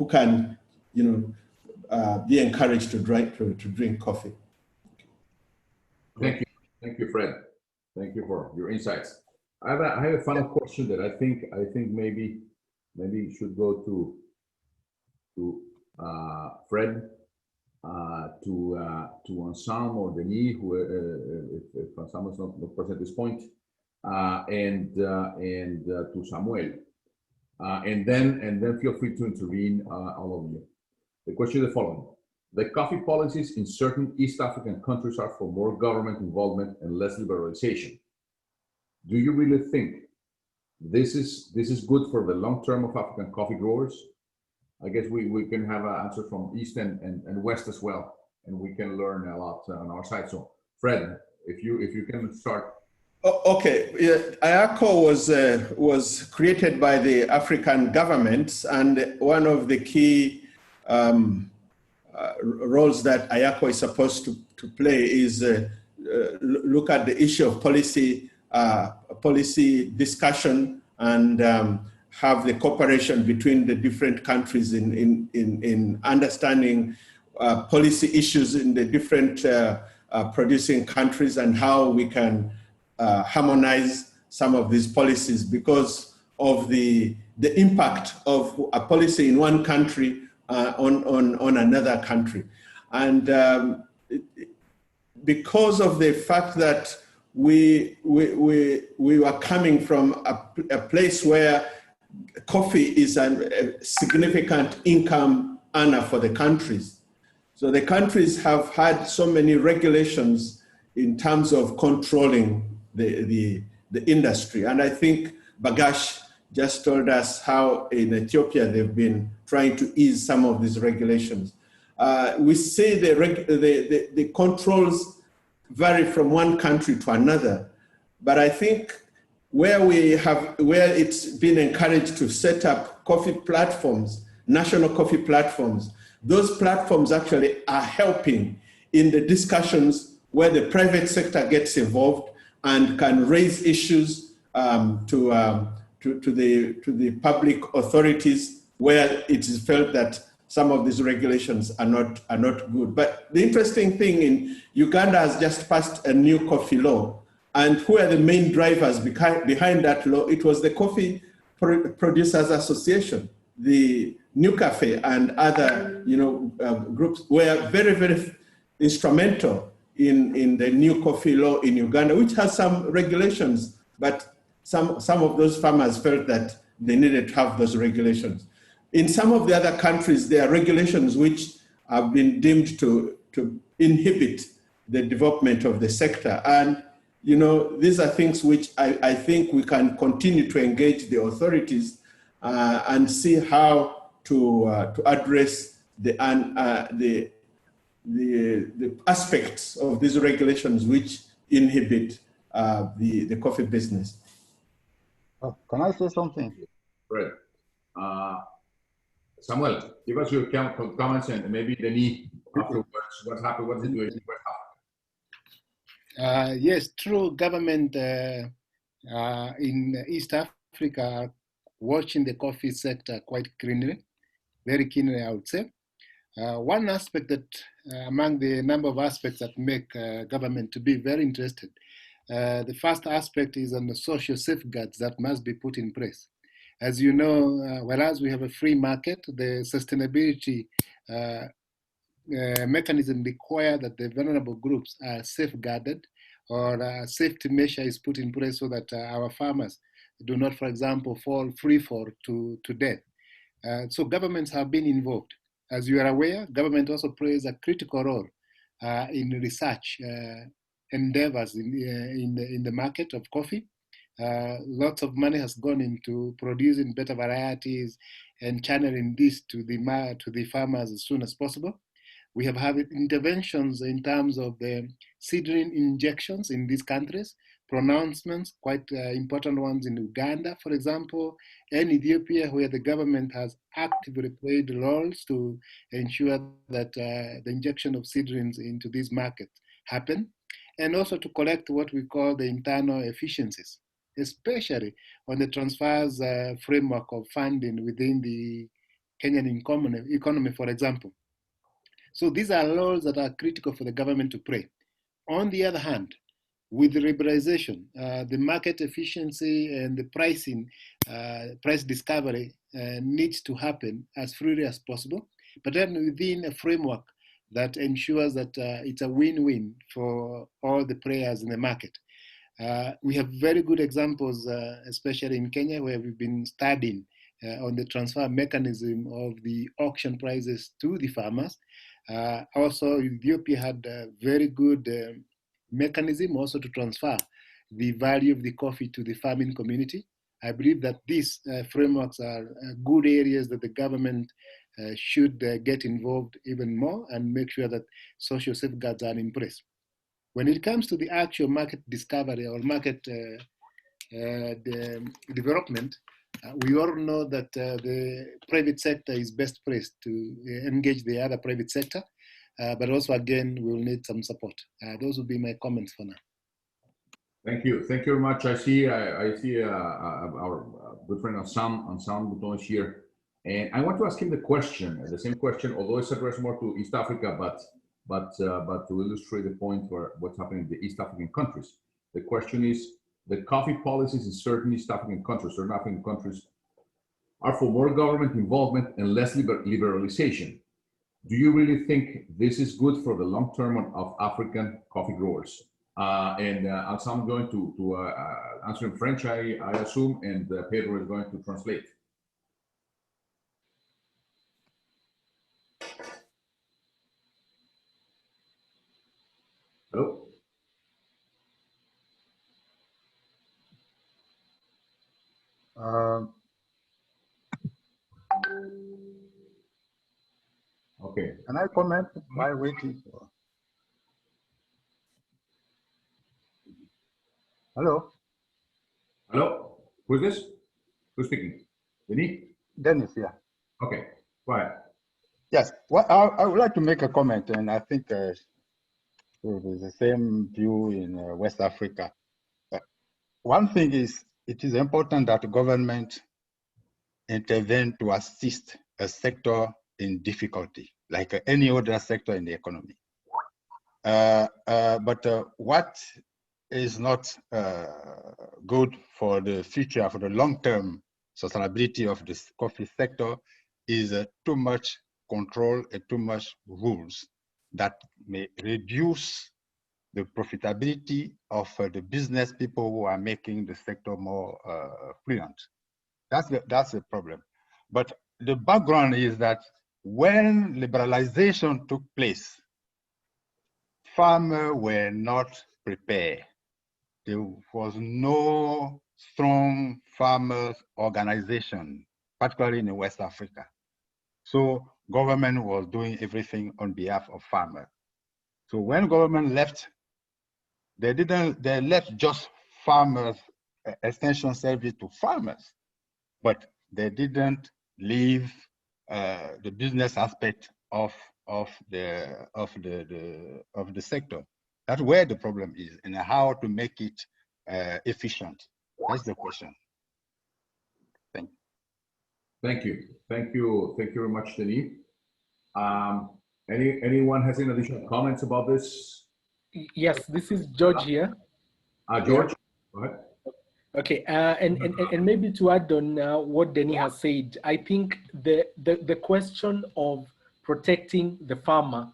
can, you know, be encouraged to drink coffee. Thank you, Fred. Thank you for your insights. I have a final question that I think maybe should go to Fred, to Enselme or Denis, who if Enselme is not present at this point, and to Samuel, and then feel free to intervene, all of you. The question is the following: the coffee policies in certain East African countries are for more government involvement and less liberalization. Do you really think this is good for the long term of African coffee growers? I guess we can have an answer from East and West as well, and we can learn a lot on our side. So, Fred, if you can start. Okay, IACO was created by the African governments, and one of the key roles that IACO is supposed to play is look at the issue of policy discussion and have the cooperation between the different countries in understanding policy issues in the different producing countries and how we can harmonize some of these policies because of the impact of a policy in one country on another country. And because of the fact that we were coming from a place where coffee is a significant income earner for the countries. So the countries have had so many regulations in terms of controlling the industry. And I think Bagash just told us how in Ethiopia they've been trying to ease some of these regulations. We see the controls vary from one country to another, but I think where it's been encouraged to set up coffee platforms, national coffee platforms, those platforms actually are helping in the discussions where the private sector gets involved and can raise issues to the public authorities where it is felt that some of these regulations are not good. But the interesting thing in Uganda has just passed a new coffee law, and who are the main drivers behind that law? It was the Coffee Producers Association, the New Cafe, and other groups were very, very instrumental in the new coffee law in Uganda, which has some regulations, but some of those farmers felt that they needed to have those regulations. In some of the other countries, there are regulations which have been deemed to inhibit the development of the sector. And, these are things which I think we can continue to engage the authorities and see how to address the the aspects of these regulations which inhibit the coffee business. Oh, can I say something? Great. Samuel, give us your comments and maybe Denis afterwards. What's happened? What's the situation? Yes, true. Government in East Africa are watching the coffee sector quite keenly, very keenly, I would say. One aspect that, among the number of aspects that make government to be very interested, the first aspect is on the social safeguards that must be put in place. As you know, whereas we have a free market, the sustainability mechanism require that the vulnerable groups are safeguarded, or a safety measure is put in place so that our farmers do not, for example, fall free fall to death. So governments have been involved. As you are aware, government also plays a critical role in research endeavors in the market of coffee. Lots of money has gone into producing better varieties and channeling this to the farmers as soon as possible. We have had interventions in terms of the seedling injections in these countries, pronouncements, quite important ones in Uganda, for example, and Ethiopia, where the government has actively played roles to ensure that the injection of seedlings into these markets happen, and also to collect what we call the internal efficiencies, especially on the transfers framework of funding within the Kenyan economy, for example. So these are roles that are critical for the government to play. On the other hand, with the liberalization, the market efficiency and the pricing, price discovery needs to happen as freely as possible, but then within a framework that ensures that it's a win-win for all the players in the market. We have very good examples, especially in Kenya, where we've been studying on the transfer mechanism of the auction prices to the farmers. Also, Ethiopia had a very good mechanism also to transfer the value of the coffee to the farming community. I believe that these frameworks are good areas that the government should get involved even more and make sure that social safeguards are in place. When it comes to the actual market discovery or market development, we all know that the private sector is best placed to engage the other private sector, but also again, we'll need some support. Those would be my comments for now. Thank you. Thank you very much. I see our good friend Enselme Ghouton is here. And I want to ask him the same question, although it's addressed more to East Africa, but to illustrate the point for what's happening in the East African countries. The question is, the coffee policies in certain East African countries are for more government involvement and less liberalization. Do you really think this is good for the long term of African coffee growers? And I'm going to answer in French, I assume, and Pedro is going to translate. Hello? Okay. Can I comment while waiting for? Hello? Hello? Who's this? Who's speaking? Denis? Dennis, yeah. Okay, go ahead. Yes, well, I would like to make a comment, and I think there's the same view in West Africa. One thing is, it is important that the government intervene to assist a sector in difficulty, like any other sector in the economy. But what is not good for the future, for the long-term sustainability of this coffee sector is too much control and too much rules that may reduce the profitability of the business people who are making the sector more fluent. That's the problem. But the background is that when liberalization took place, farmers were not prepared. There was no strong farmers organization, particularly in West Africa. So government was doing everything on behalf of farmers. So when government left, they left just farmers, extension service to farmers, but they didn't leave the business aspect of the sector. That's where the problem is, and how to make it efficient. That's the question. Thank you. Thank you very much, Denis. Anyone has any additional comments about this? Yes, this is George here. George, go ahead. Okay, and maybe to add on what Denis has said, I think the question of protecting the farmer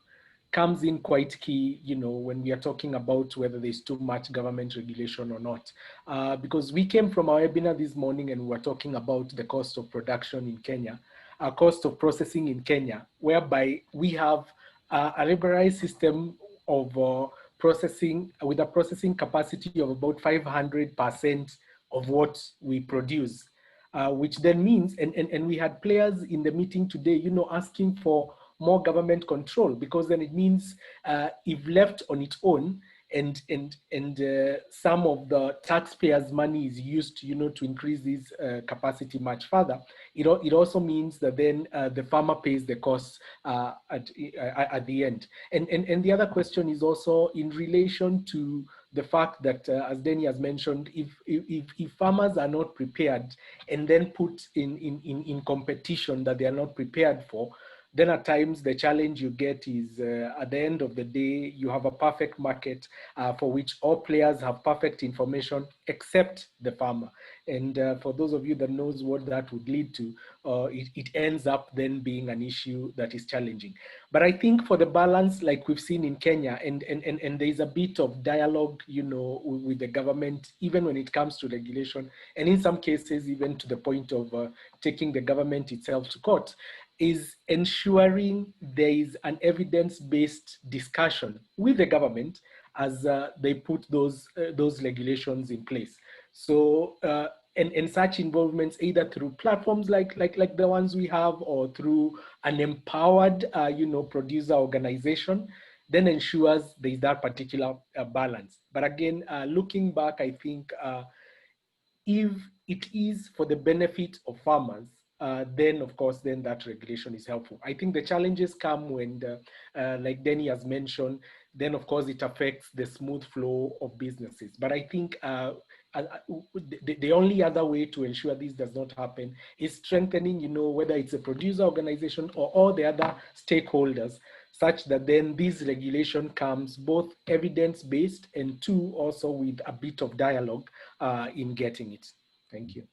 comes in quite key, you know, when we are talking about whether there's too much government regulation or not. Because we came from our webinar this morning and we were talking about the cost of production in Kenya, cost of processing in Kenya, whereby we have a liberalized system of processing with a processing capacity of about 500% of what we produce, which then means, and we had players in the meeting today, you know, asking for more government control, because then it means if left on its own and some of the taxpayers' money is used, you know, to increase this capacity much further, it also means that then the farmer pays the costs at the end. And the other question is also in relation to the fact that, as Denis has mentioned, if farmers are not prepared and then put in competition that they are not prepared for, then at times the challenge you get is at the end of the day, you have a perfect market for which all players have perfect information except the farmer. And for those of you that knows what that would lead to, it ends up then being an issue that is challenging. But I think for the balance, like we've seen in Kenya, and there's a bit of dialogue, you know, with the government, even when it comes to regulation, and in some cases, even to the point of taking the government itself to court, is ensuring there is an evidence-based discussion with the government as they put those regulations in place. So, and such involvements either through platforms like the ones we have, or through an empowered, you know, producer organization, then ensures there is that particular balance. But again, looking back, I think if it is for the benefit of farmers, then of course, then that regulation is helpful. I think the challenges come when, like Denis has mentioned, then of course it affects the smooth flow of businesses. But I think the only other way to ensure this does not happen is strengthening, you know, whether it's a producer organization or all the other stakeholders, such that then this regulation comes both evidence-based and two, also with a bit of dialogue in getting it. Thank you.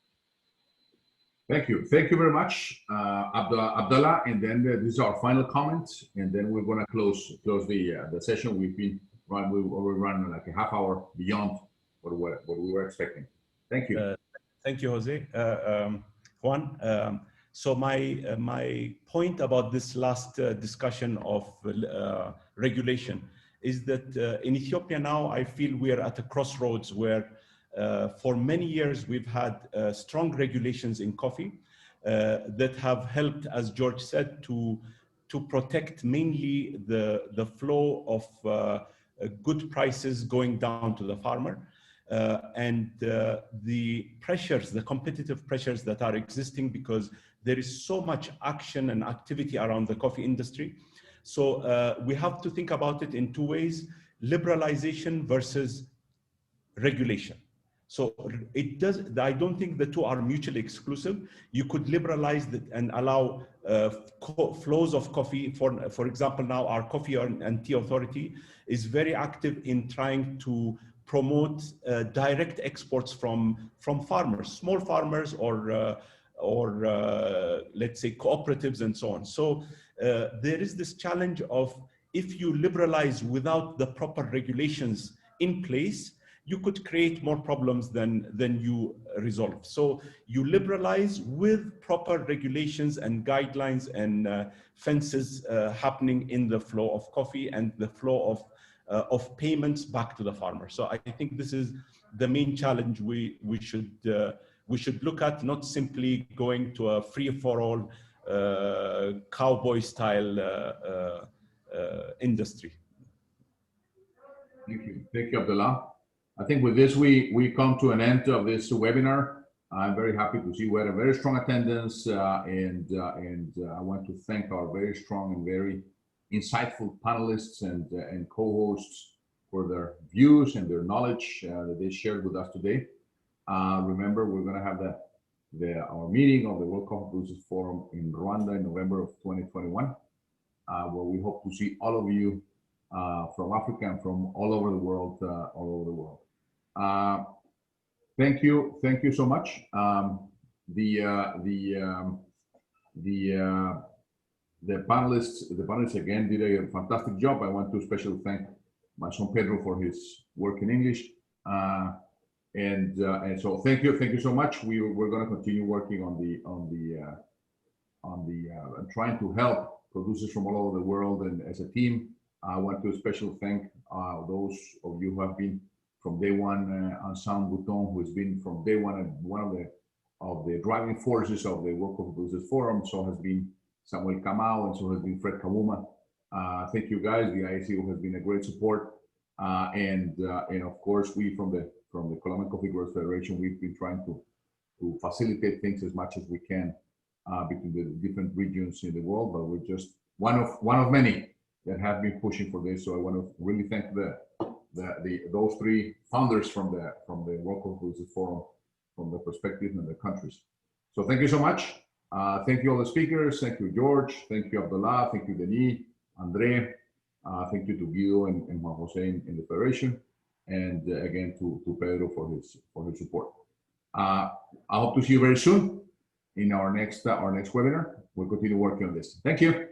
Thank you. Thank you very much, Abdallah. And then this is our final comment, and then we're going to close the session. We're running like a half hour beyond what we were expecting. Thank you. Thank you, Jose. Juan. So my point about this last discussion of regulation is that in Ethiopia now, I feel we are at a crossroads where for many years, we've had strong regulations in coffee that have helped, as George said, to protect mainly the flow of good prices going down to the farmer. And the pressures, the competitive pressures that are existing, because there is so much action and activity around the coffee industry. So we have to think about it in two ways: liberalization versus regulation. So I don't think the two are mutually exclusive. You could liberalize and allow flows of coffee. For example, now our Coffee and Tea Authority is very active in trying to promote direct exports from farmers, small farmers, or let's say cooperatives and so on. So there is this challenge of, if you liberalize without the proper regulations in place, you could create more problems than you resolve. So you liberalize with proper regulations and guidelines and fences happening in the flow of coffee and the flow of payments back to the farmer. So I think this is the main challenge we should look at, not simply going to a free-for-all cowboy style industry. Thank you, Abdullah. I think with this, we come to an end of this webinar. I'm very happy to see we had a very strong attendance, and I want to thank our very strong and very insightful panelists and co-hosts for their views and their knowledge that they shared with us today. Remember, we're going to have our meeting of the World Coffee Producers Forum in Rwanda in November of 2021, where we hope to see all of you from Africa and from all over the world, Thank you so much. The panelists again did a fantastic job. I want to especially thank my son Pedro for his work in English, and so thank you so much. We're going to continue working on trying to help producers from all over the world, and as a team, I want to especially thank those of you who have been from day one, Enselme Ghouton, who has been from day one and one of the driving forces of the World Coffee Producers Forum. So has been Samuel Kamau, and so has been Fred Kawuma. Thank you guys. The IACO has been a great support, and of course we from the Colombian Coffee Growers Federation, we've been trying to facilitate things as much as we can between the different regions in the world. But we're just one of many that have been pushing for this. So I want to really thank those three founders from the World Coffee Producers Forum, from the perspective and the countries. So thank you so much. Thank you all the speakers. Thank you, George. Thank you, Abdullah. Thank you, Denis, Andre. Thank you to Guido and Juan Jose in the Federation, and again to Pedro for his support. I hope to see you very soon in our next webinar. We'll continue working on this. Thank you.